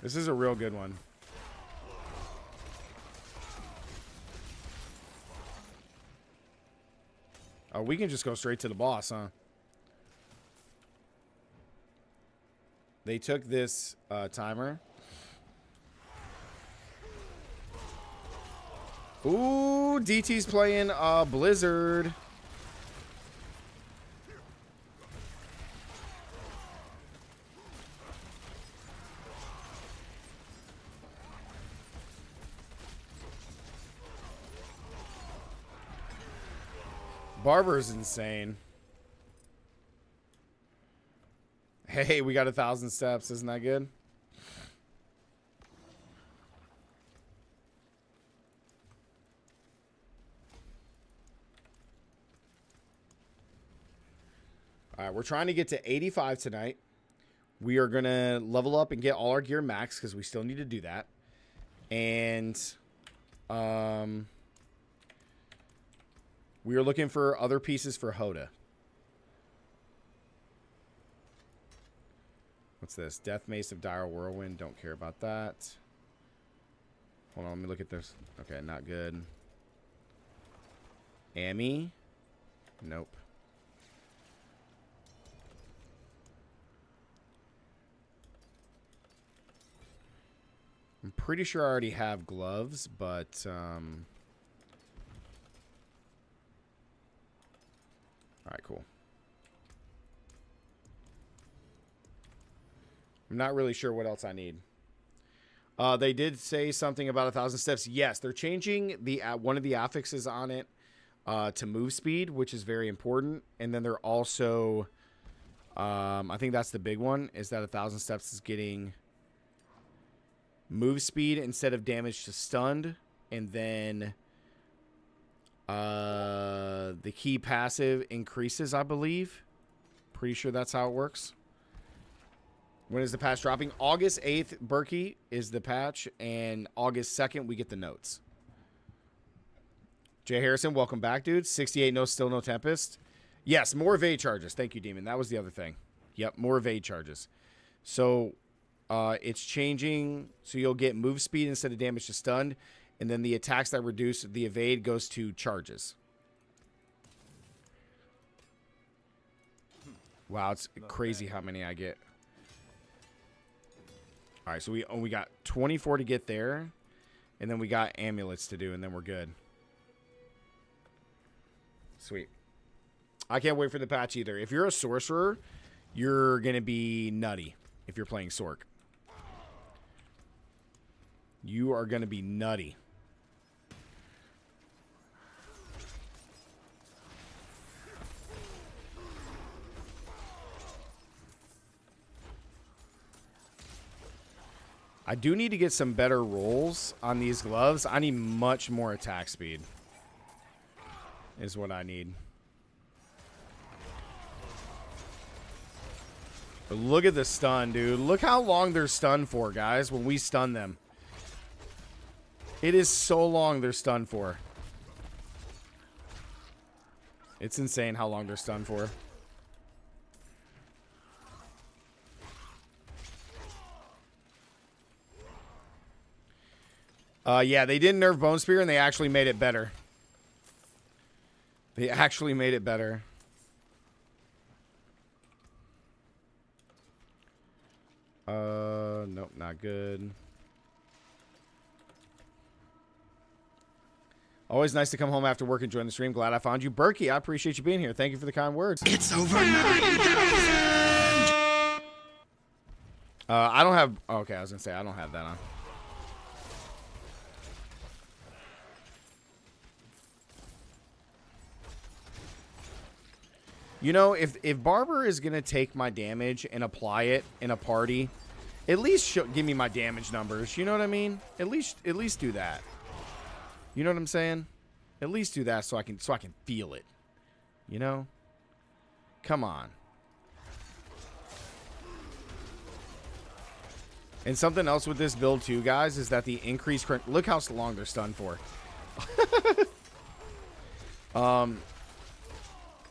This is a real good one. Oh, we can just go straight to the boss, huh? They took this timer. Ooh, DT's playing Blizzard. Barber's insane. Hey, we got 1,000 steps. Isn't that good? All right, we're trying to get to 85 tonight. We are going to level up and get all our gear max because we still need to do that. And we are looking for other pieces for Hoda. What's this? Death Mace of Dire Whirlwind. Don't care about that. Hold on, let me look at this. Okay, not good. Amy? Nope. I'm pretty sure I already have gloves, but alright, cool. I'm not really sure what else I need. They did say something about 1,000 steps. Yes, they're changing the one of the affixes on it to move speed, which is very important. And then they're also, I think that's the big one, is that 1,000 steps is getting move speed instead of damage to stunned. And then the key passive increases, I believe. Pretty sure that's how it works. When is the patch dropping? August 8th, Berkey, is the patch. And August 2nd, we get the notes. Jay Harrison, welcome back, dude. 68, no, still no Tempest. Yes, more evade charges. Thank you, Demon. That was the other thing. Yep, more evade charges. So it's changing. So you'll get move speed instead of damage to stunned. And then the attacks that reduce the evade goes to charges. Wow, it's crazy how many I get. All right, so we got 24 to get there. And then we got amulets to do, and then we're good. Sweet. I can't wait for the patch either. If you're a sorcerer, you're going to be nutty if you're playing Sorc. You are going to be nutty. I do need to get some better rolls on these gloves. I need much more attack speed. Is what I need. But look at the stun, dude. Look how long they're stunned for, guys, when we stun them. It is so long they're stunned for. It's insane how long they're stunned for. Yeah, they didn't nerf Bone Spear, and they actually made it better. They actually made it better. Nope, not good. Always nice to come home after work and join the stream. Glad I found you. Berkey, I appreciate you being here. Thank you for the kind words. It's over 9,000! I don't have... Okay, I was going to say, I don't have that on. You know, if Barber is going to take my damage and apply it in a party, at least give me my damage numbers. You know what I mean? At least do that. You know what I'm saying? At least do that so I can feel it. You know? Come on. And something else with this build too, guys, is that the increased current... Look how long they're stunned for.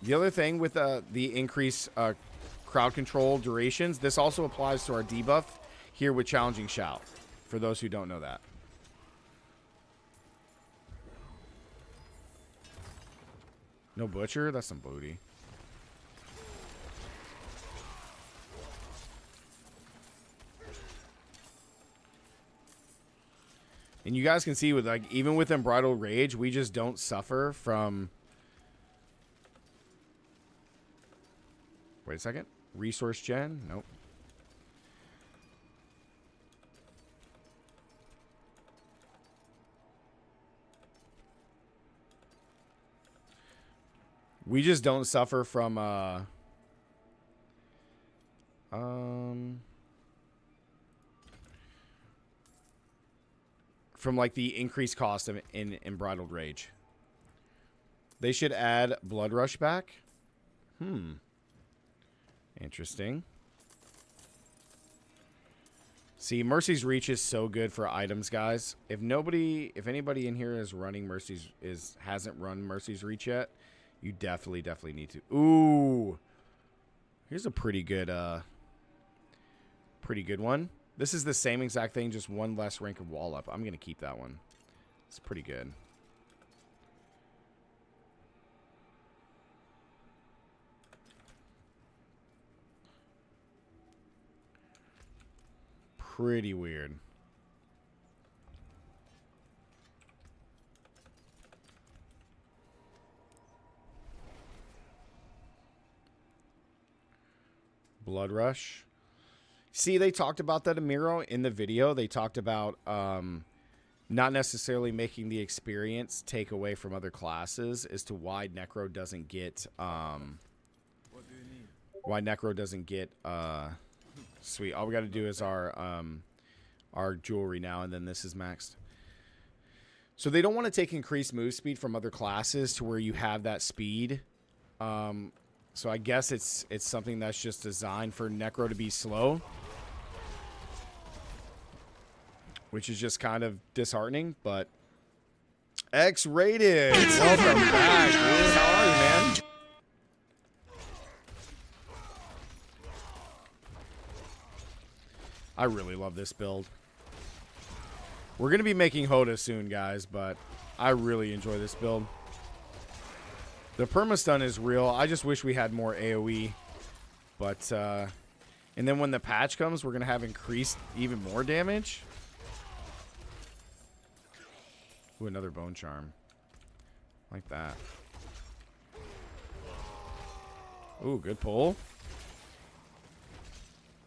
The other thing with the increased crowd control durations, this also applies to our debuff here with Challenging Shout, for those who don't know that. No Butcher? That's some booty. And you guys can see with, like, even with Unbridled Rage, we just don't suffer from... Wait a second. Resource gen? Nope. We just don't suffer from like the increased cost of in Unbridled Rage. They should add Blood Rush back. Interesting. See, Mercy's Reach is so good for items, guys. If anybody in here is running hasn't run Mercy's Reach yet, you definitely need to. Ooh. Here's a pretty good one. This is the same exact thing, just one less rank of wall up. I'm going to keep that one. It's pretty good. Pretty weird. Blood Rush. See, they talked about that, Amiro, in the video. They talked about not necessarily making the experience take away from other classes as to why Necro doesn't get sweet. All we got to do is our jewelry now, and then this is maxed. So they don't want to take increased move speed from other classes to where you have that speed. So I guess it's something that's just designed for Necro to be slow, which is just kind of disheartening. But X-rated, welcome back, dude. How are you, man? I really love this build. We're going to be making Hoda soon, guys, but I really enjoy this build. The permastun is real. I just wish we had more AoE. But, and then when the patch comes, we're going to have increased even more damage. Ooh, another bone charm. Like that. Ooh, good pull.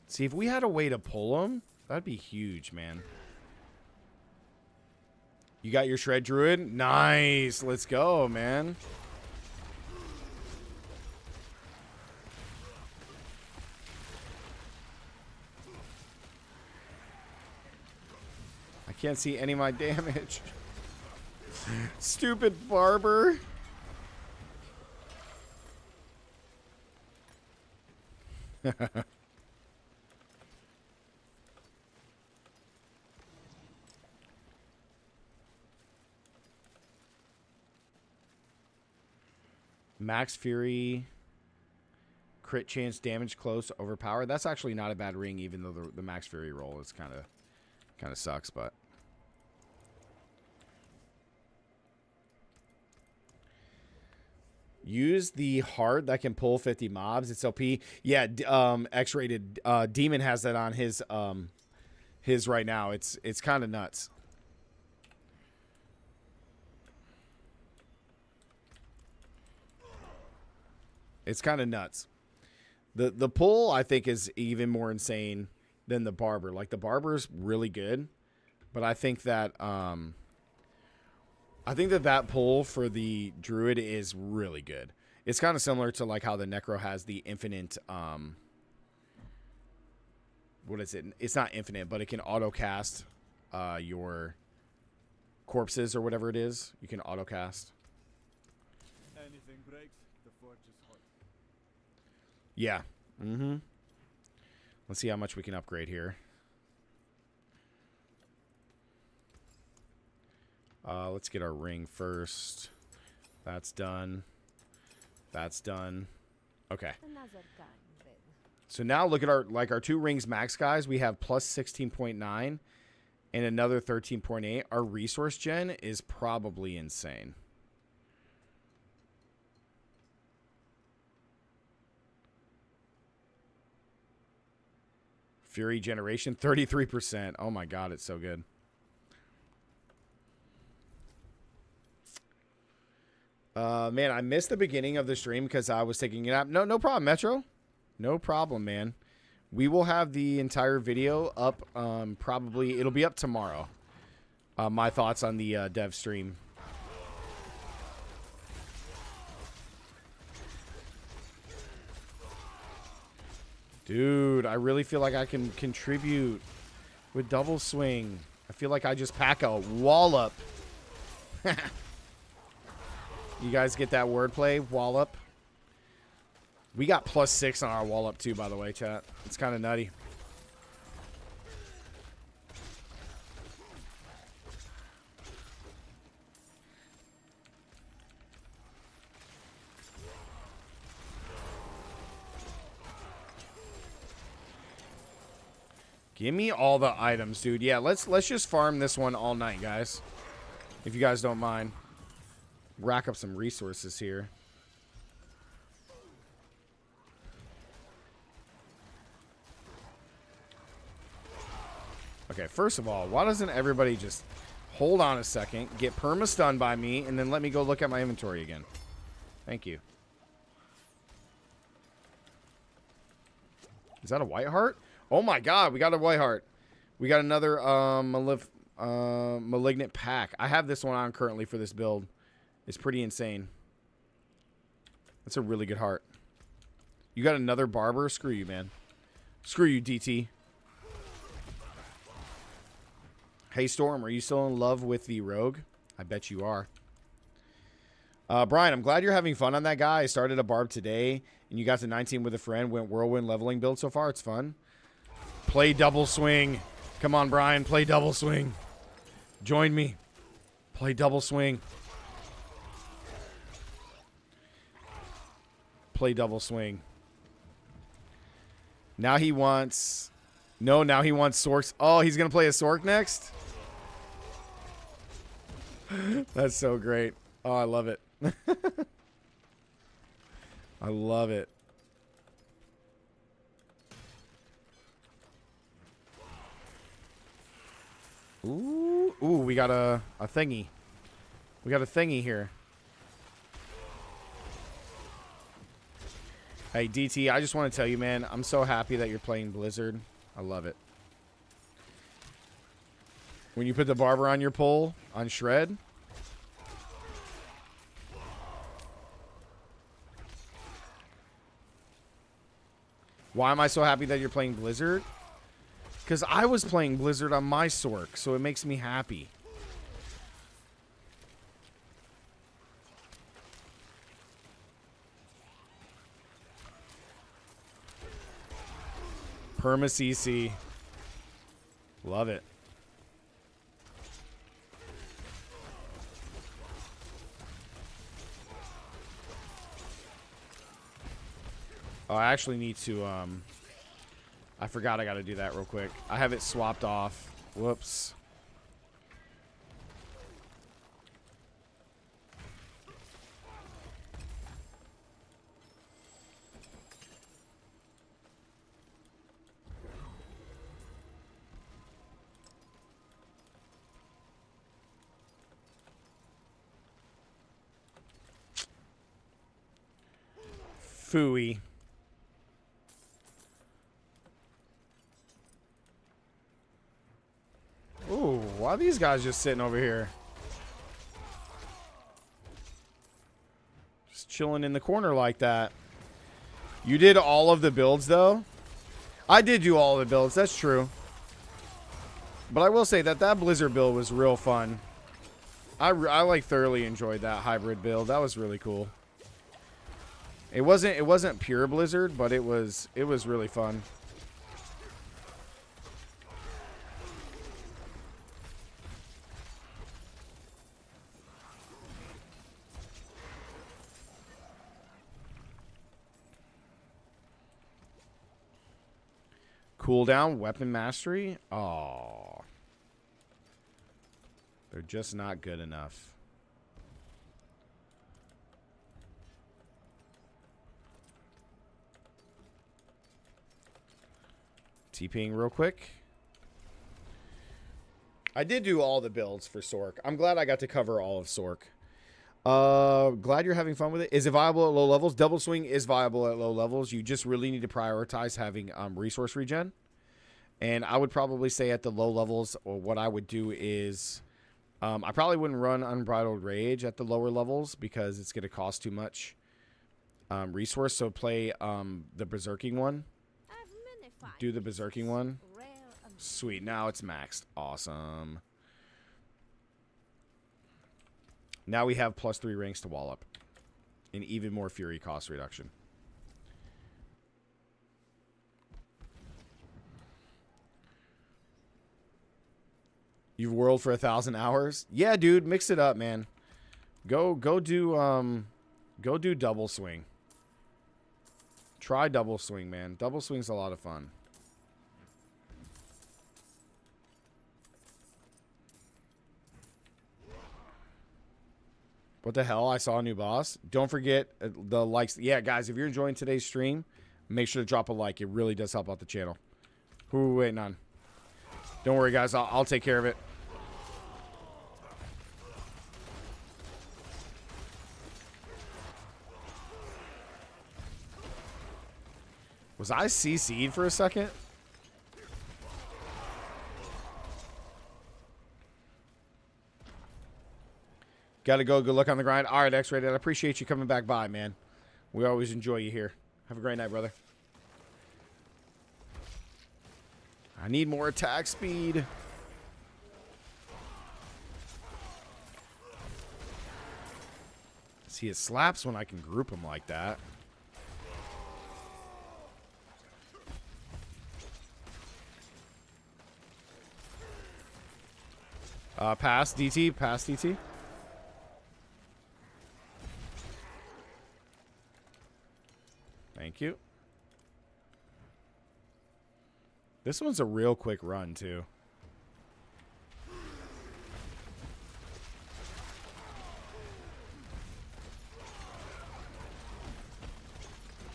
See, if we had a way to pull them, that'd be huge, man. You got your Shred Druid? Nice. Let's go, man. I can't see any of my damage. Stupid barber. Max Fury, crit chance, damage close, overpowered. That's actually not a bad ring, even though the Max Fury roll is kind of sucks. But use the heart that can pull 50 mobs. It's OP. Yeah, X-rated Demon has that on his right now. It's kind of nuts. It's kind of nuts. The pull, I think, is even more insane than the barber. Like, the barber's really good, but I think that that pull for the druid is really good. It's kind of similar to like how the necro has the infinite what is it? It's not infinite, but it can auto cast your corpses or whatever it is. You can auto cast. Anything breaks, the forge is hot. Yeah. Mm-hmm. Let's see how much we can upgrade here. Let's get our ring first. That's done. That's done. Okay. So now look at our 2 rings max, guys. We have plus 16.9 and another 13.8. Our resource gen is probably insane. Fury generation, 33%. Oh my god, it's so good. Man, I missed the beginning of the stream because I was taking a nap. No problem, Metro. No problem, man. We will have the entire video up. Probably, it'll be up tomorrow. My thoughts on the dev stream. Dude, I really feel like I can contribute with double swing. I feel like I just pack a wallop. You guys get that wordplay? Wallop. We got plus 6 on our wallop too, by the way, chat. It's kind of nutty. Give me all the items, dude. Yeah, let's just farm this one all night, guys. If you guys don't mind. Rack up some resources here. Okay, first of all, why doesn't everybody just hold on a second, get perma-stunned by me, and then let me go look at my inventory again? Thank you. Is that a white heart? Oh my god, we got a white heart. We got another malignant pack. I have this one on currently for this build. It's pretty insane. That's a really good heart. You got another barber? Screw you, man. Screw you, DT. Hey, Storm, are you still in love with the rogue? I bet you are. Brian, I'm glad you're having fun on that guy. I started a barb today, and you got to 19 with a friend. Went whirlwind leveling build so far. It's fun. Play double swing. Come on, Brian. Play double swing. Join me. Play double swing. Play double swing. Now he wants No, now he wants Sorks. Oh, he's going to play a Sork next? That's so great. Oh, I love it. I love it. Ooh, we got a thingy. We got a thingy here. Hey, DT, I just want to tell you, man, I'm so happy that you're playing Blizzard. I love it. When you put the barber on your pole on Shred. Why am I so happy that you're playing Blizzard? Because I was playing Blizzard on my Sork, so it makes me happy. Perma CC. Love it. Oh, I actually need to, I forgot I got to do that real quick. I have it swapped off. Whoops. Phooey. Ooh, why are these guys just sitting over here? Just chilling in the corner like that. You did all of the builds, though? I did do all of the builds, that's true. But I will say that that Blizzard build was real fun. I like thoroughly enjoyed that hybrid build. That was really cool. It wasn't pure Blizzard, but it was really fun. Cooldown, weapon mastery. Oh. They're just not good enough. TPing real quick. I did do all the builds for Sork. I'm glad I got to cover all of Sork. Glad you're having fun with it. Is it viable at low levels? Double swing is viable at low levels. You just really need to prioritize having resource regen. And I would probably say at the low levels, or what I would do is, I probably wouldn't run Unbridled Rage at the lower levels because it's going to cost too much resource. So play the Berserking one. Do the Berserking one. Sweet. Now it's maxed. Awesome. Now we have +3 ranks to wall up. And even more Fury cost reduction. You've whirled for 1,000 hours? Yeah, dude. Mix it up, man. Go do double swing. Try double swing, man. Double swing's a lot of fun. What the hell? I saw a new boss. Don't forget the likes. Yeah, guys, if you're enjoying today's stream, make sure to drop a like. It really does help out the channel. Who are we waiting on? Don't worry, guys. I'll take care of it. Was I CC'd for a second? Gotta go. Good luck on the grind. All right, X-Rated. I appreciate you coming back by, man. We always enjoy you here. Have a great night, brother. I need more attack speed. See, it slaps when I can group them like that. Pass DT. Pass DT. Thank you. This one's a real quick run, too.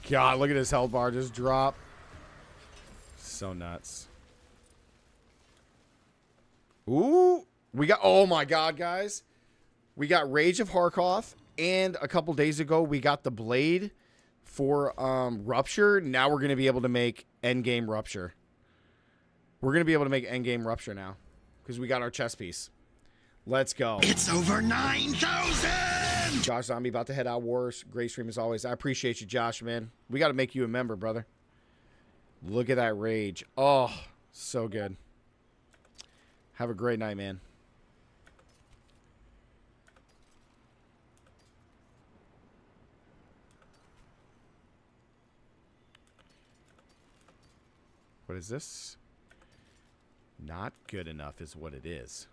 God, look at his health bar just drop. So nuts. Ooh. We got, oh my God, guys. We got Rage of Harkoth, and a couple days ago, we got the Blade for Rupture. Now we're going to be able to make Endgame Rupture. We're going to be able to make Endgame Rupture now, because we got our chess piece. Let's go. It's over 9,000! Josh Zombie about to head out. Wars. Great stream as always. I appreciate you, Josh, man. We got to make you a member, brother. Look at that Rage. Oh, so good. Have a great night, man. What is this? Not good enough is what it is.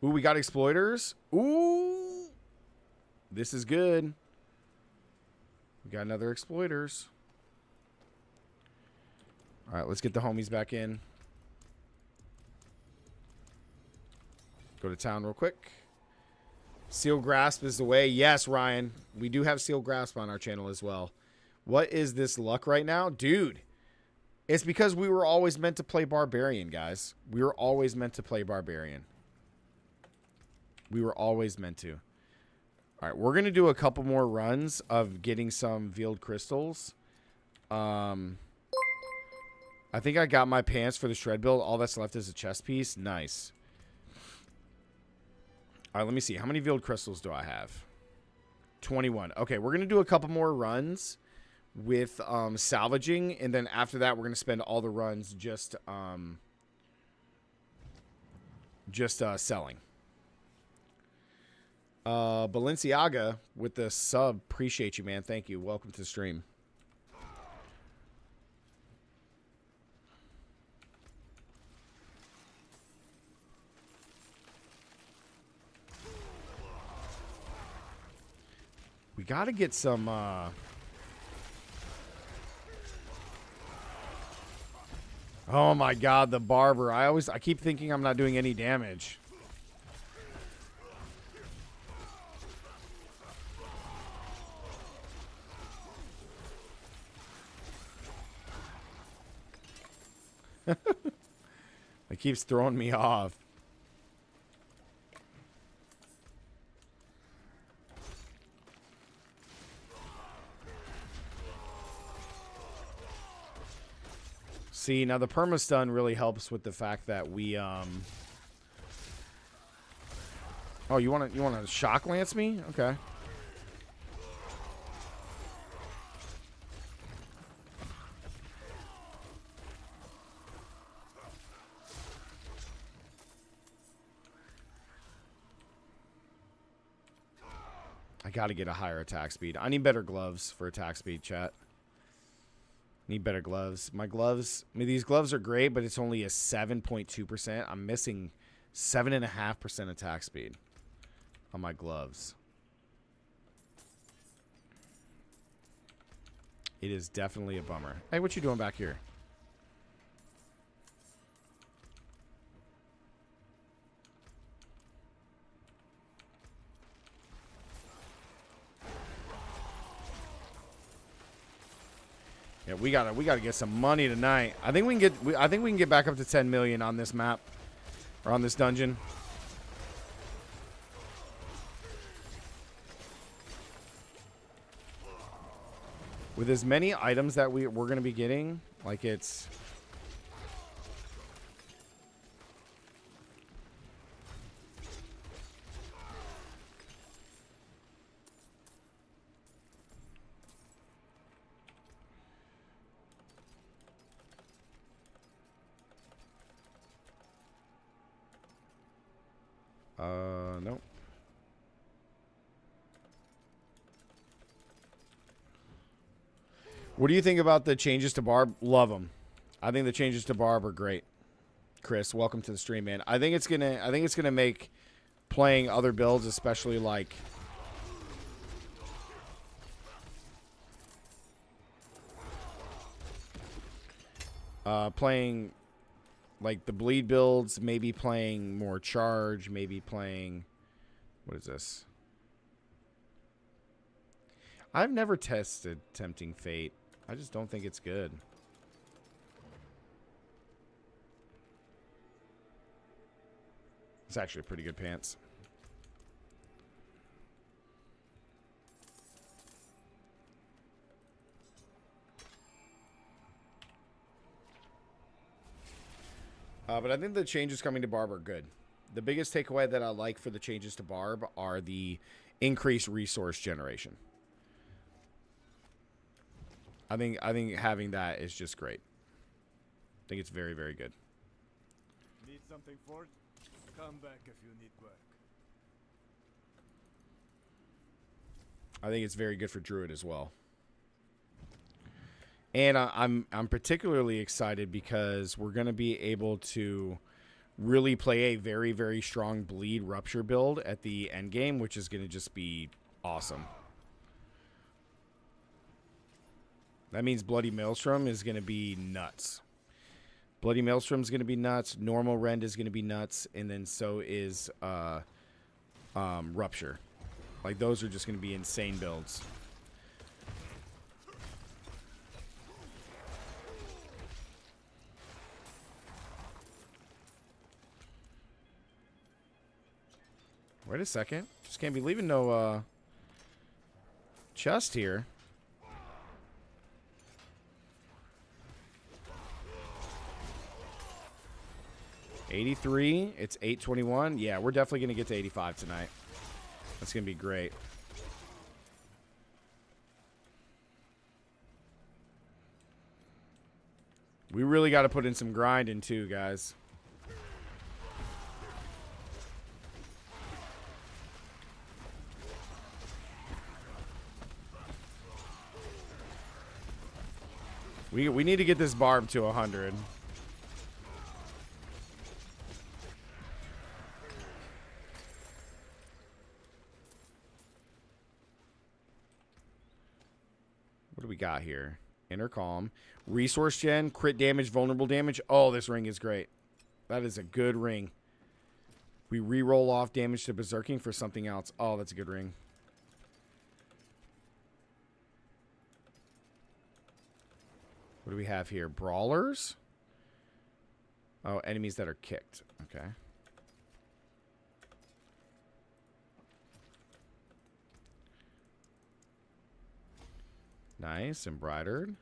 Ooh, we got exploiters. Ooh. This is good. We got another exploiters. All right, let's get the homies back in. Go to town real quick. Seal Grasp is the way. Yes, Ryan. We do have Seal Grasp on our channel as well. What is this luck right now? Dude. It's because we were always meant to play Barbarian, guys. We were always meant to play Barbarian. We were always meant to. All right, we're going to do a couple more runs of getting some Veiled Crystals. I think I got my pants for the Shred build. All that's left is a chest piece. Nice. All right, let me see. How many Veiled Crystals do I have? 21. Okay, we're going to do a couple more runs with salvaging, and then after that we're going to spend all the runs just selling. Balenciaga with the sub, appreciate you, man. Thank you. Welcome to the stream. We got to get some oh my God, the barber. I keep thinking I'm not doing any damage. It keeps throwing me off. See, now the permastun really helps with the fact that we oh, you want to shock lance me? Okay. I got to get a higher attack speed. I need better gloves for attack speed, chat. Need better gloves. My gloves, I mean, these gloves are great, but it's only a 7.2%. I'm missing 7.5% attack speed on my gloves. It is definitely a bummer. Hey, what you doing back here? Yeah, we gotta get some money tonight. I think we can get back up to 10 million on this map or on this dungeon. With as many items that we're gonna be getting, like it's no. What do you think about the changes to Barb? Love them. I think the changes to Barb are great. Chris, welcome to the stream, man. I think it's gonna make playing other builds, especially like Playing like the bleed builds, maybe playing more charge, maybe playing, what is this? I've never tested Tempting Fate. I just don't think it's good. It's actually pretty good pants. But I think the changes coming to Barb are good. The biggest takeaway that I like for the changes to Barb are the increased resource generation. I think having that is just great. I think it's very, very good. Need something for it? Come back if you need work. I think it's very good for Druid as well. And I'm particularly excited because we're going to be able to really play a very, very strong bleed rupture build at the end game, which is going to just be awesome. That means Bloody Maelstrom is going to be nuts. Bloody Maelstrom is going to be nuts. Normal Rend is going to be nuts. And then so is Rupture. Like, those are just going to be insane builds. Wait a second. Just can't be leaving no chest here. $83. It's $821. Yeah, we're definitely going to get to 85 tonight. That's going to be great. We really got to put in some grinding too, guys. We need to get this Barb to 100. What do we got here? Intercom. Resource gen, crit damage, vulnerable damage. Oh, this ring is great. That is a good ring. We re-roll off damage to berserking for something else. Oh, that's a good ring. What do we have here? Brawlers? Oh, enemies that are kicked. Okay. Nice. Embroidered.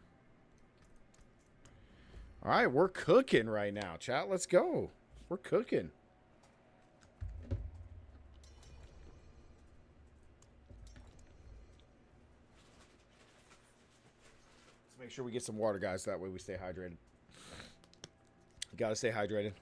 All right, we're cooking right now, chat. Let's go. We're cooking. Let's make sure we get some water, guys. That way we stay hydrated. Gotta stay hydrated.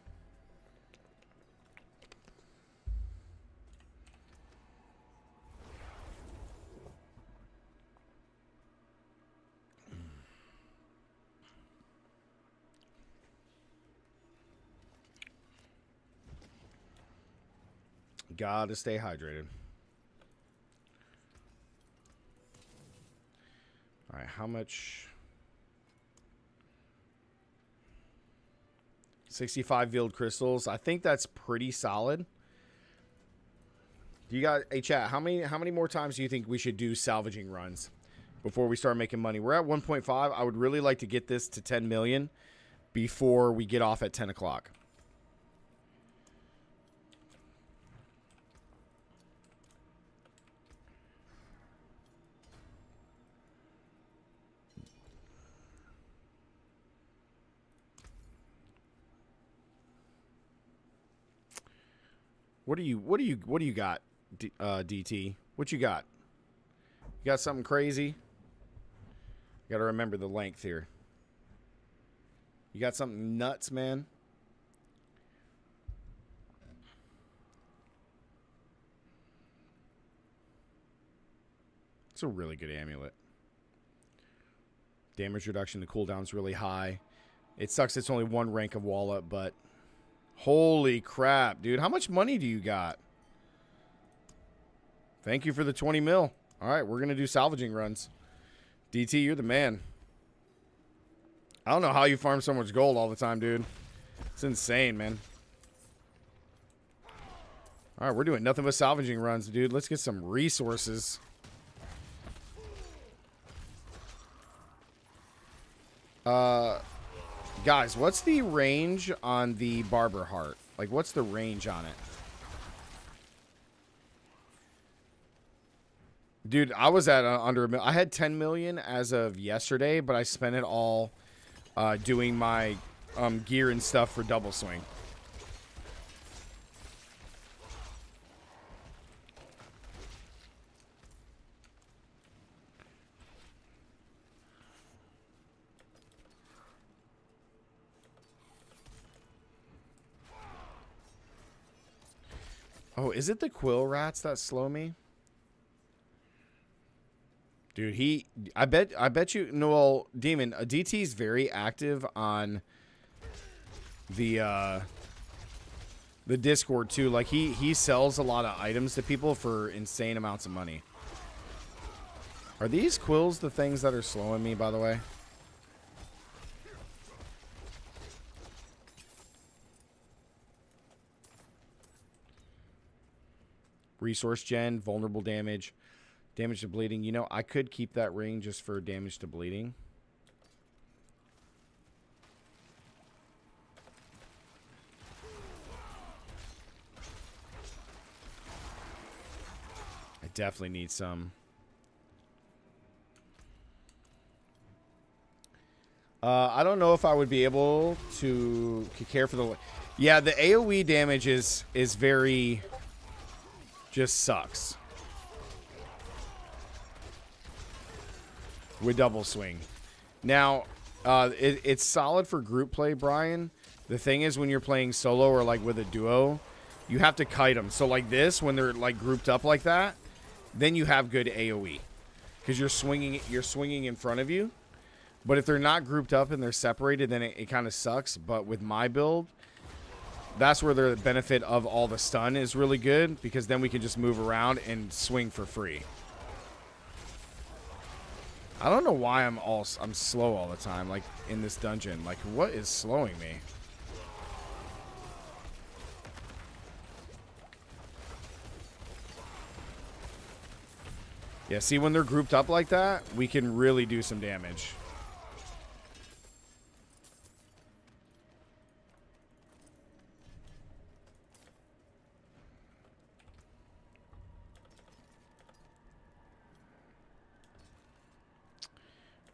Gotta stay hydrated. All right, how much? 65 veiled crystals. I think that's pretty solid. Do you got, hey chat, how many more times do you think we should do salvaging runs before we start making money? We're at 1.5. I would really like to get this to 10 million before we get off at 10 o'clock. What do you got, DT? What you got? You got something crazy? You got to remember the length here. You got something nuts, man? It's a really good amulet. Damage reduction, the cooldown's really high. It sucks it's only one rank of Walla, but holy crap, dude. How much money do you got? Thank you for the 20 mil. All right, we're going to do salvaging runs. DT, you're the man. I don't know how you farm so much gold all the time, dude. It's insane, man. All right, we're doing nothing but salvaging runs, dude. Let's get some resources. Guys, what's the range on the Barber Heart? Like, what's the range on it? Dude, I was at under a million. I had 10 million as of yesterday, but I spent it all doing my gear and stuff for double swing. Oh, is it the quill rats that slow me? Dude, I bet you, Noel Demon, DT's very active on the Discord too. Like he sells a lot of items to people for insane amounts of money. Are these quills the things that are slowing me, by the way? Resource gen, vulnerable damage, damage to bleeding. You know, I could keep that ring just for damage to bleeding. I definitely need some. I don't know if I would be able to care for the... Yeah, the AoE damage is very... just sucks. With double swing. Now, it's solid for group play, Brian. The thing is, when you're playing solo or like with a duo, you have to kite them. So like this, when they're like grouped up like that, then you have good AoE. Because you're swinging in front of you. But if they're not grouped up and they're separated, then it kind of sucks. But with my build, that's where the benefit of all the stun is really good, because then we can just move around and swing for free. I don't know why I'm slow all the time, like in this dungeon. Like, what is slowing me? Yeah, see, when they're grouped up like that, we can really do some damage.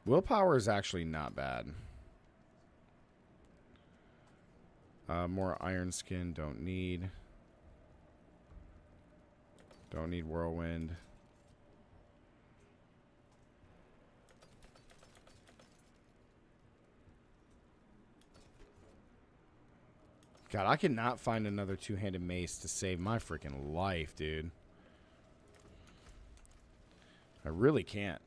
Willpower is actually not bad. More iron skin, don't need. Don't need whirlwind. God, I cannot find another two-handed mace to save my freaking life, dude. I really can't.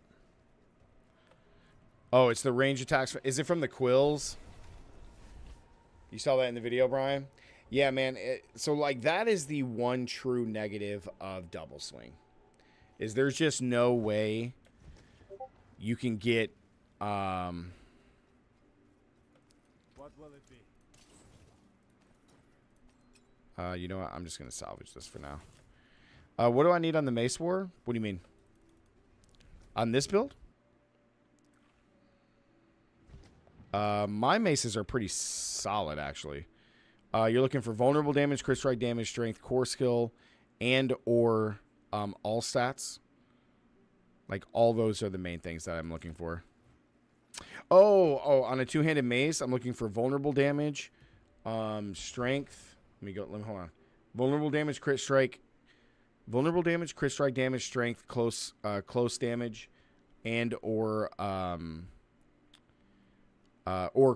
Oh, it's the range attacks. Is it from the quills? You saw that in the video, Brian? Yeah, man. So, like, that is the one true negative of double swing. Is there's just no way you can get... What will it be? You know what? I'm just going to salvage this for now. What do I need on the Mace War? What do you mean? On this build? My maces are pretty solid, actually. You're looking for vulnerable damage, crit strike damage, strength, core skill, and or all stats. Like, all those are the main things that I'm looking for. Oh, on a two-handed mace, I'm looking for vulnerable damage, strength. Let me hold on. Vulnerable damage, crit strike. Vulnerable damage, crit strike damage, strength, close damage, and or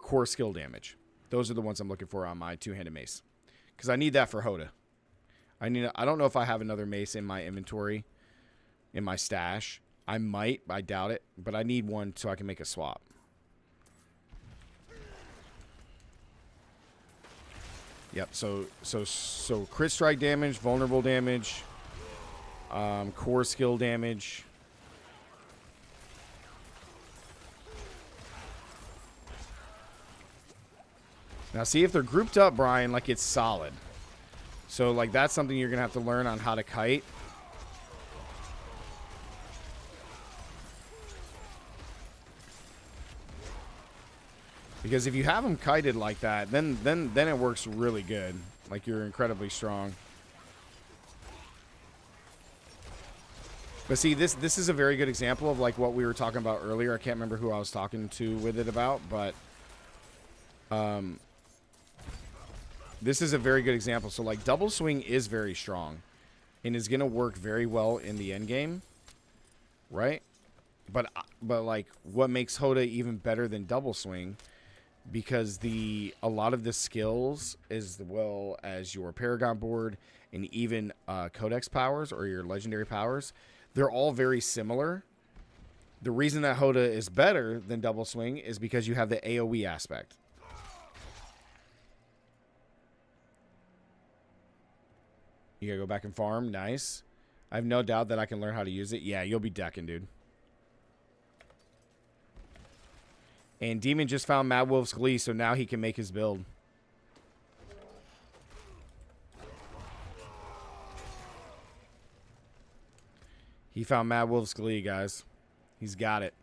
core skill damage. Those are the ones I'm looking for on my two-handed mace, because I need that for Hoda. I don't know if I have another mace in my inventory, in my stash. I might, I doubt it, but I need one so I can make a swap. Yep. So crit strike damage, vulnerable damage, core skill damage. Now see if they're grouped up, Brian, like it's solid. So like that's something you're gonna have to learn on how to kite. Because if you have them kited like that, then it works really good. Like you're incredibly strong. But see, this is a very good example of like what we were talking about earlier. I can't remember who I was talking to with it about, but this is a very good example. So like double swing is very strong and is gonna work very well in the end game, right? But like what makes Hoda even better than double swing, because a lot of the skills as well as your Paragon board and even Codex powers or your legendary powers, they're all very similar. The reason that Hoda is better than double swing is because you have the AoE aspect. You gotta go back and farm. Nice. I have no doubt that I can learn how to use it. Yeah, you'll be decking, dude. And Demon just found Mad Wolf's Glee, so now he can make his build. He found Mad Wolf's Glee, guys. He's got it.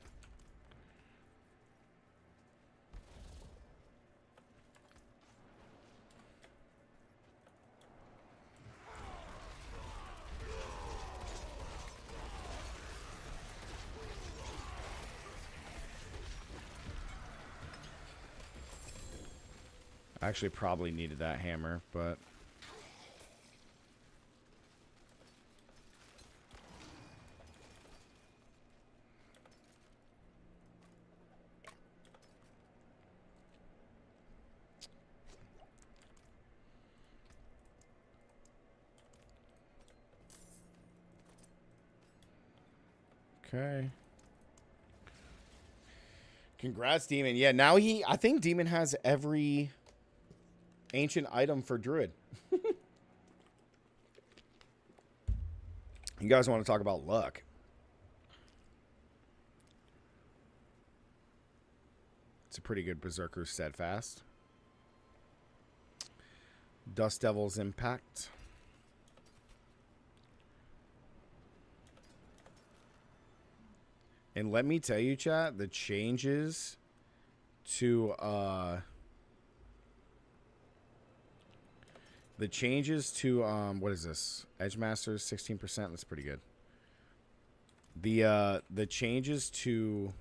I actually probably needed that hammer, but... Okay. Congrats, Demon. Yeah, now I think Demon has every ancient item for Druid. You guys want to talk about luck? It's a pretty good Berserker Steadfast. Dust Devil's Impact. And let me tell you, chat, the changes to what is this? Edgemasters 16%. That's pretty good. The changes to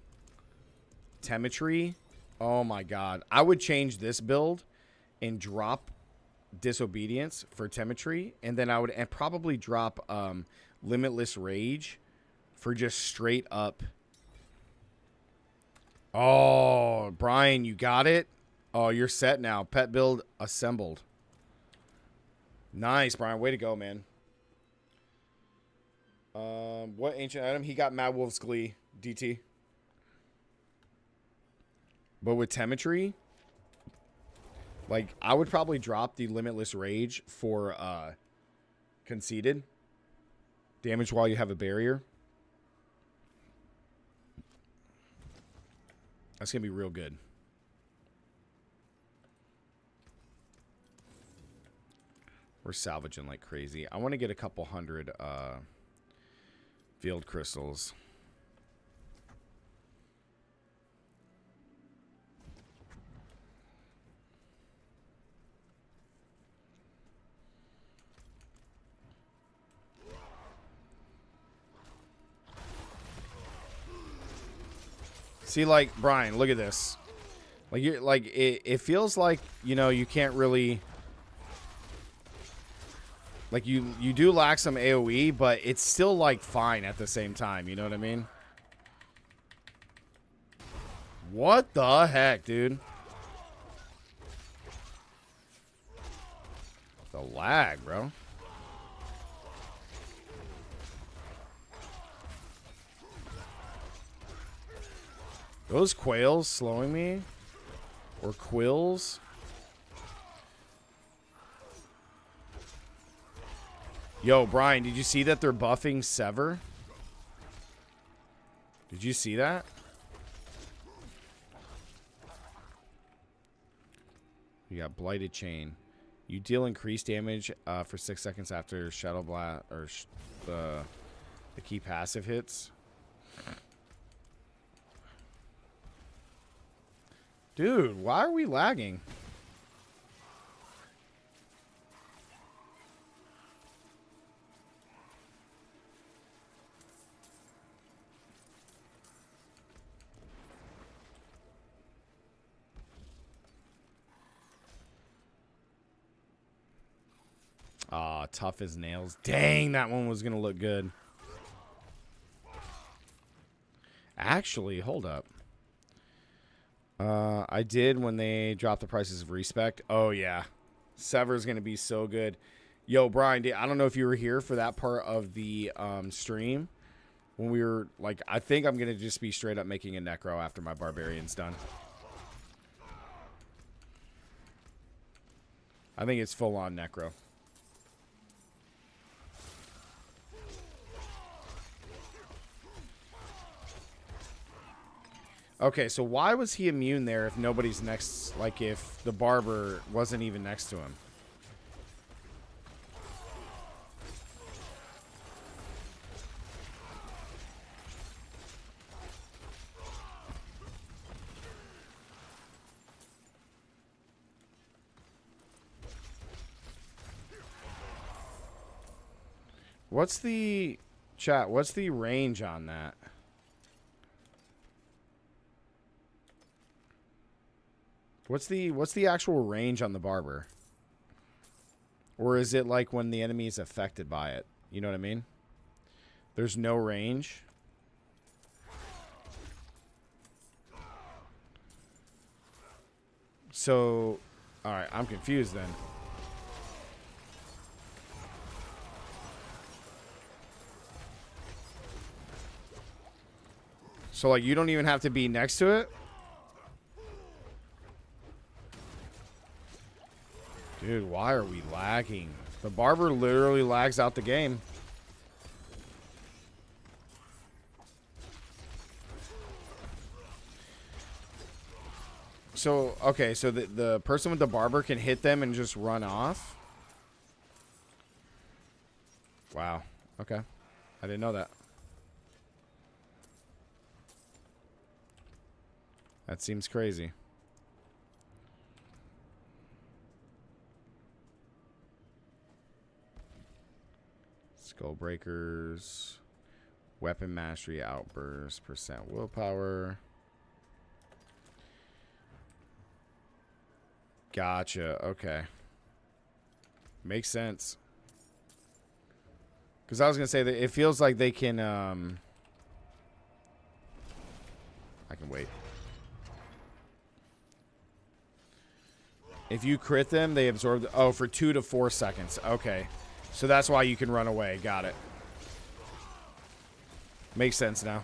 Temetry. Oh my god. I would change this build and drop Disobedience for Temetry, and then I would probably drop Limitless Rage for just straight up. Oh, Brian, you got it? Oh, you're set now. Pet build assembled. Nice, Brian. Way to go, man. What ancient item? He got Mad Wolf's Glee, DT. But with Temetry, like, I would probably drop the Limitless Rage for Conceited. Damage while you have a barrier. That's going to be real good. We're salvaging like crazy. I want to get a couple hundred field crystals. See, like, Brian, look at this. Like, you're like it feels like, you know, you can't really, like, you do lack some AoE, but it's still like fine at the same time, you know what I mean? What the heck, dude? The lag, bro. Those quails slowing me? Or quills? Yo, Brian, did you see that they're buffing Sever? Did you see that? You got Blighted Chain. You deal increased damage for 6 seconds after Shadow Blast or the key passive hits. Dude, why are we lagging? Ah, tough as nails. Dang, that one was going to look good. Actually, hold up. I did when they dropped the prices of Respect. Oh, yeah. Sever's going to be so good. Yo, Brian, I don't know if you were here for that part of the stream. When we were, like, I think I'm going to just be straight up making a Necro after my Barbarian's done. I think it's full-on Necro. Okay, so why was he immune there if nobody's next, like if the barber wasn't even next to him? What's the, chat, what's the range on that? What's the actual range on the barber? Or is it like when the enemy is affected by it? You know what I mean? There's no range. So, alright, I'm confused then. So, like, you don't even have to be next to it? Dude, why are we lagging? The barber literally lags out the game. So, okay, so the person with the barber can hit them and just run off? Wow. Okay. I didn't know that. That seems crazy. Skull breakers, weapon mastery, outburst, percent willpower. Gotcha. Okay. Makes sense. Because I was gonna say that it feels like they can. I can wait. If you crit them, they absorb. Oh, for 2 to 4 seconds. Okay. So that's why you can run away. Got it. Makes sense now.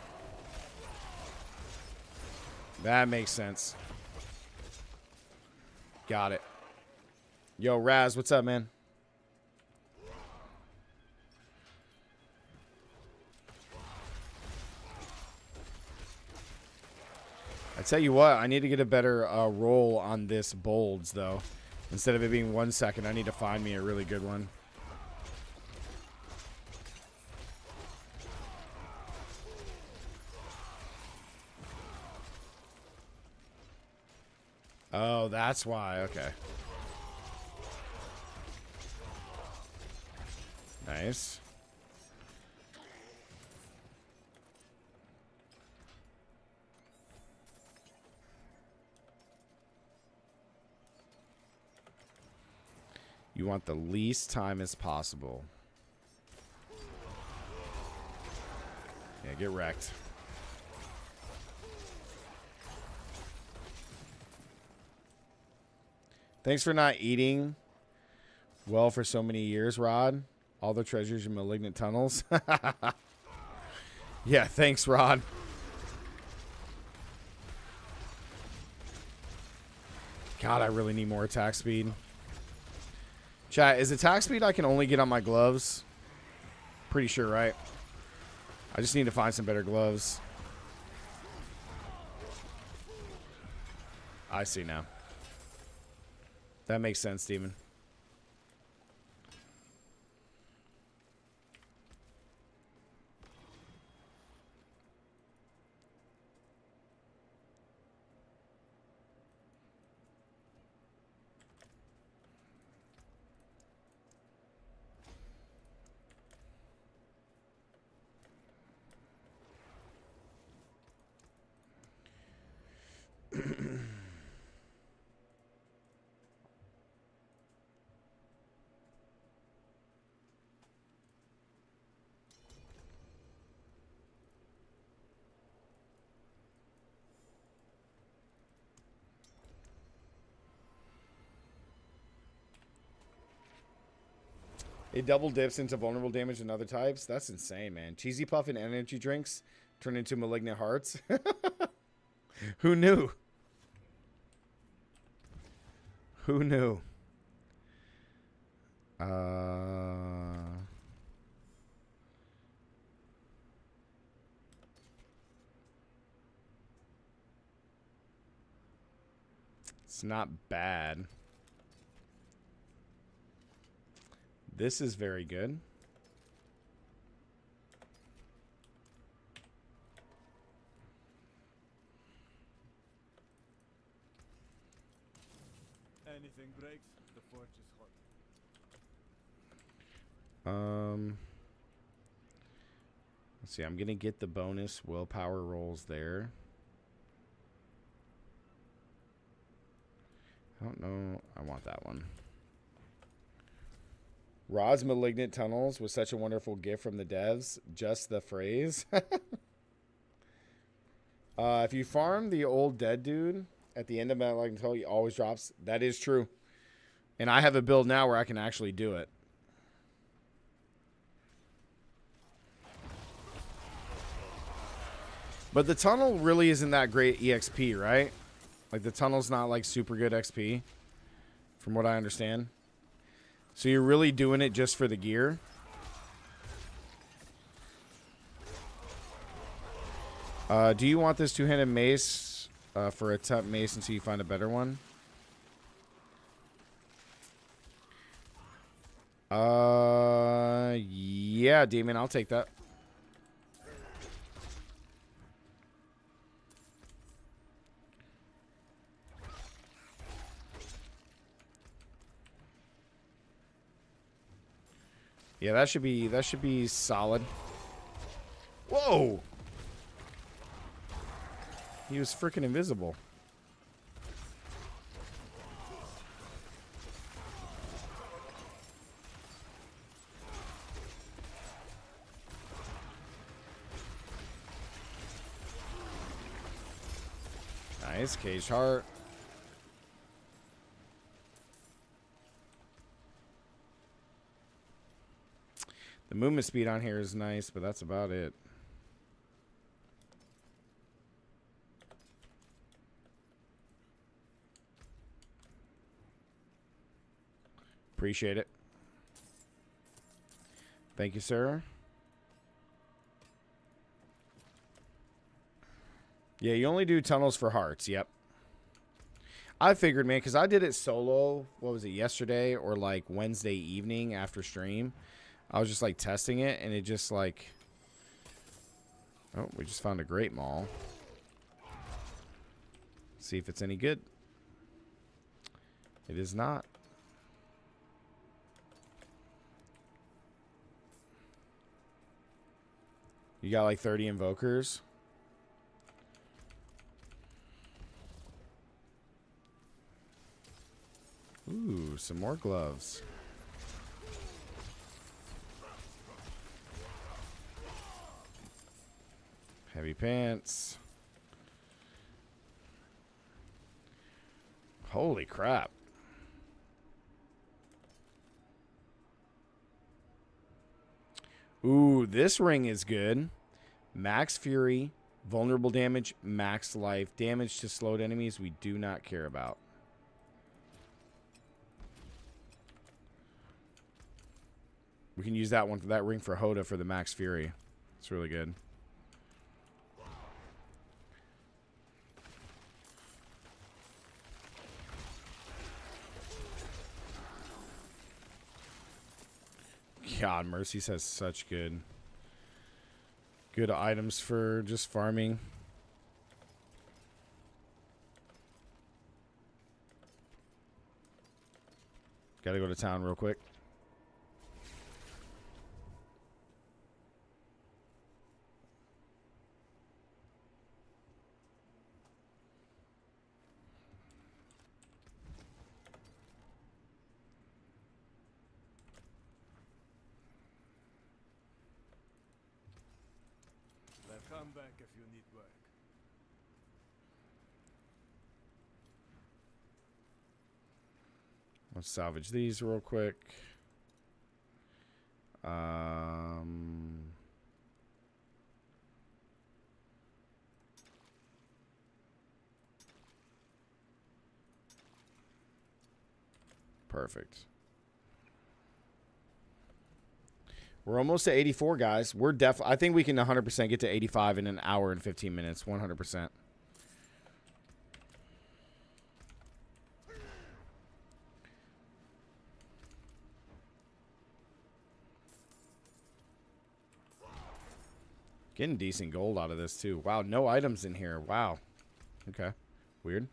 That makes sense. Got it. Yo, Raz, what's up, man? I tell you what, I need to get a better roll on this bolds, though. Instead of it being 1 second, I need to find me a really good one. Oh, that's why. Okay. Nice. You want the least time as possible. Yeah, get wrecked. Thanks for not eating well for so many years, Rod. All the treasures in malignant tunnels. Yeah, thanks, Rod. God, I really need more attack speed. Chat, is attack speed I can only get on my gloves? Pretty sure, right? I just need to find some better gloves. I see now. That makes sense, Demon. It double dips into vulnerable damage and other types. That's insane, man. Cheesy Puff and energy drinks turn into malignant hearts. Who knew? Who knew? It's not bad. This is very good. Anything breaks, the forge is hot. Let's see. I'm gonna get the bonus willpower rolls there. I don't know. I want that one. Ra's Malignant Tunnels was such a wonderful gift from the devs. Just the phrase. If you farm the old dead dude at the end of Battle Tunnel, he always drops. That is true. And I have a build now where I can actually do it. But the tunnel really isn't that great EXP, right? Like the tunnel's not like super good XP, from what I understand. So you're really doing it just for the gear? Do you want this two-handed mace for a temp mace until you find a better one? Yeah, Demon, I'll take that. Yeah, that should be solid. Whoa! He was freaking invisible. Nice, Cage Heart. The movement speed on here is nice, but that's about it. Appreciate it. Thank you, sir. Yeah, you only do tunnels for hearts. Yep. I figured, man, because I did it solo. What was it, yesterday or like Wednesday evening after stream? I was just like testing it, and it just like... Oh, we just found a Great Maul. See if it's any good. It is not. You got like 30 invokers. Ooh, some more gloves. Heavy pants. Holy crap. Ooh, this ring is good. Max Fury, vulnerable damage, max life, damage to slowed enemies we do not care about. We can use that one for that ring for Hoda for the Max Fury. It's really good. God, Mercy's has such good items for just farming. Gotta go to town real quick. Come back if you need work. Let's salvage these real quick. Perfect. We're almost to 84, guys. We're I think we can 100% get to 85 in an hour and 15 minutes. 100%. Getting decent gold out of this, too. Wow, no items in here. Wow. Okay. Weird.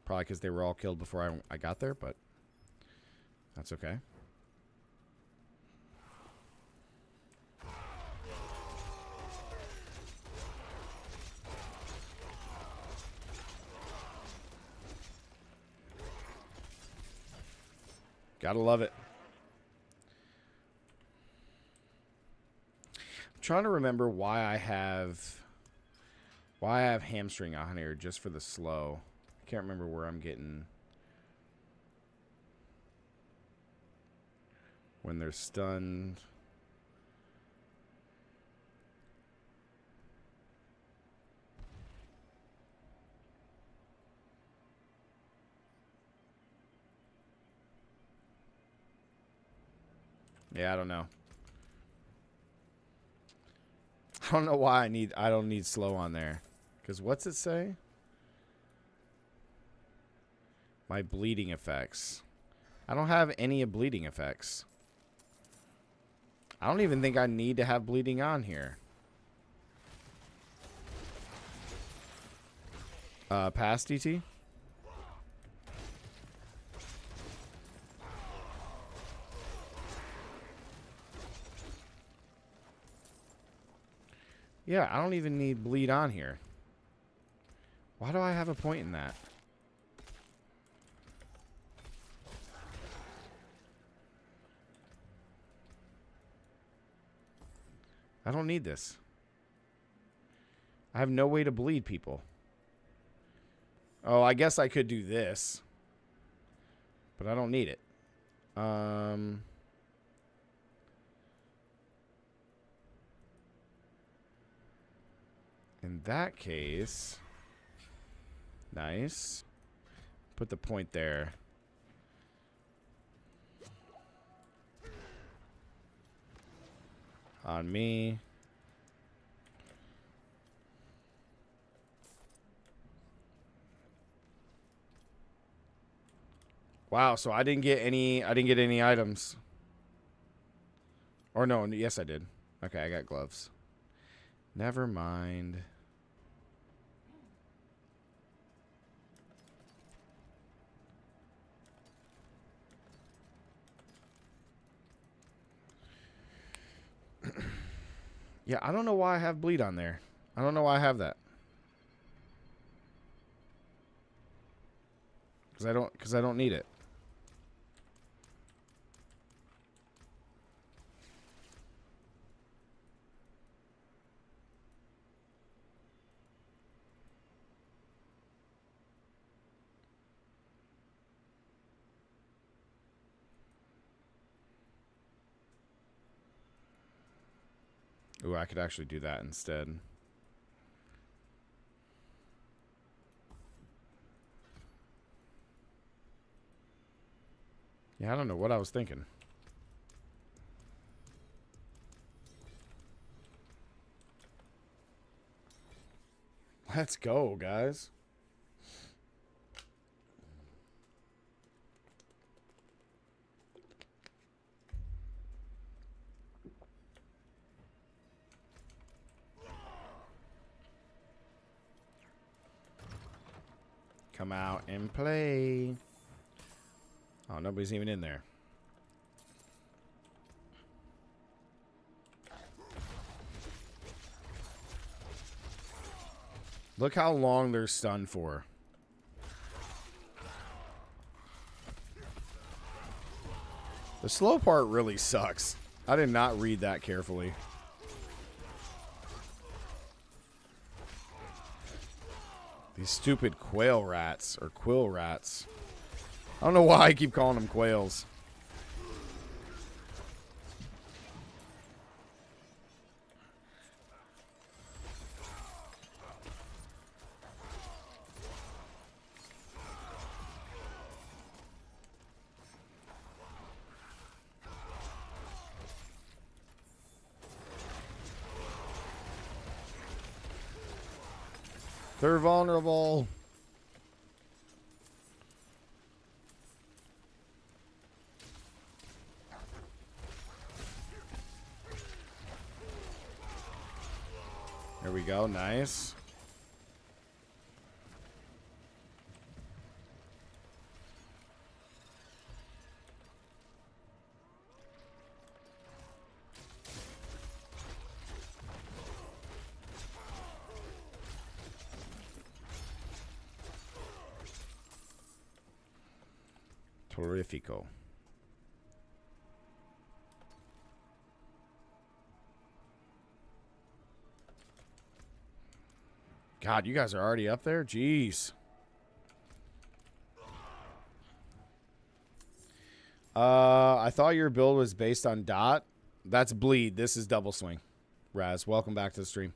Probably because they were all killed before I got there, but that's okay. Gotta love it. I'm trying to remember why I have hamstring on here just for the slow. I can't remember where I'm getting when they're stunned. Yeah, I don't know. I don't know why I don't need slow on there. Because what's it say? My bleeding effects. I don't have any bleeding effects. I don't even think I need to have bleeding on here. Pass DT? Yeah, I don't even need bleed on here. Why do I have a point in that? I don't need this. I have no way to bleed people. Oh, I guess I could do this. But I don't need it. In that case, nice. Put the point there. On me. Wow, so I didn't get any items. Or no, yes I did. Okay, I got gloves. Never mind. Yeah, I don't know why I have bleed on there. I don't know why I have that. Because I don't need it. Ooh, I could actually do that instead. Yeah, I don't know what I was thinking. Let's go, guys. Come out and play. Oh, nobody's even in there. Look how long they're stunned for. The slow part really sucks. I did not read that carefully. These stupid quail rats, or quill rats. I don't know why I keep calling them quails. They're vulnerable. There we go. Nice. Terrifico. God, you guys are already up there? Jeez. I thought your build was based on dot. That's bleed. This is double swing. Raz, welcome back to the stream.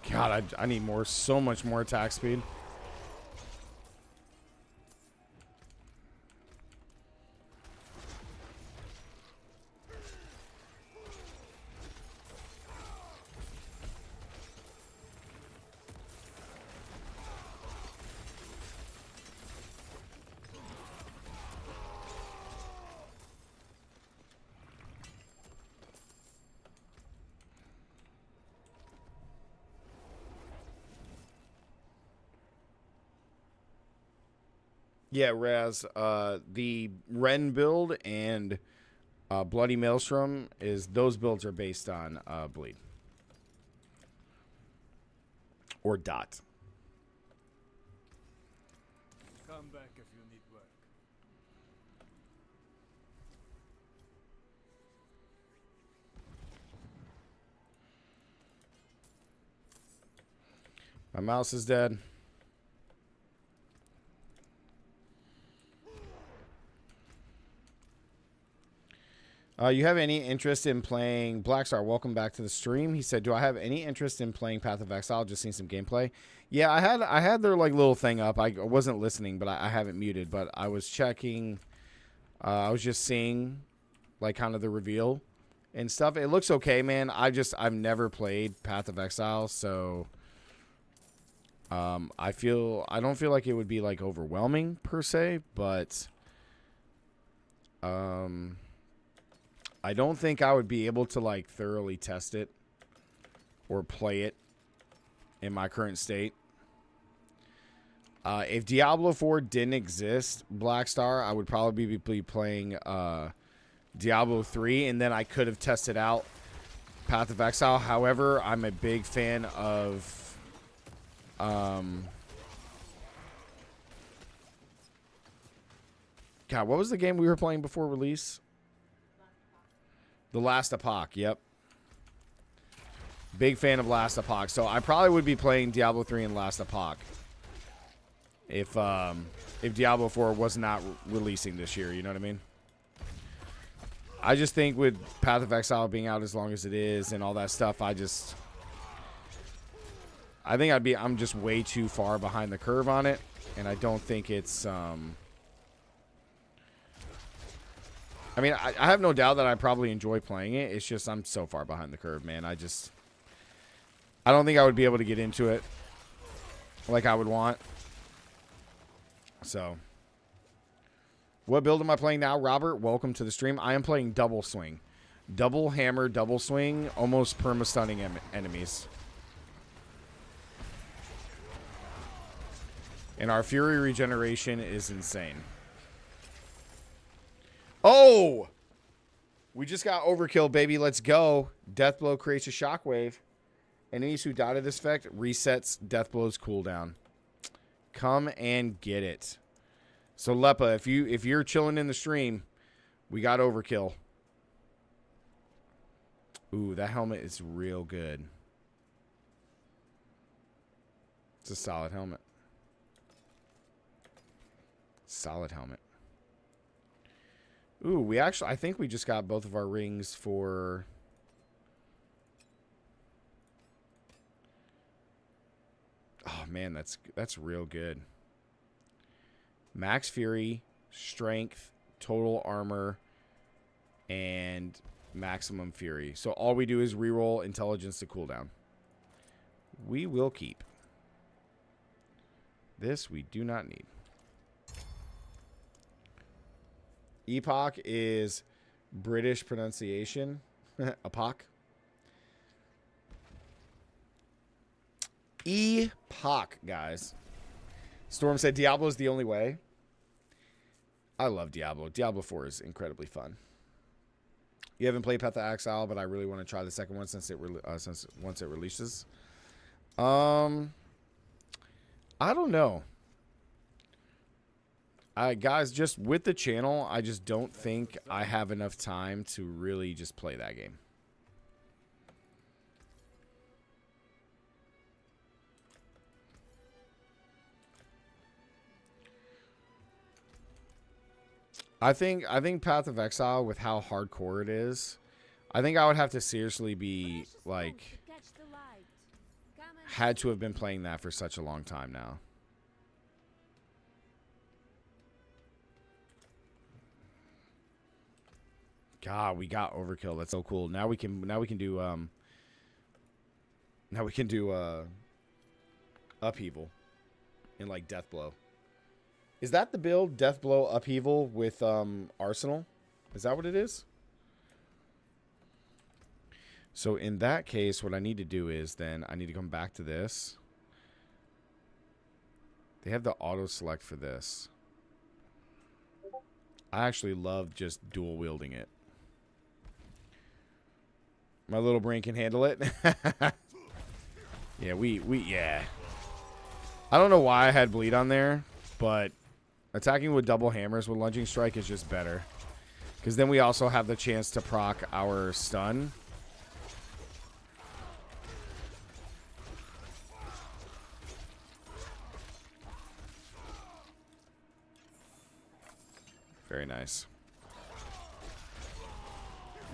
God, I need more, so much more attack speed. Yeah, Raz, the Ren build and Bloody Maelstrom, those builds are based on bleed. Or dot. Come back if you need work. My mouse is dead. You have any interest in playing Blackstar? Welcome back to the stream. He said, "Do I have any interest in playing Path of Exile? Just seen some gameplay." Yeah, I had their like little thing up. I wasn't listening, but I haven't muted. But I was checking. I was just seeing, like, kind of the reveal and stuff. It looks okay, man. I've never played Path of Exile, so I don't feel like it would be like overwhelming per se, but I don't think I would be able to like thoroughly test it or play it in my current state. If Diablo 4 didn't exist, Blackstar, I would probably be playing Diablo 3, and then I could have tested out Path of Exile. However, I'm a big fan of God, what was the game we were playing before release? The Last Epoch, yep. Big fan of Last Epoch. So I probably would be playing Diablo 3 and Last Epoch if Diablo 4 was not releasing this year, you know what I mean? I just think with Path of Exile being out as long as it is and all that stuff, I think I'm just way too far behind the curve on it, and I don't think it's I mean, I have no doubt that I probably enjoy playing it. It's just I'm so far behind the curve, man. I don't think I would be able to get into it like I would want. So, what build am I playing now, Robert? Welcome to the stream. I am playing double swing. Double hammer, double swing, almost perma-stunning enemies. And our fury regeneration is insane. Oh! We just got overkill, baby. Let's go. Deathblow creates a shockwave. Enemies who die to this effect resets Deathblow's cooldown. Come and get it. So Lepa, if you're chilling in the stream, we got overkill. Ooh, that helmet is real good. It's a solid helmet. Solid helmet. Ooh, I think we just got both of our rings for... Oh, man, that's real good. Max Fury, Strength, Total Armor, and Maximum Fury. So all we do is reroll Intelligence to cooldown. We will keep. This we do not need. Epoch is British pronunciation. Epoch. Epoch, guys. Storm said Diablo is the only way. I love Diablo. Diablo 4 is incredibly fun. You haven't played Path of Exile, but I really want to try the second one since once it releases. I don't know. Guys, just with the channel, I just don't think I have enough time to really just play that game. I think Path of Exile, with how hardcore it is, I think I would have to seriously be like had to have been playing that for such a long time now. God, we got overkill. That's so cool. Now we can do upheaval in like Deathblow. Is that the build, Deathblow Upheaval with Arsenal? Is that what it is? So in that case, what I need to do is then I need to come back to this. They have the auto select for this. I actually love just dual wielding it. My little brain can handle it. Yeah, yeah. I don't know why I had bleed on there, but attacking with double hammers with lunging strike is just better. Because then we also have the chance to proc our stun. Very nice.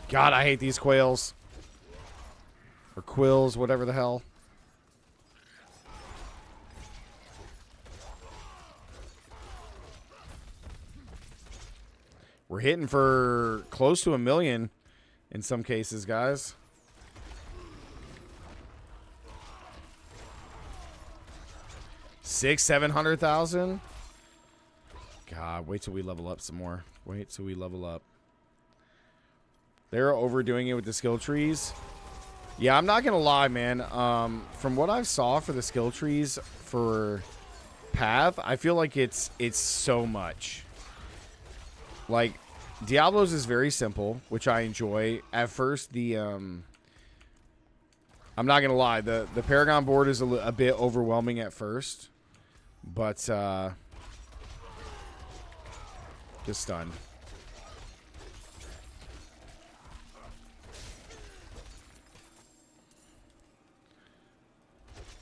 God, I hate these quails. Or quills, whatever the hell. We're hitting for close to 1 million in some cases, guys. $600,000, 700,000. God, wait till we level up some more. Wait till we level up. They're overdoing it with the skill trees. Yeah, I'm not gonna lie, man. From what I saw for the skill trees for Path, I feel like it's so much. Like, Diablo's is very simple, which I enjoy. At first, I'm not gonna lie, the Paragon board is a bit overwhelming at first, but just stun.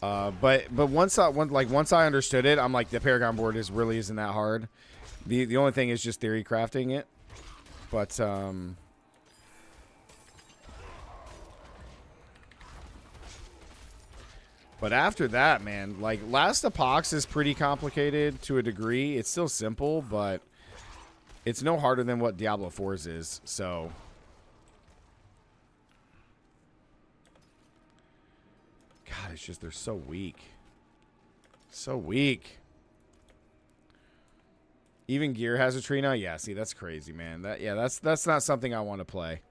But once I understood it, I'm like, the Paragon board really isn't that hard. The only thing is just theory crafting it. But But after that, man, like, Last Epoch is pretty complicated to a degree. It's still simple, but it's no harder than what Diablo 4's is, so... God, it's just, they're so weak. So weak. Even Gear has a tree now? Yeah, see, that's crazy, man. That's not something I want to play.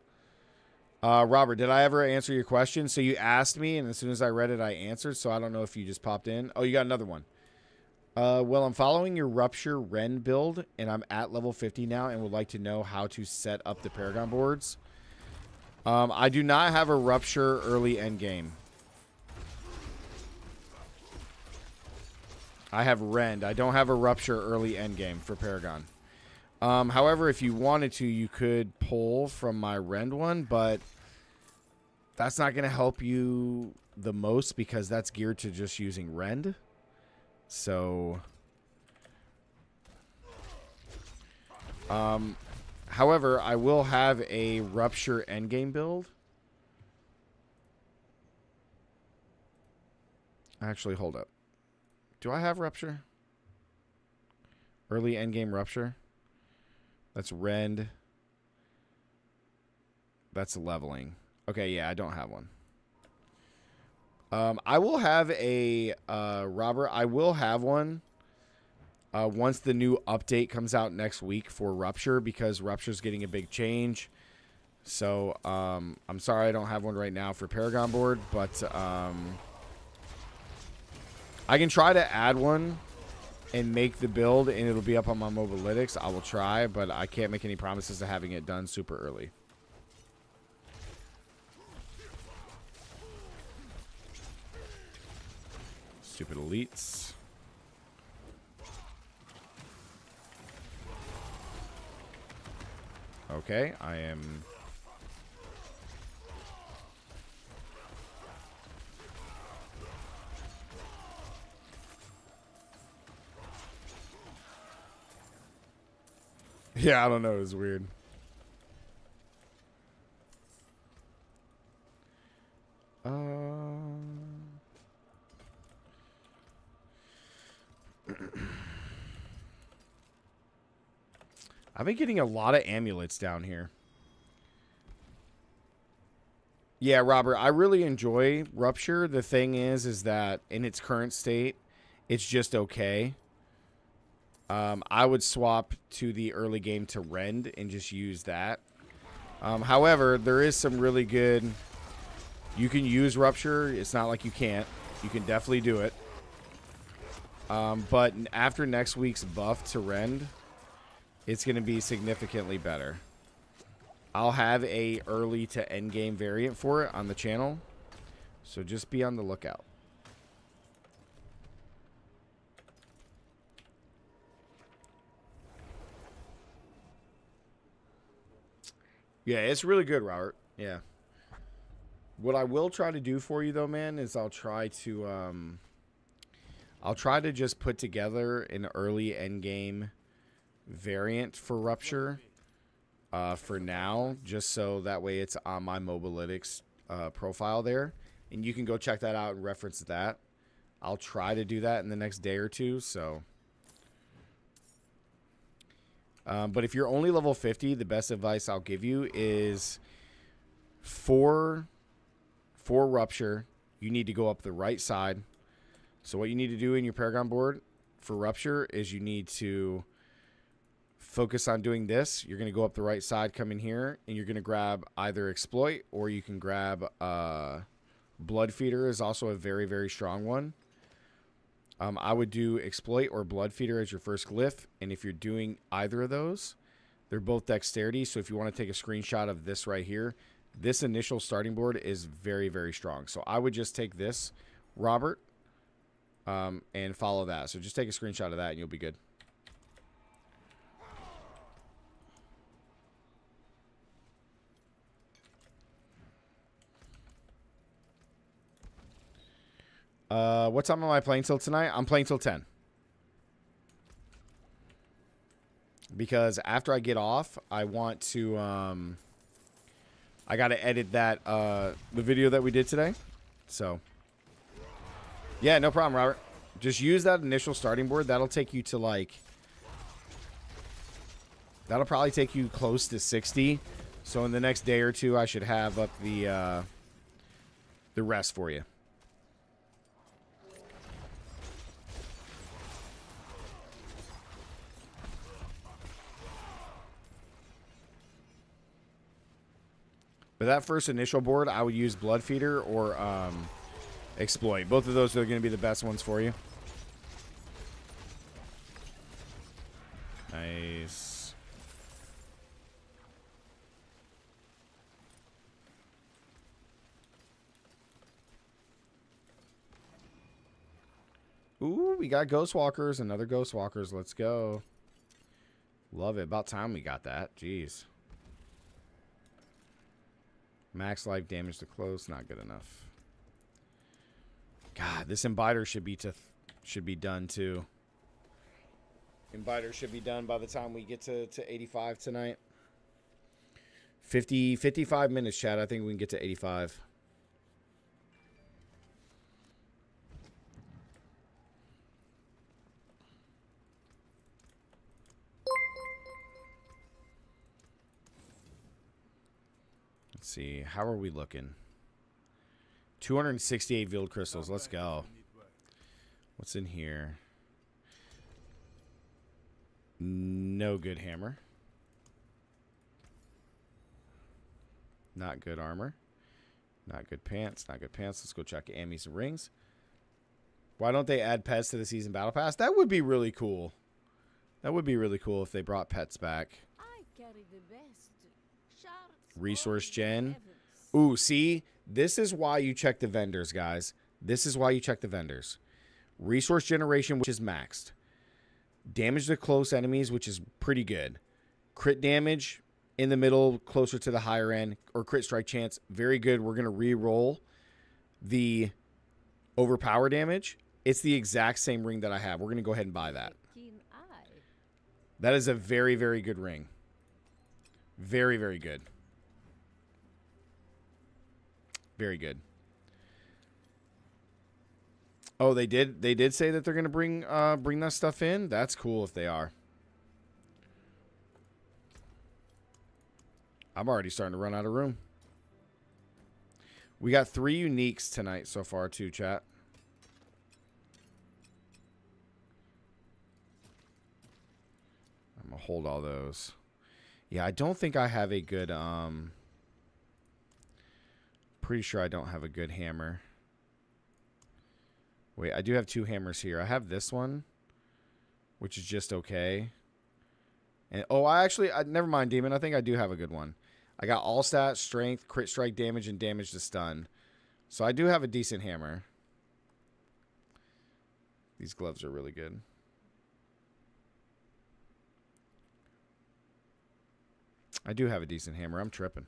Robert, did I ever answer your question? So you asked me, and as soon as I read it, I answered, so I don't know if you just popped in. Oh, you got another one. Well, I'm following your Rupture Ren build, and I'm at level 50 now, and would like to know how to set up the Paragon boards. I do not have a Rupture early endgame. I have Rend. I don't have a Rupture early endgame for Paragon. However, if you wanted to, you could pull from my Rend one, but that's not going to help you the most because that's geared to just using Rend. So, however, I will have a Rupture endgame build. Actually, hold up. Do I have Rupture? Early endgame Rupture? That's Rend. That's leveling. Okay, yeah, I don't have one. I will have a, Robert, I will have one once the new update comes out next week for Rupture, because Rupture's getting a big change. So, I'm sorry I don't have one right now for Paragon board, but, I can try to add one and make the build, and it'll be up on my Mobalytics. I will try, but I can't make any promises of having it done super early. Stupid elites. Okay, I am... Yeah, I don't know. It was weird. I've been getting a lot of amulets down here. Yeah, Robert, I really enjoy Rupture. The thing is that in its current state, it's just okay. I would swap to the early game to Rend and just use that. However, there is some really good... You can use Rupture. It's not like you can't. You can definitely do it. But after next week's buff to Rend, it's going to be significantly better. I'll have a early to end game variant for it on the channel. So just be on the lookout. Yeah, it's really good, Robert. Yeah. What I will try to do for you, though, man, is I'll try to just put together an early endgame variant for Rupture for now, just so that way it's on my Mobalytics profile there. And you can go check that out and reference that. I'll try to do that in the next day or two, so... but if you're only level 50, the best advice I'll give you is for Rupture, you need to go up the right side. So what you need to do in your Paragon board for Rupture is you need to focus on doing this. You're going to go up the right side, come in here, and you're going to grab either Exploit, or you can grab Blood Feeder is also a very, very strong one. I would do Exploit or Blood Feeder as your first glyph, and if you're doing either of those, they're both dexterity, so if you want to take a screenshot of this right here, this initial starting board is very, very strong. So I would just take this, Robert, and follow that. So just take a screenshot of that, and you'll be good. What time am I playing till tonight? I'm playing till 10. Because after I get off, I want to, I got to edit that, the video that we did today. So, Yeah, no problem, Robert. Just use that initial starting board. That'll take you to like... That'll probably take you close to 60. So in the next day or two, I should have up the rest for you. But that first initial board, I would use Blood Feeder or Exploit. Both of those are going to be the best ones for you. Nice. Ooh, we got Ghostwalkers. Another Ghostwalkers. Let's go. Love it. About time we got that. Jeez. Max life damage to close. Not good enough. God, this Imbiter should be done too. Imbiter should be done by the time we get to 85 tonight. 55 minutes, chat. I think we can get to 85. Let's see. How are we looking? 268 Veiled Crystals. Let's go. What's in here? No good hammer. Not good armor. Not good pants. Not good pants. Let's go check Ammies and rings. Why don't they add pets to the season battle pass? That would be really cool. That would be really cool if they brought pets back. I carry the best. Resource gen. Ooh, see? This is why you check the vendors, guys. This is why you check the vendors. Resource generation, which is maxed. Damage to close enemies, which is pretty good. Crit damage in the middle, closer to the higher end. Or crit strike chance, very good. We're going to re-roll the overpower damage. It's the exact same ring that I have. We're going to go ahead and buy that. That is a very, very good ring. Very, very good. Very good. Oh, they did say that they're going to bring that stuff in. That's cool if they are. I'm already starting to run out of room. We got 3 uniques tonight so far too, chat. I'm going to hold all those. Yeah, I don't think I have a good pretty sure I don't have a good hammer. Wait, I do have 2 hammers here. I have this one, which is just okay. And oh, never mind, Demon. I think I do have a good one. I got all stat, strength, crit strike damage, and damage to stun. So I do have a decent hammer. These gloves are really good. I do have a decent hammer. I'm tripping.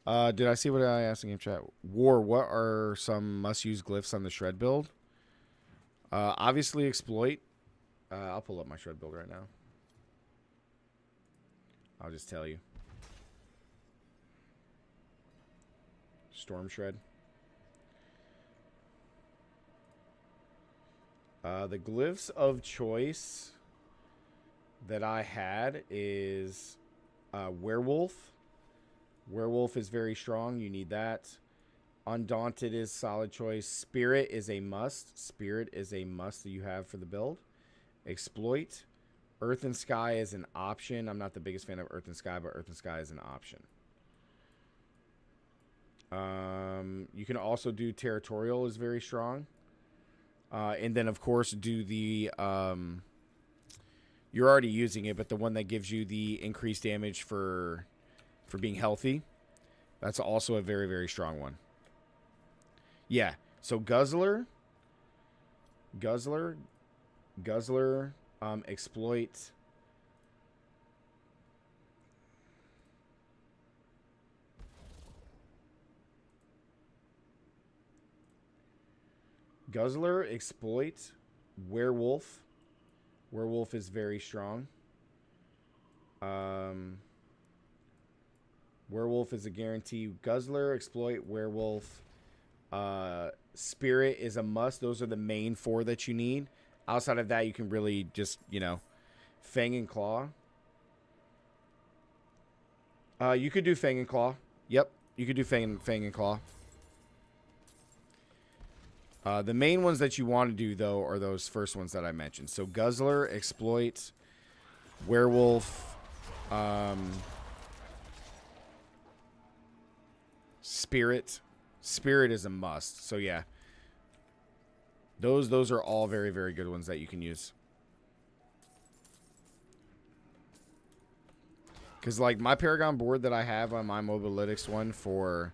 Did I see what I asked in game chat? War, what are some must-use glyphs on the shred build? Obviously, exploit. I'll pull up my shred build right now. I'll just tell you. Storm shred. The glyphs of choice that I had is werewolf. Werewolf is very strong. You need that. Undaunted is solid choice. Spirit is a must. Spirit is a must that you have for the build. Exploit. Earth and Sky is an option. I'm not the biggest fan of Earth and Sky, but Earth and Sky is an option. You can also do Territorial is very strong. And then, of course, do the... you're already using it, but the one that gives you the increased damage for being healthy. That's also a very, very strong one. Yeah. So Guzzler, Exploit. Guzzler, Exploit, Werewolf. Werewolf is very strong. Werewolf is a guarantee. Guzzler, Exploit, Werewolf, Spirit is a must. Those are the main 4 that you need. Outside of that, you can really just, you know, Fang and Claw. You could do Fang and Claw. Yep, you could do Fang and Claw. The main ones that you want to do, though, are those first ones that I mentioned. So Guzzler, Exploit, Werewolf, Spirit. Spirit is a must. So, yeah. Those are all very, very good ones that you can use. Because, like, my Paragon board that I have on my Mobalytics one for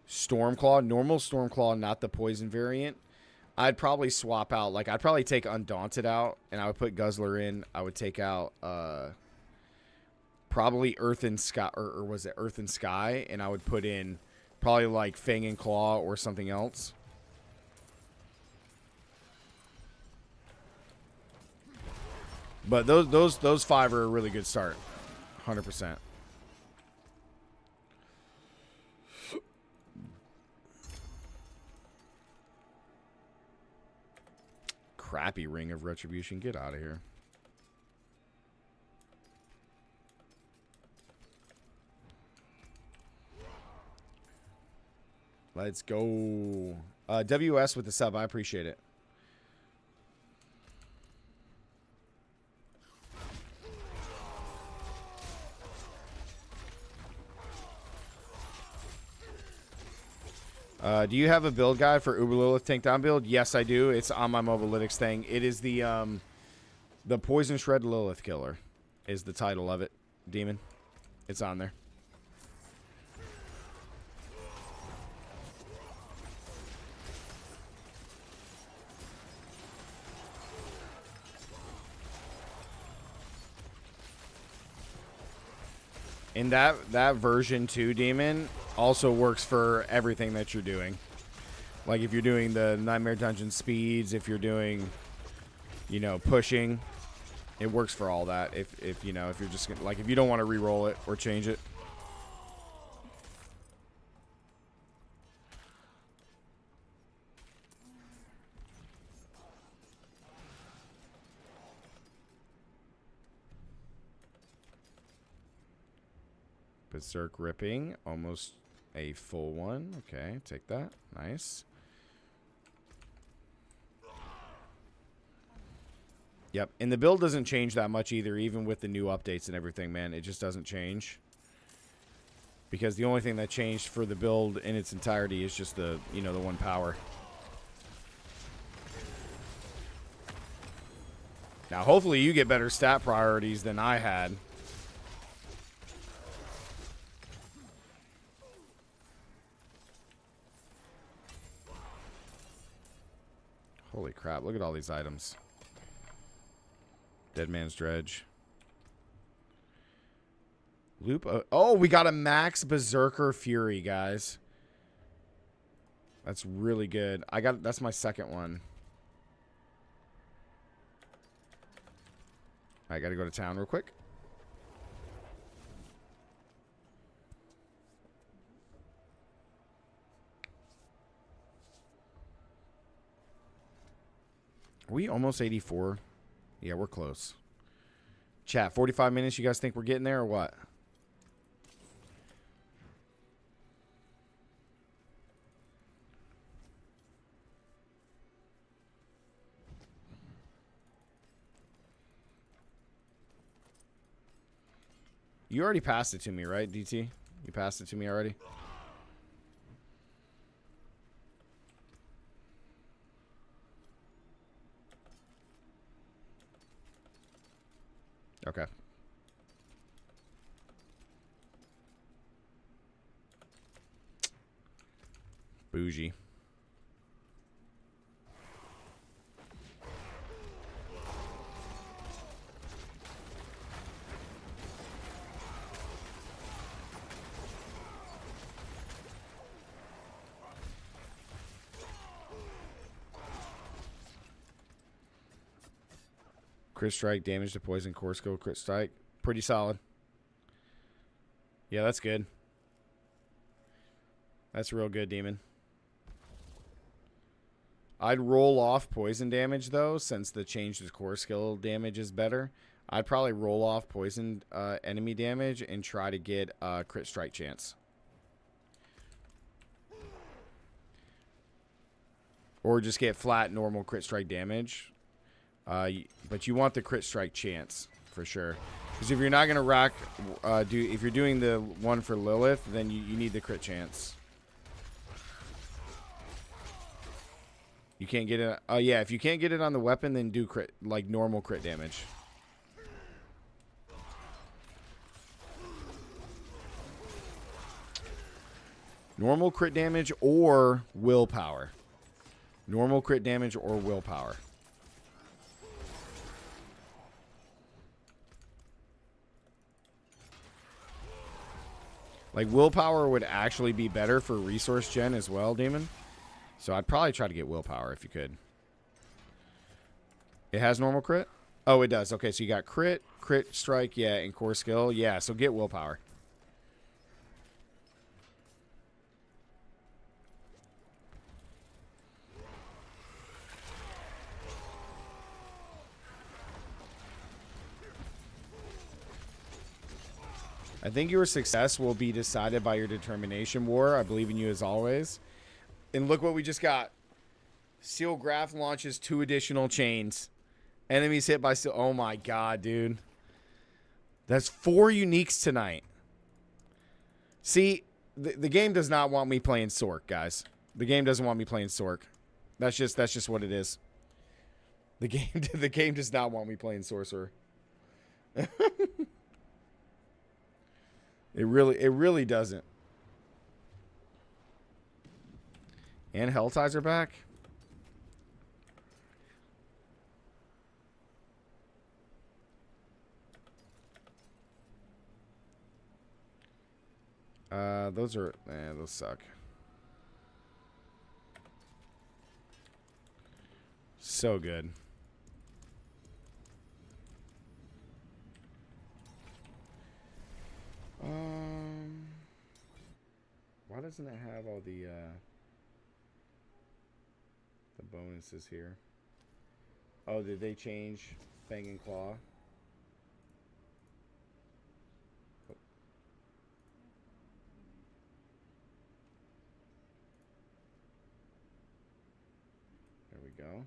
Stormclaw, normal Stormclaw, not the poison variant, I'd probably swap out. Like, I'd probably take Undaunted out, and I would put Guzzler in. I would take out probably Earth and Sky, or was it Earth and Sky? And I would put in probably, like, Fang and Claw or something else. But those 5 are a really good start. 100%. Crappy Ring of Retribution. Get out of here. Let's go. WS with the sub. I appreciate it. Do you have a build guide for Uber Lilith tank down build? Yes, I do. It's on my Mobalytics thing. It is the Poison Shred Lilith Killer is the title of it. Demon. It's on there. And that version 2 demon also works for everything that you're doing. Like if you're doing the Nightmare Dungeon speeds, if you're doing, you know, pushing, it works for all that. If you know, if you're just gonna, like, if you don't want to re-roll it or change it. Berserk Ripping, almost a full one. Okay, take that. Nice. Yep, and the build doesn't change that much either, even with the new updates and everything, man. It just doesn't change. Because the only thing that changed for the build in its entirety is just the, you know, the 1 power. Now, hopefully you get better stat priorities than I had. Holy crap, look at all these items. Dead Man's Dredge. Loop. Oh, we got a max Berserker Fury, guys. That's really good. That's my second one. I gotta go to town real quick. Are we almost 84? Yeah, we're close. Chat, 45 minutes. You guys think we're getting there or what? You already passed it to me, right, DT? You passed it to me already? Okay. Bougie. Crit strike, damage to poison, core skill, crit strike. Pretty solid. Yeah, that's good. That's real good, Demon. I'd roll off poison damage, though, since the change to core skill damage is better. I'd probably roll off poison enemy damage and try to get crit strike chance. Or just get flat normal crit strike damage. But you want the crit strike chance for sure. Because if you're not going to rack, if you're doing the one for Lilith, then you need the crit chance. You can't get it. Oh yeah, if you can't get it on the weapon, then do crit, like normal crit damage. Normal crit damage or willpower. Normal crit damage or willpower. Like, willpower would actually be better for resource gen as well, Demon. So I'd probably try to get willpower if you could. It has normal crit? Oh, it does. Okay, so you got crit, crit strike, yeah, and core skill. Yeah, so get willpower. I think your success will be decided by your determination, War. I believe in you as always. And look what we just got. Steel Graph launches 2 additional chains. Enemies hit by steel. Oh my god, dude. That's 4 uniques tonight. See, the game does not want me playing Sork, guys. The game doesn't want me playing Sork. That's just what it is. The game does not want me playing Sorcerer. It really doesn't. And Hellties are back. Those suck. So good. Why doesn't it have all the bonuses here? Oh, did they change Fang and Claw? Oh. There we go.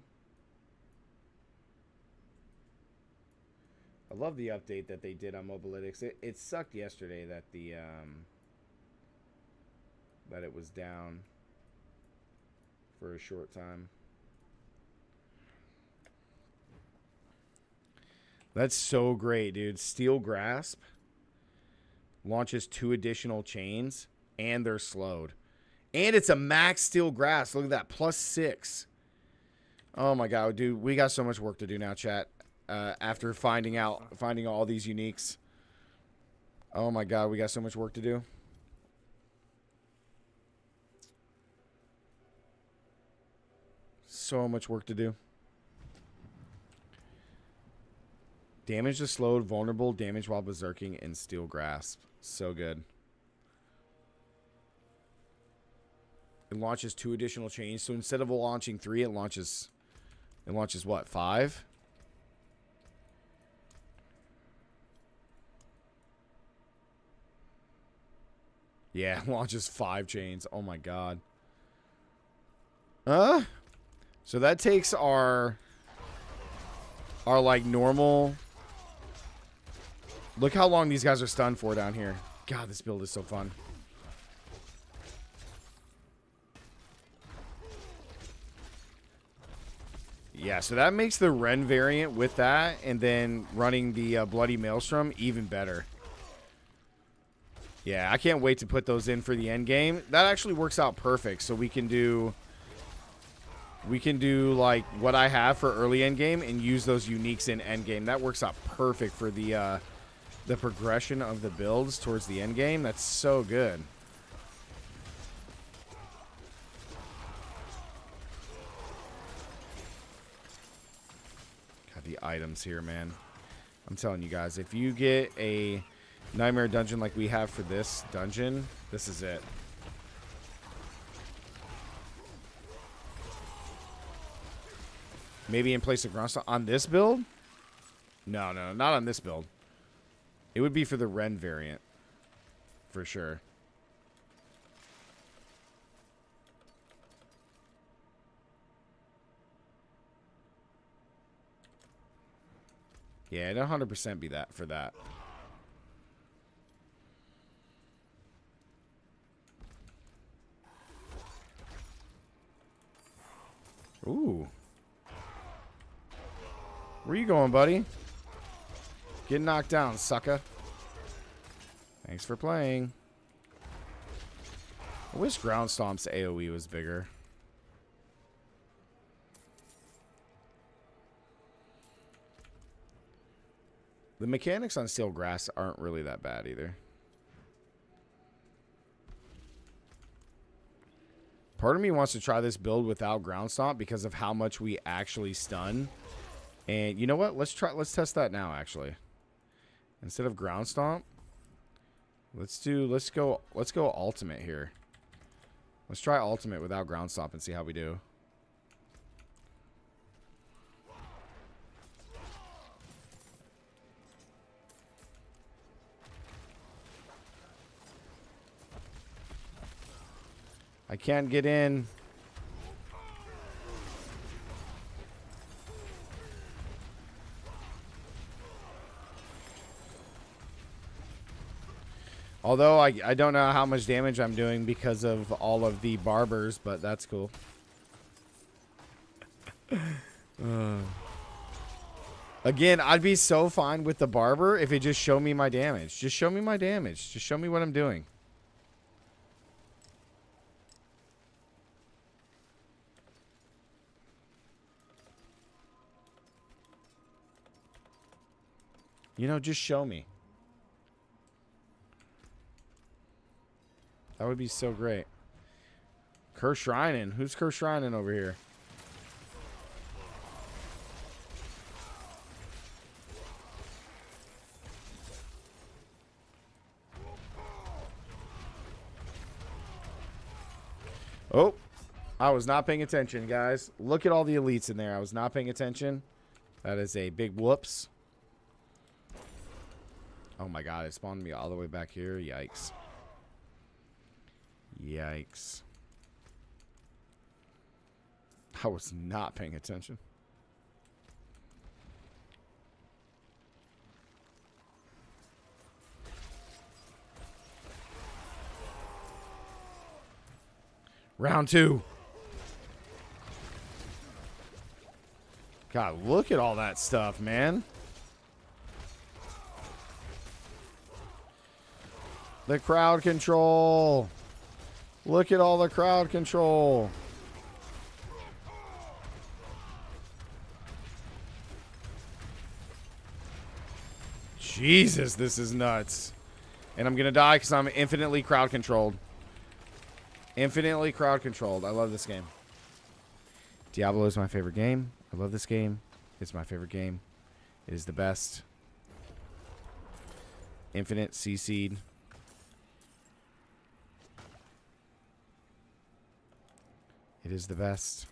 I love the update that they did on Mobalytics. It sucked yesterday that the that it was down for a short time. That's so great, dude. Steel Grasp launches 2 additional chains, and they're slowed. And it's a max Steel Grasp. Look at that, +6. Oh my god, dude. We got so much work to do now, chat. After finding all these uniques. Oh my god, we got so much work to do. So much work to do. Damage is slowed, vulnerable, damage while berserking, and Steel Grasp. So good. It launches 2 additional chains. So instead of launching 3, it launches what, 5? Yeah, it launches 5 chains. Oh my god. So that takes our like normal. Look how long these guys are stunned for down here. God, this build is so fun. Yeah, so that makes the Ren variant with that and then running the Bloody Maelstrom even better. Yeah, I can't wait to put those in for the end game. That actually works out perfect. So we can do like what I have for early end game and use those uniques in end game. That works out perfect for the progression of the builds towards the end game. That's so good. Got the items here, man. I'm telling you guys, if you get a Nightmare dungeon like we have for this dungeon, this is it. Maybe in place of Groundstomp. On this build? No, no, not on this build. It would be for the Ren variant. For sure. Yeah, it'd 100% be that for that. Ooh. Where you going, buddy? Get knocked down, sucker. Thanks for playing. I wish Groundstomp's AoE was bigger. The mechanics on Steel Grass aren't really that bad either. Part of me wants to try this build without Groundstomp because of how much we actually stun. And you know what? Let's test that now actually. Instead of Groundstomp, let's go ultimate here. Let's try ultimate without Groundstomp and see how we do. I can't get in. Although I don't know how much damage I'm doing because of all of the barbers, but that's cool. Again, I'd be so fine with the barber if it just showed me my damage. Just show me my damage. Just show me what I'm doing. You know, just show me. That would be so great. Curse Shrining. Who's Curse Shrining over here? Oh, I was not paying attention, guys. Look at all the elites in there. I was not paying attention. That is a big whoops. Oh my god, it spawned me all the way back here. Yikes. Yikes. I was not paying attention. Round 2. God, look at all that stuff, man. The crowd control. Look at all the crowd control. Jesus, this is nuts. And I'm going to die because I'm infinitely crowd controlled. Infinitely crowd controlled. I love this game. Diablo is my favorite game. I love this game. It's my favorite game. It is the best. Infinite CC'd. It is the best.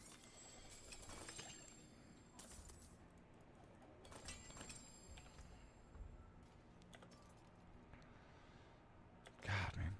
God, man.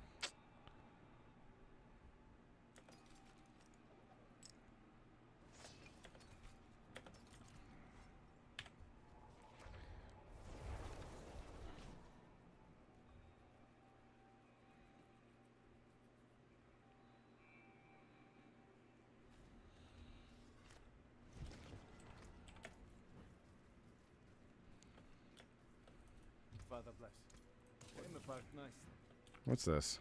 Father bless. Came apart nicely. What's this?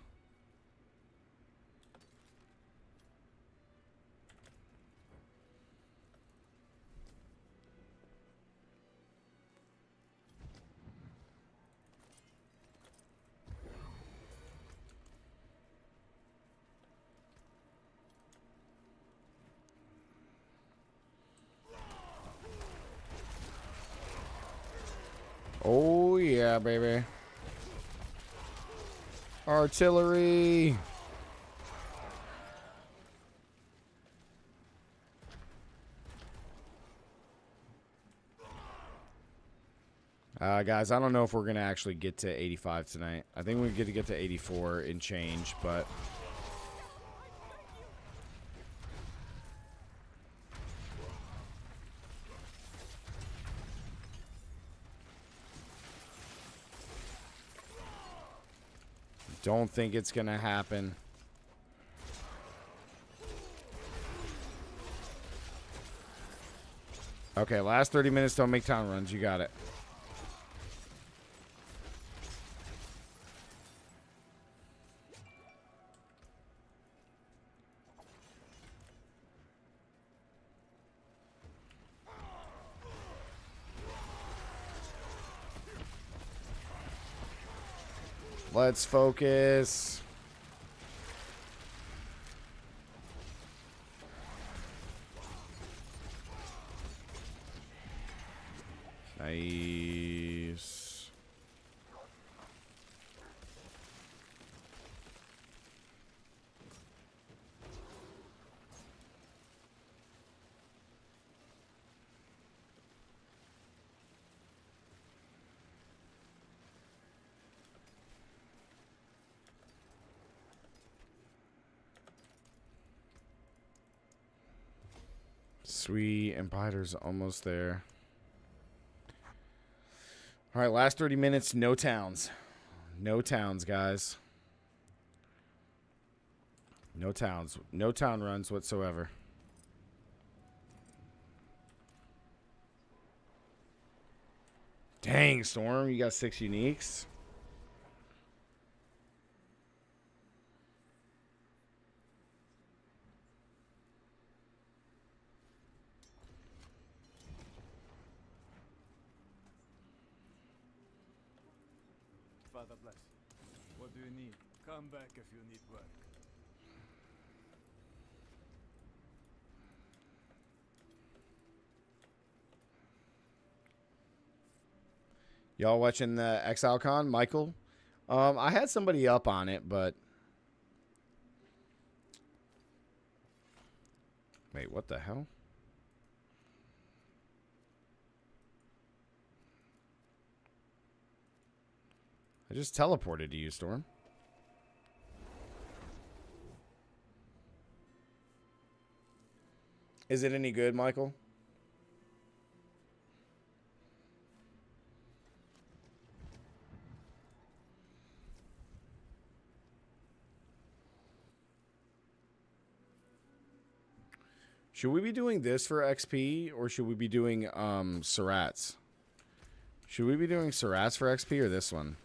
Oh, yeah, baby. Artillery. Guys, I don't know if we're going to actually get to 85 tonight. I think we get to 84 and change, but... Don't think it's going to happen. Okay, last 30 minutes, don't make town runs. You got it. Let's focus. Nice. Sweet, and Biter's almost there. All right, last 30 minutes, no towns. No towns, guys. No towns. No town runs whatsoever. Dang, Storm, you got 6 uniques. Father bless. What do you need? Come back if you need work. Y'all watching the ExileCon, Michael? I had somebody up on it, but... Wait, what the hell? I just teleported to you, Storm. Is it any good, Michael? Should we be doing this for XP, or should we be doing Surats? Should we be doing Surats for XP, or this one?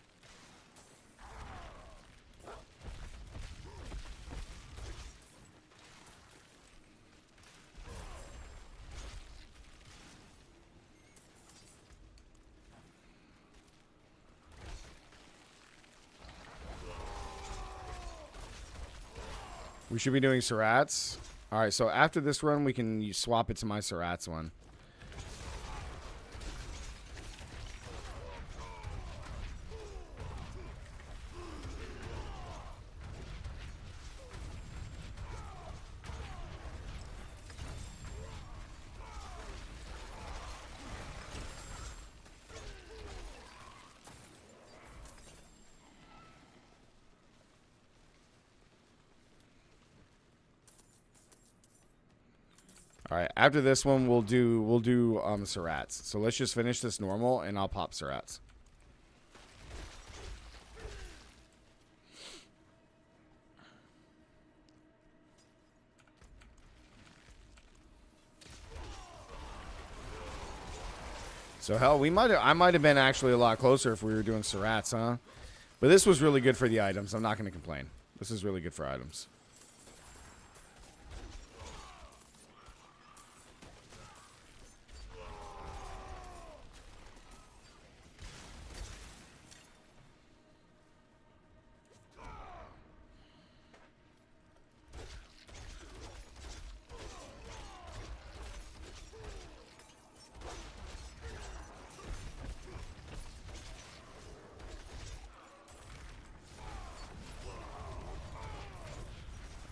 We should be doing Surats. All right, so after this run, we can swap it to my Surats one. All right, after this one, we'll do Surats. So let's just finish this normal, and I'll pop Surats. So hell, I might have been actually a lot closer if we were doing Surats, huh? But this was really good for the items. I'm not going to complain. This is really good for items.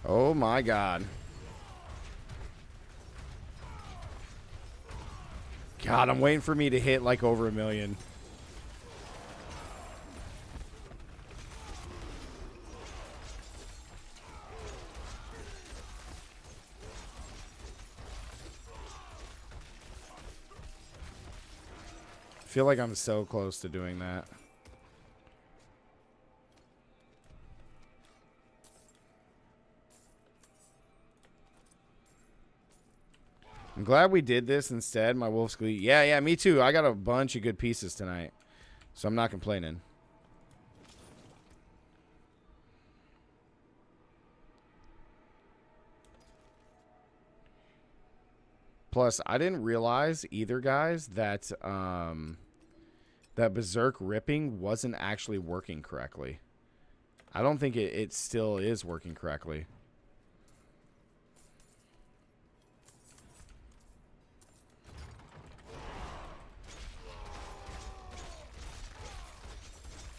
Oh my God. God, I'm waiting for me to hit like over 1 million. feel like I'm so close to doing that. I'm glad we did this instead. My Wolf's Glee. Yeah, me too. I got a bunch of good pieces tonight, so I'm not complaining. Plus, I didn't realize either, guys, that that Berserk ripping wasn't actually working correctly. I don't think it still is working correctly.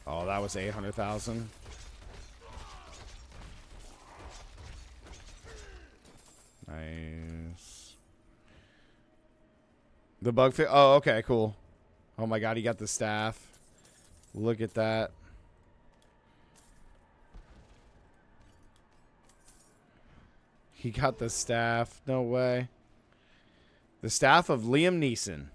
Oh, that was 800,000. Nice. The bug fit. Oh, okay, cool. Oh my god, he got the staff. Look at that. He got the staff. No way. The staff of Liam Neeson.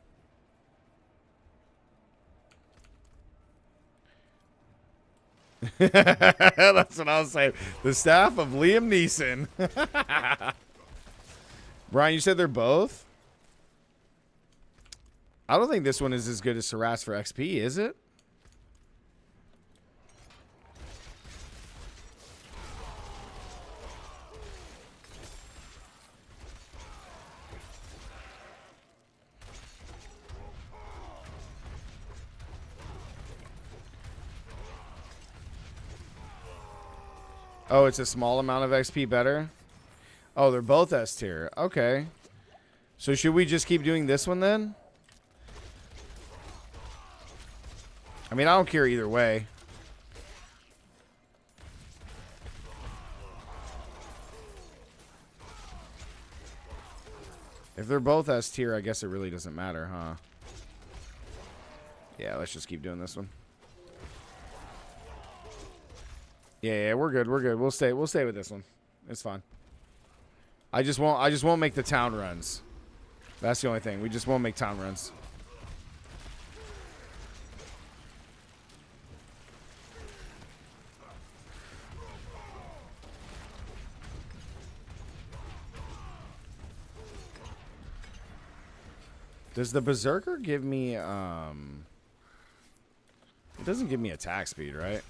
That's what I was saying. The staff of Liam Neeson. Brian, you said they're both? I don't think this one is as good as Saras for XP, is it? Oh, it's a small amount of XP better? Oh, they're both S tier. Okay. So should we just keep doing this one then? I mean, I don't care either way. If they're both S tier, I guess it really doesn't matter, huh? Yeah, let's just keep doing this one. Yeah, we're good. We're good. We'll stay with this one. It's fine. I just won't make the town runs. That's the only thing. We just won't make town runs. Does the Berserker give me it doesn't give me attack speed, right?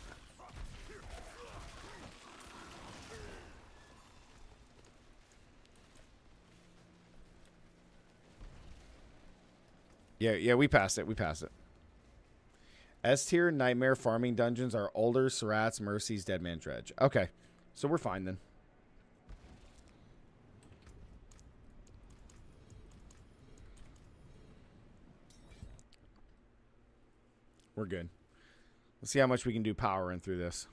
Yeah, we passed it. We passed it. S tier nightmare farming dungeons are older Surats, Mercies, Deadman Dredge. Okay. So we're fine then. We're good. Let's see how much we can do powering through this.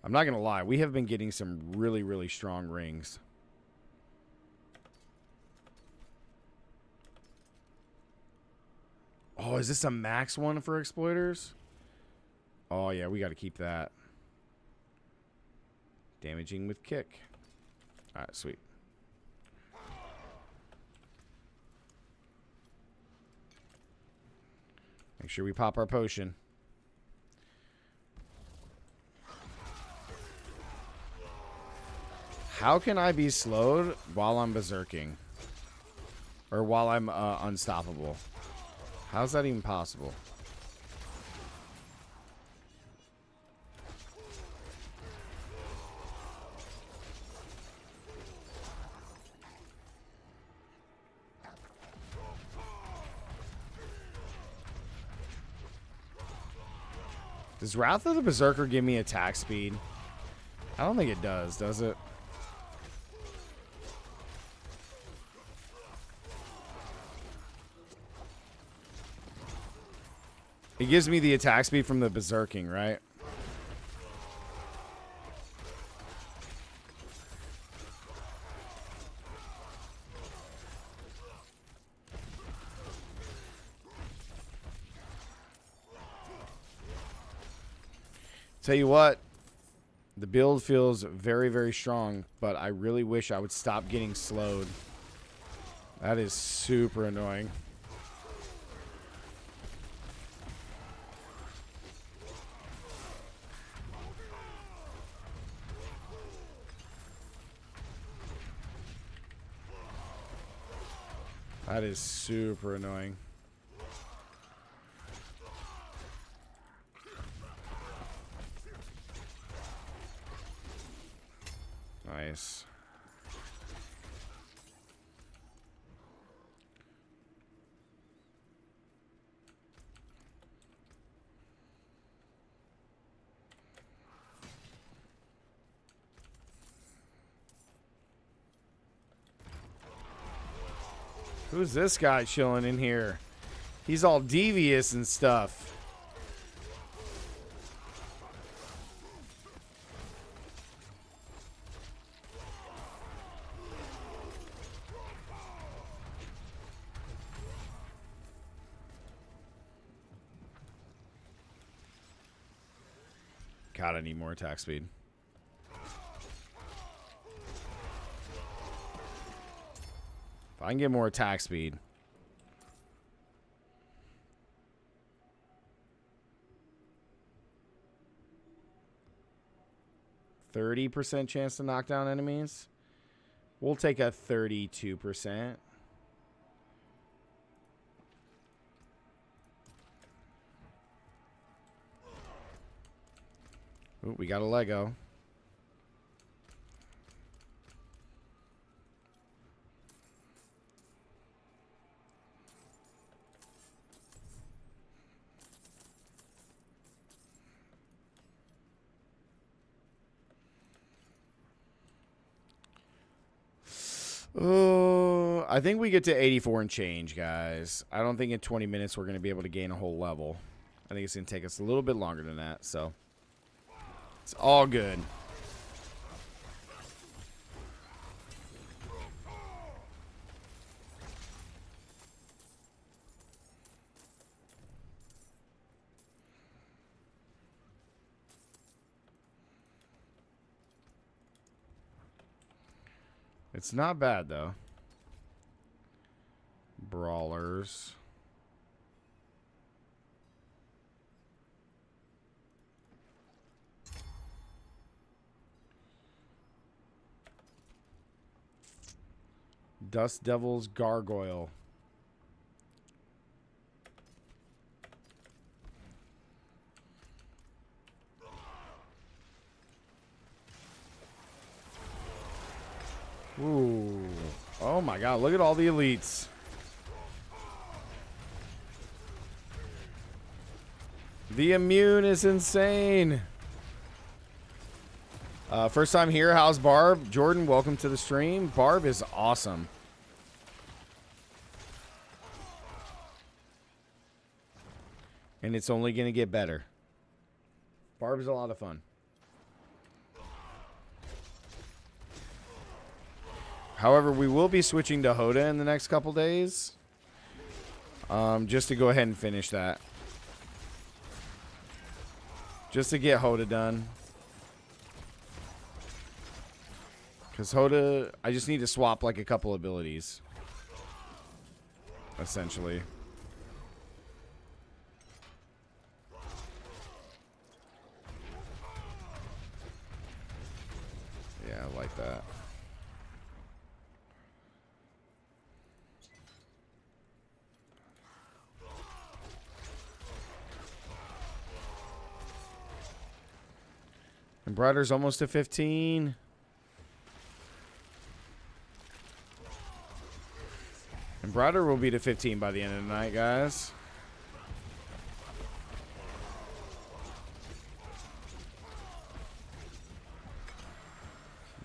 I'm not going to lie. We have been getting some really, really strong rings. Oh, is this a max one for exploiters? Oh, yeah, we got to keep that. Damaging with kick. All right, sweet. Make sure we pop our potion. How can I be slowed while I'm berserking? Or while I'm unstoppable? How's that even possible? Does Wrath of the Berserker give me attack speed? I don't think it does it? It gives me the attack speed from the berserking, right? Tell you what, The build feels very, very strong, but I really wish I would stop getting slowed. That is super annoying. That is super annoying. Nice. Who's this guy chilling in here? He's all devious and stuff. God, I need more attack speed. If I can get more attack speed. %30 chance to knock down enemies. We'll take a 32%. Ooh, we got a Lego. Oh, I think we get to 84 and change, guys. I don't think in 20 minutes we're going to be able to gain a whole level. I think it's going to take us a little bit longer than that, so it's all good. It's not bad, though. Brawlers. Dust Devil's Gargoyle. Ooh. Oh my god, look at all the elites. The immune is insane. First time here, how's Barb? Jordan, welcome to the stream. Barb is awesome. And it's only going to get better. Barb is a lot of fun. However, we will be switching to Hoda in the next couple days. Just to go ahead and finish that. Just to get Hoda done. Because Hoda, I just need to swap like a couple abilities. Essentially. Yeah, I like that. And Brighter's almost to 15. And Brighter will be to 15 by the end of the night, guys.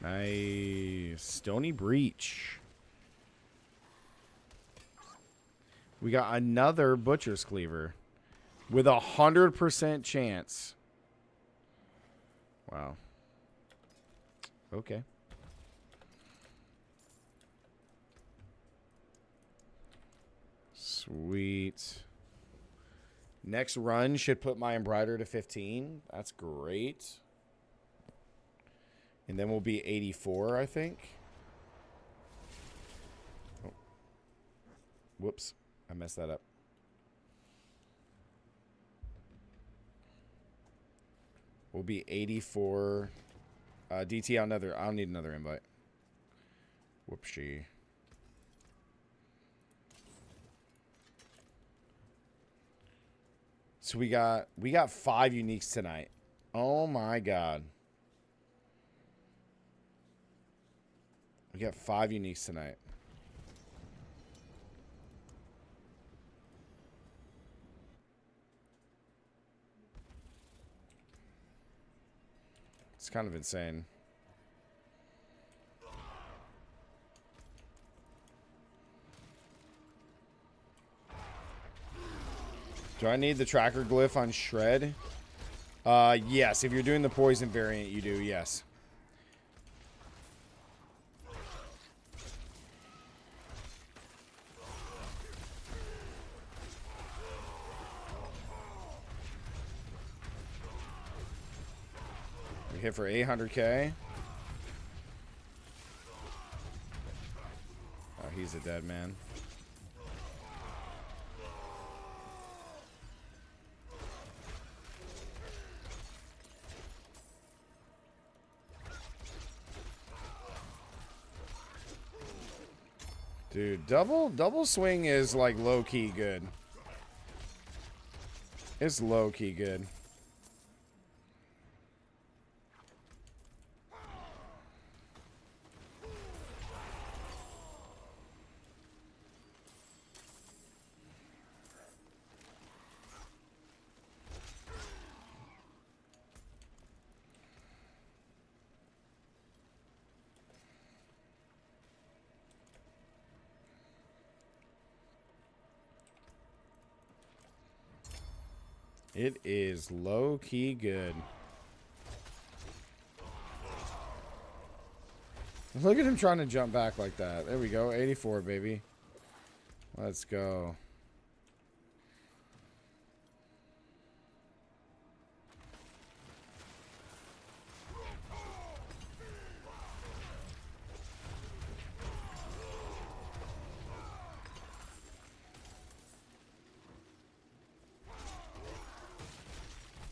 Nice. Stony Breach. We got another Butcher's Cleaver with 100% chance. Wow. Okay. Sweet. Next run should put my Embroider to 15. That's great. And then we'll be 84, I think. Oh. Whoops. I messed that up. We'll be 84. DT, I'll need another invite. Whoopsie. So we got 5 uniques tonight. Oh my god. We got 5 uniques tonight. It's kind of insane. Do I need the tracker glyph on Shred? Yes. If you're doing the poison variant, you do, yes. We hit for 800k. Oh, he's a dead man. Dude, double swing is like low-key good. It's low-key good. It is low-key good. Look at him trying to jump back like that. There we go. 84, baby. Let's go.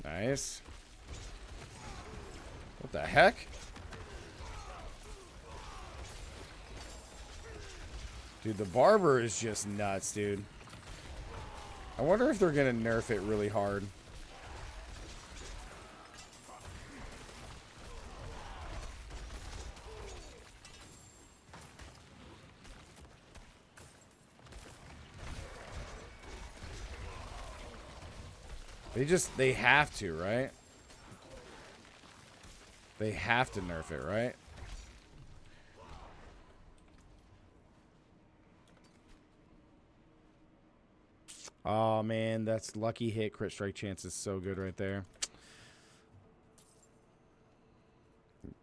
Nice. What the heck? Dude, the barber is just nuts, dude. I wonder if they're gonna nerf it really hard. They have to, right? They have to nerf it, right? Oh, man, that's lucky hit. Crit strike chance is so good right there.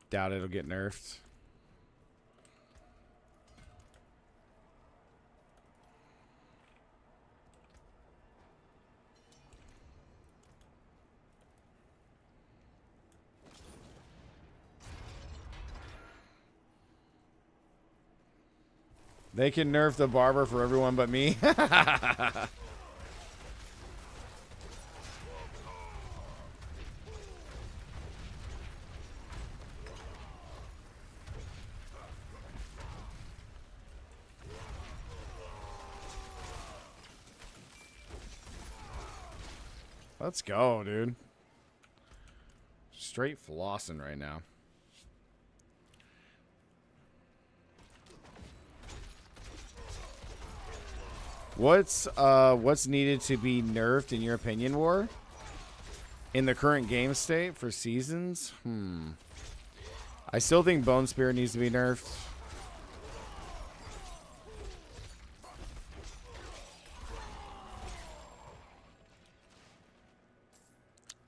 Doubt it'll get nerfed. They can nerf the barber for everyone but me. Let's go, dude. Straight flossing right now. What's needed to be nerfed in your opinion, War? In the current game state for seasons? I still think Bone Spirit needs to be nerfed.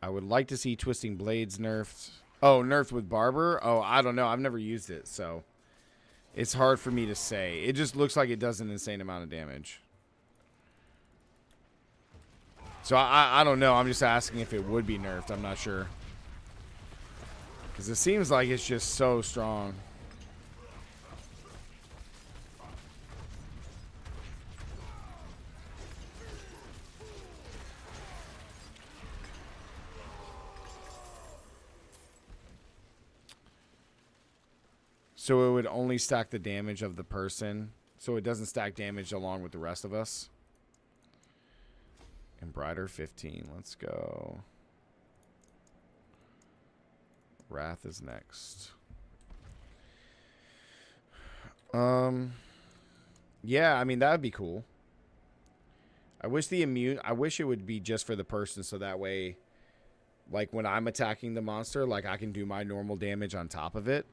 I would like to see Twisting Blades nerfed. Oh, nerfed with Barber? Oh, I don't know. I've never used it, so it's hard for me to say. It just looks like it does an insane amount of damage. So I don't know. I'm just asking if it would be nerfed. I'm not sure. Because it seems like it's just so strong. So it would only stack the damage of the person. So it doesn't stack damage along with the rest of us. Embroider 15. Let's go. Wrath is next. Yeah, I mean, that would be cool. I wish it would be just for the person, so that way, like, when I'm attacking the monster, like, I can do my normal damage on top of it.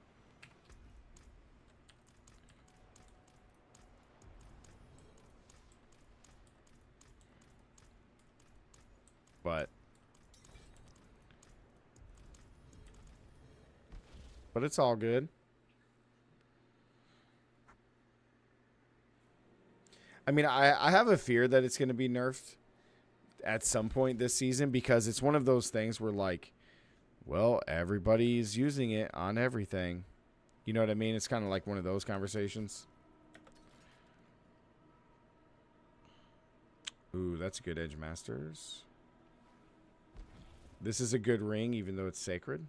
But it's all good. I mean, I have a fear that it's going to be nerfed at some point this season, because it's one of those things where, like, well, everybody's using it on everything. You know what I mean? It's kind of like one of those conversations. Ooh, that's a good Edge Masters. This is a good ring, even though it's sacred.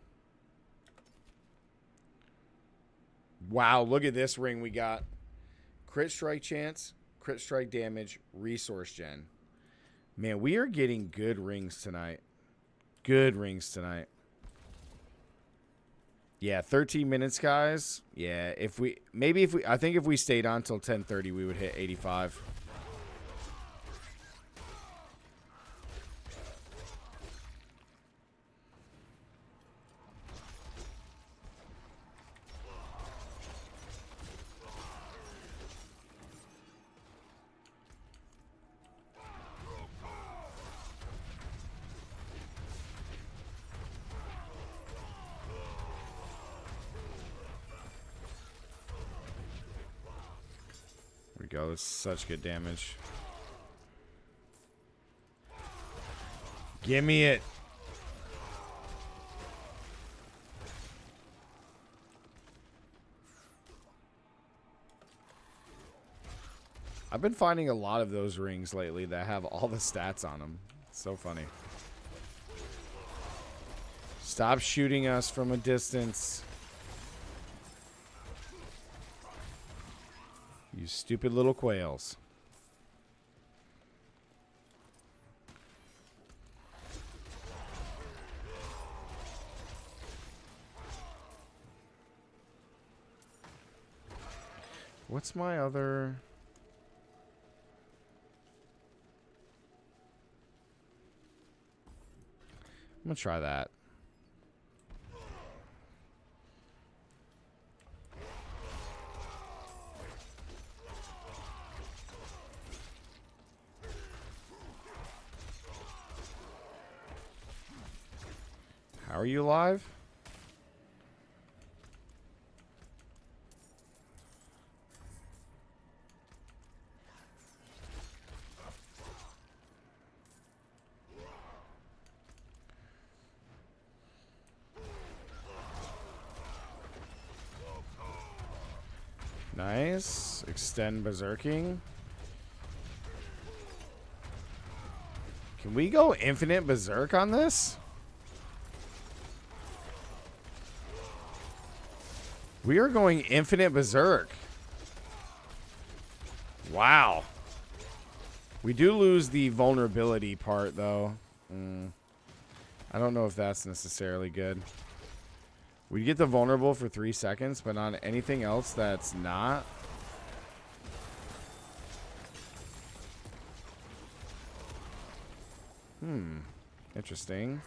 Wow, look at this ring we got. Crit strike chance, crit strike damage, resource gen. Man, we are getting good rings tonight. Good rings tonight. Yeah, 13 minutes, guys. Yeah, I think if we stayed on till 10:30, we would hit 85. Go. It's such good damage. Give me it. I've been finding a lot of those rings lately that have all the stats on them. It's so funny. Stop shooting us from a distance. You stupid little quails. What's my other... I'm gonna try that. How are you alive? Nice. Extend berserking. Can we go infinite berserk on this? We are going infinite berserk. Wow. We do lose the vulnerability part, though. I don't know if that's necessarily good. We get the vulnerable for 3 seconds, but on anything else that's not. Interesting.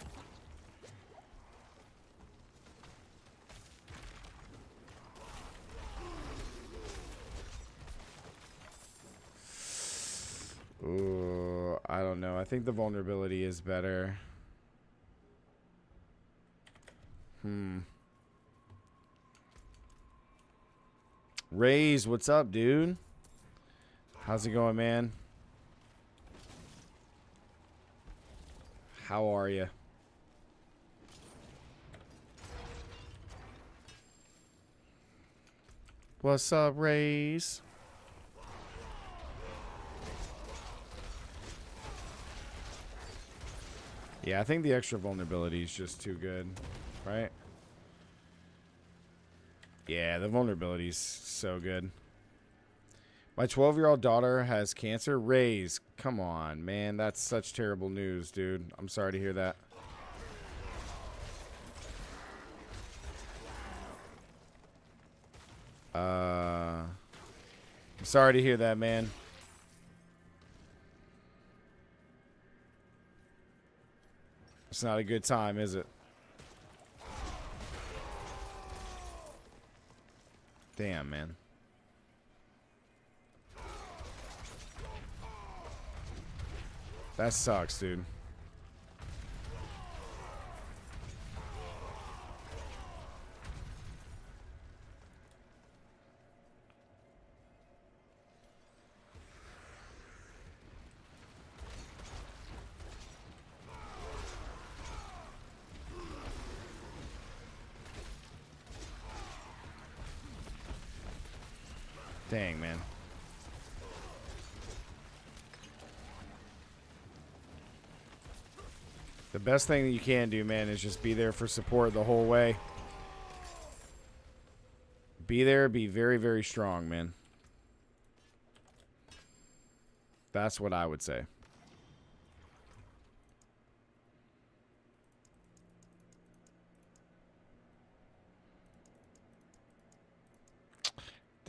Ooh, I don't know. I think the vulnerability is better. Raze, what's up, dude? How's it going, man? How are you? What's up, Rays? Yeah, I think the extra vulnerability is just too good, right? Yeah, the vulnerability is so good. My 12-year-old daughter has cancer. Rays, come on, man. That's such terrible news, dude. I'm sorry to hear that. I'm sorry to hear that, man. It's not a good time, is it? Damn, man. That sucks, dude. Dang, man. The best thing that you can do, man, is just be there for support the whole way. Be there, be very, very strong, man. That's what I would say.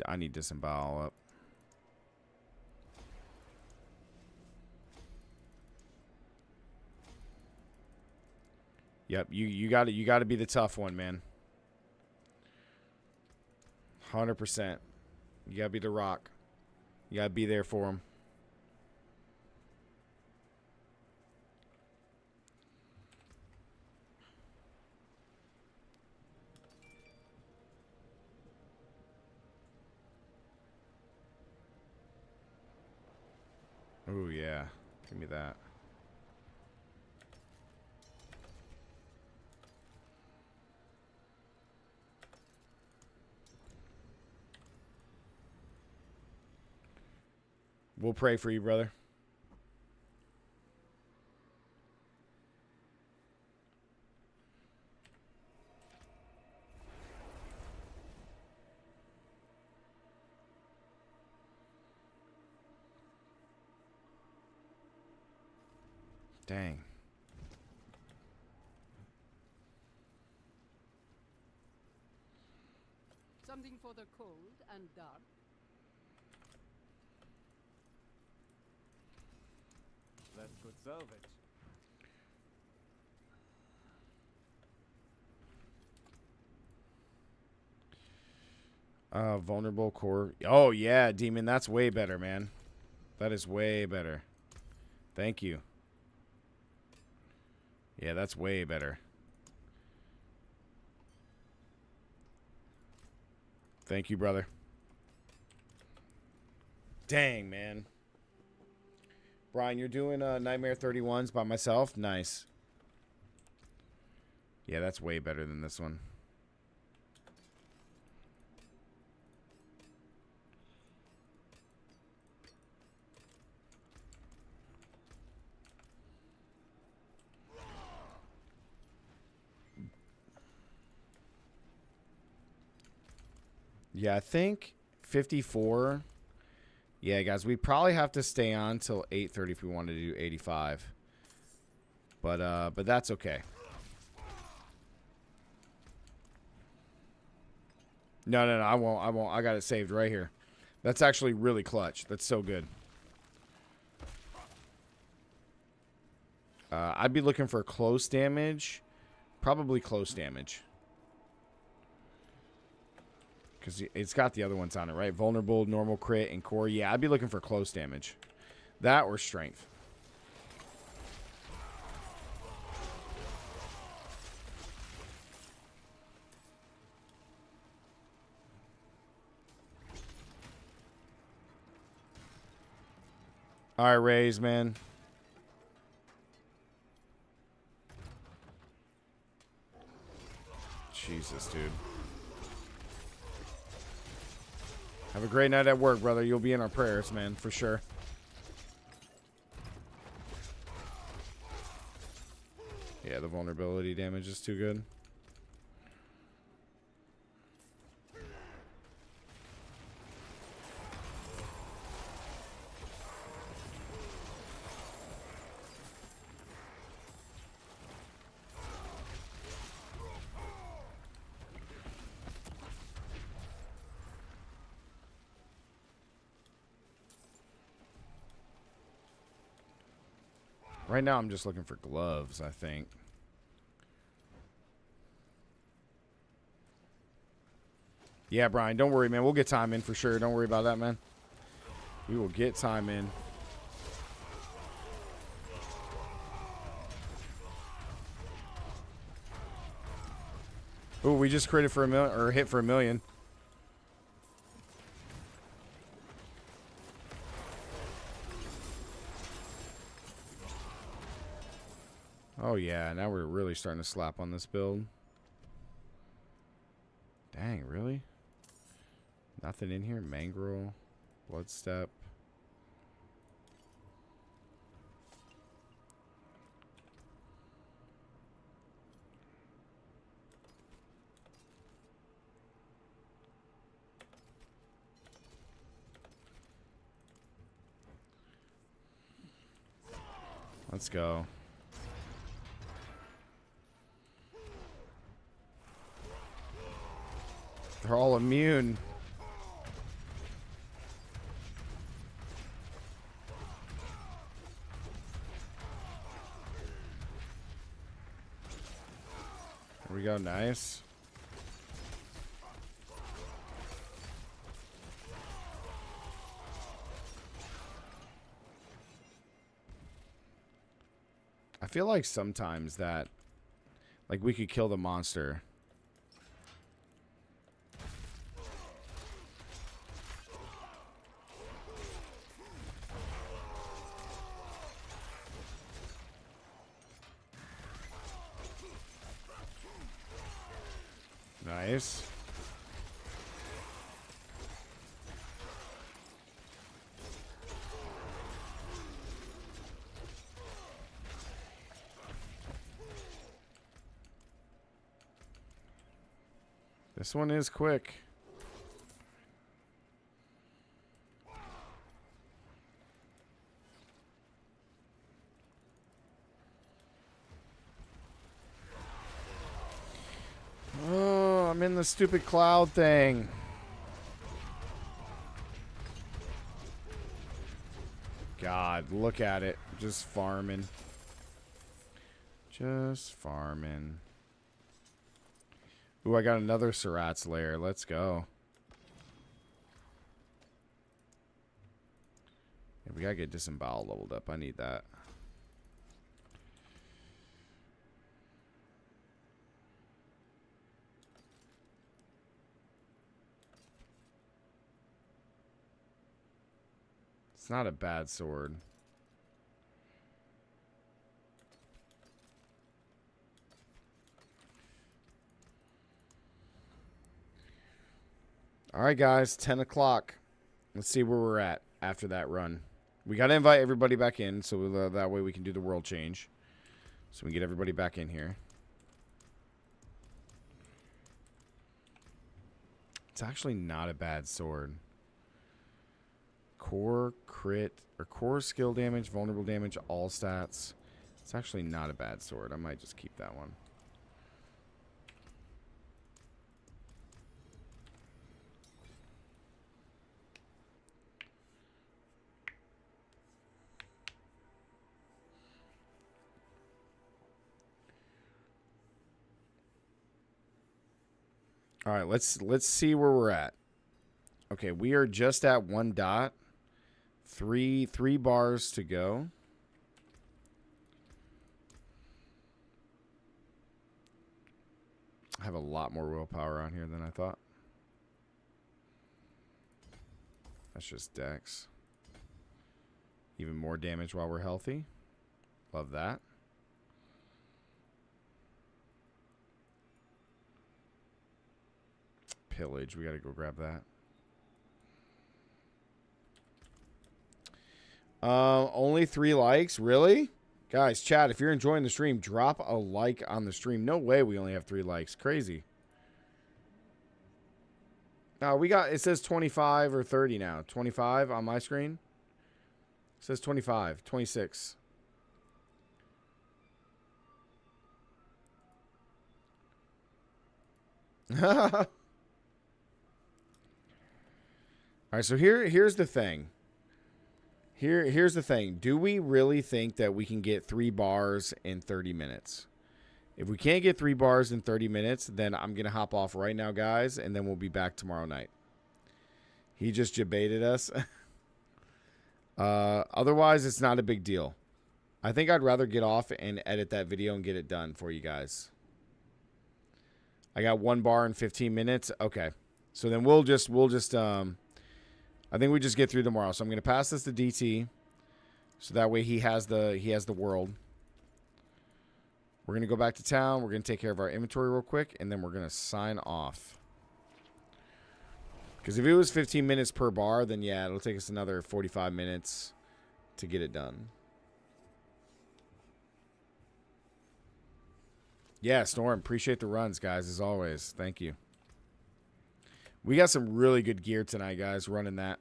I need disembowel up. Yep, you got to be the tough one, man. 100%. You got to be the rock. You got to be there for him. Oh yeah. Give me that. We'll pray for you, brother. Dang. Something for the cold and dark. That's good salvage. Vulnerable core. Oh yeah, demon. That's way better, man. That is way better. Thank you. Yeah, that's way better. Thank you, brother. Dang, man. Brian, you're doing Nightmare 31s by myself? Nice. Yeah, that's way better than this one. Yeah, I think 54. Yeah, guys, we probably have to stay on till 8:30 if we wanted to do 85. But that's okay. No, I won't. I got it saved right here. That's actually really clutch. That's so good. I'd be looking for close damage. Probably close damage. Because it's got the other ones on it, right? Vulnerable, normal crit, and core. Yeah, I'd be looking for close damage. That or strength. All right, Rays, man. Jesus, dude. Have a great night at work, brother. You'll be in our prayers, man, for sure. Yeah, the vulnerability damage is too good. Right now, I'm just looking for gloves, I think. Yeah, Brian, don't worry, man. We'll get time in for sure. Don't worry about that, man. We will get time in. Ooh, we just created for a million, or hit for a million. Oh yeah, now we're really starting to slap on this build. Dang, really? Nothing in here? Mangrel, Bloodstep. Let's go. They're all immune. There we go, nice. I feel like sometimes that, like, we could kill the monster. Nice. This one is quick. Oh, I'm in the stupid cloud thing. God, look at it. Just farming. Just farming. Ooh, I got another Surat's lair. Let's go. Yeah, we gotta get Disembowel leveled up. I need that. It's not a bad sword. All right, guys, 10 o'clock. Let's see where we're at after that run. We got to invite everybody back in, so that way we can do the world change. So we can get everybody back in here. It's actually not a bad sword. Core, crit, or core skill damage, vulnerable damage, all stats. It's actually not a bad sword. I might just keep that one. All right, let's see where we're at. Okay, we are just at 1 dot. Three bars to go. I have a lot more willpower on here than I thought. That's just dex. Even more damage while we're healthy. Love that. Pillage, we gotta go grab that. Only 3 likes? Really? Guys, chat, if you're enjoying the stream, drop a like on the stream. No way we only have 3 likes. Crazy. No, we got, it says 25 or 30 now. 25 on my screen. It says 25, 26. All right, so here's the thing. Here's the thing. Do we really think that we can get 3 bars in 30 minutes? If we can't get 3 bars in 30 minutes, then I'm going to hop off right now, guys, and then we'll be back tomorrow night. He just debated us. Otherwise, it's not a big deal. I think I'd rather get off and edit that video and get it done for you guys. I got 1 bar in 15 minutes. Okay. So then we'll just I think we just get through tomorrow. So I'm going to pass this to DT. So that way he has the world. We're going to go back to town. We're going to take care of our inventory real quick. And then we're going to sign off. Because if it was 15 minutes per bar, then yeah, it'll take us another 45 minutes to get it done. Yeah, Storm. Appreciate the runs, guys, as always. Thank you. We got some really good gear tonight, guys, running that.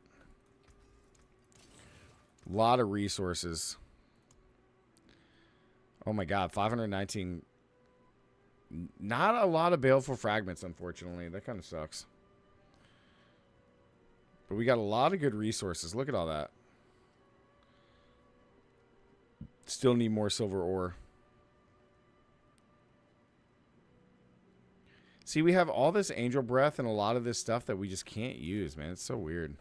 A lot of resources. Oh, my God. 519. Not a lot of baleful fragments, unfortunately. That kind of sucks. But we got a lot of good resources. Look at all that. Still need more silver ore. See, we have all this angel breath and a lot of this stuff that we just can't use, man. It's so weird.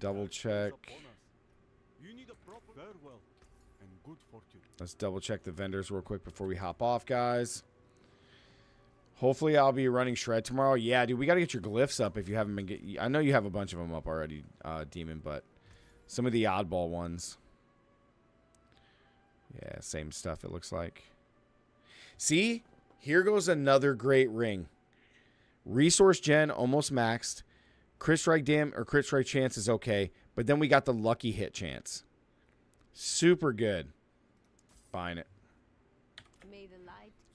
Double check. Let's double check the vendors real quick before we hop off, guys. Hopefully, I'll be running Shred tomorrow. Yeah, dude, we got to get your glyphs up if you haven't been I know you have a bunch of them up already, Demon, but some of the oddball ones. Yeah, same stuff it looks like. See? Here goes another great ring. Resource gen almost maxed. Crit strike or crit strike chance is okay. But then we got the lucky hit chance. Super good. Buying it.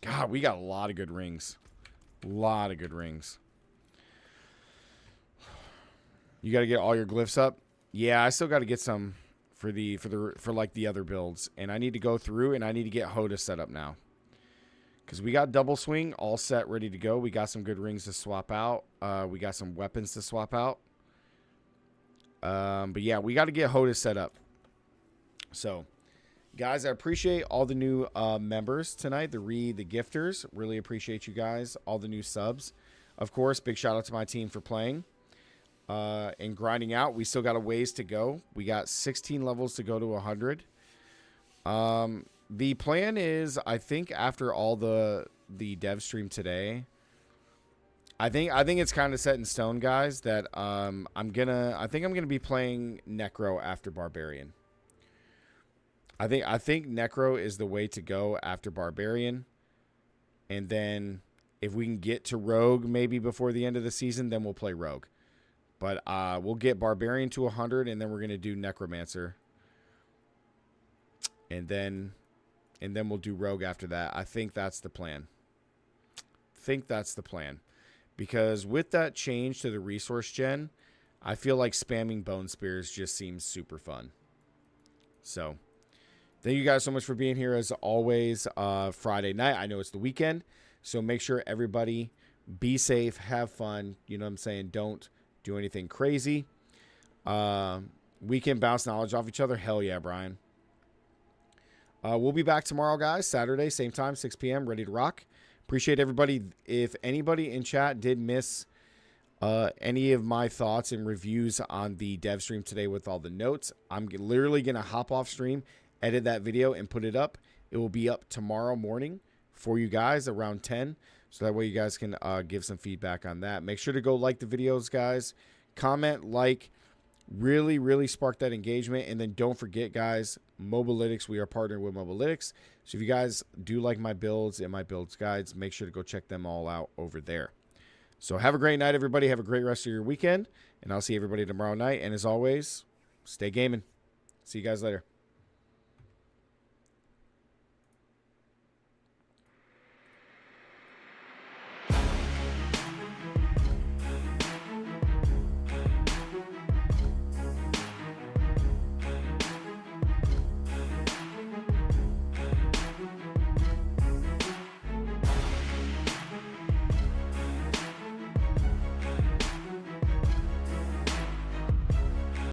God, we got a lot of good rings. A lot of good rings. You got to get all your glyphs up? Yeah, I still got to get some for like the other builds, and I need to go through and I need to get Hoda set up now, because we got double swing all set, ready to go. We got some good rings to swap out. We got some weapons to swap out. But yeah, we got to get Hoda set up. So, guys, I appreciate all the new members tonight. The gifters, really appreciate you guys. All the new subs, of course. Big shout out to my team for playing. And grinding out. We still got a ways to go. We got 16 levels to go to 100. The plan is, I think after all the dev stream today, I think it's kind of set in stone, guys, that I think I'm gonna be playing Necro after Barbarian. I think Necro is the way to go after Barbarian, and then if we can get to Rogue maybe before the end of the season, then we'll play Rogue. But we'll get Barbarian to 100, and then we're going to do Necromancer. And then we'll do Rogue after that. I think that's the plan. Because with that change to the resource gen, I feel like spamming Bone Spears just seems super fun. So, thank you guys so much for being here as always. Friday night, I know it's the weekend, so make sure everybody be safe, have fun. You know what I'm saying? Don't do anything crazy. We can bounce knowledge off each other. Hell yeah, Brian. We'll be back tomorrow, guys. Saturday, same time, 6 p.m. Ready to rock. Appreciate everybody. If anybody in chat did miss any of my thoughts and reviews on the dev stream today with all the notes, I'm literally going to hop off stream, edit that video, and put it up. It will be up tomorrow morning for you guys around 10. So that way you guys can give some feedback on that. Make sure to go like the videos, guys. Comment, like. Really, really spark that engagement. And then don't forget, guys, Mobalytics. We are partnered with Mobalytics. So if you guys do like my builds and my builds guides, make sure to go check them all out over there. So have a great night, everybody. Have a great rest of your weekend. And I'll see everybody tomorrow night. And as always, stay gaming. See you guys later.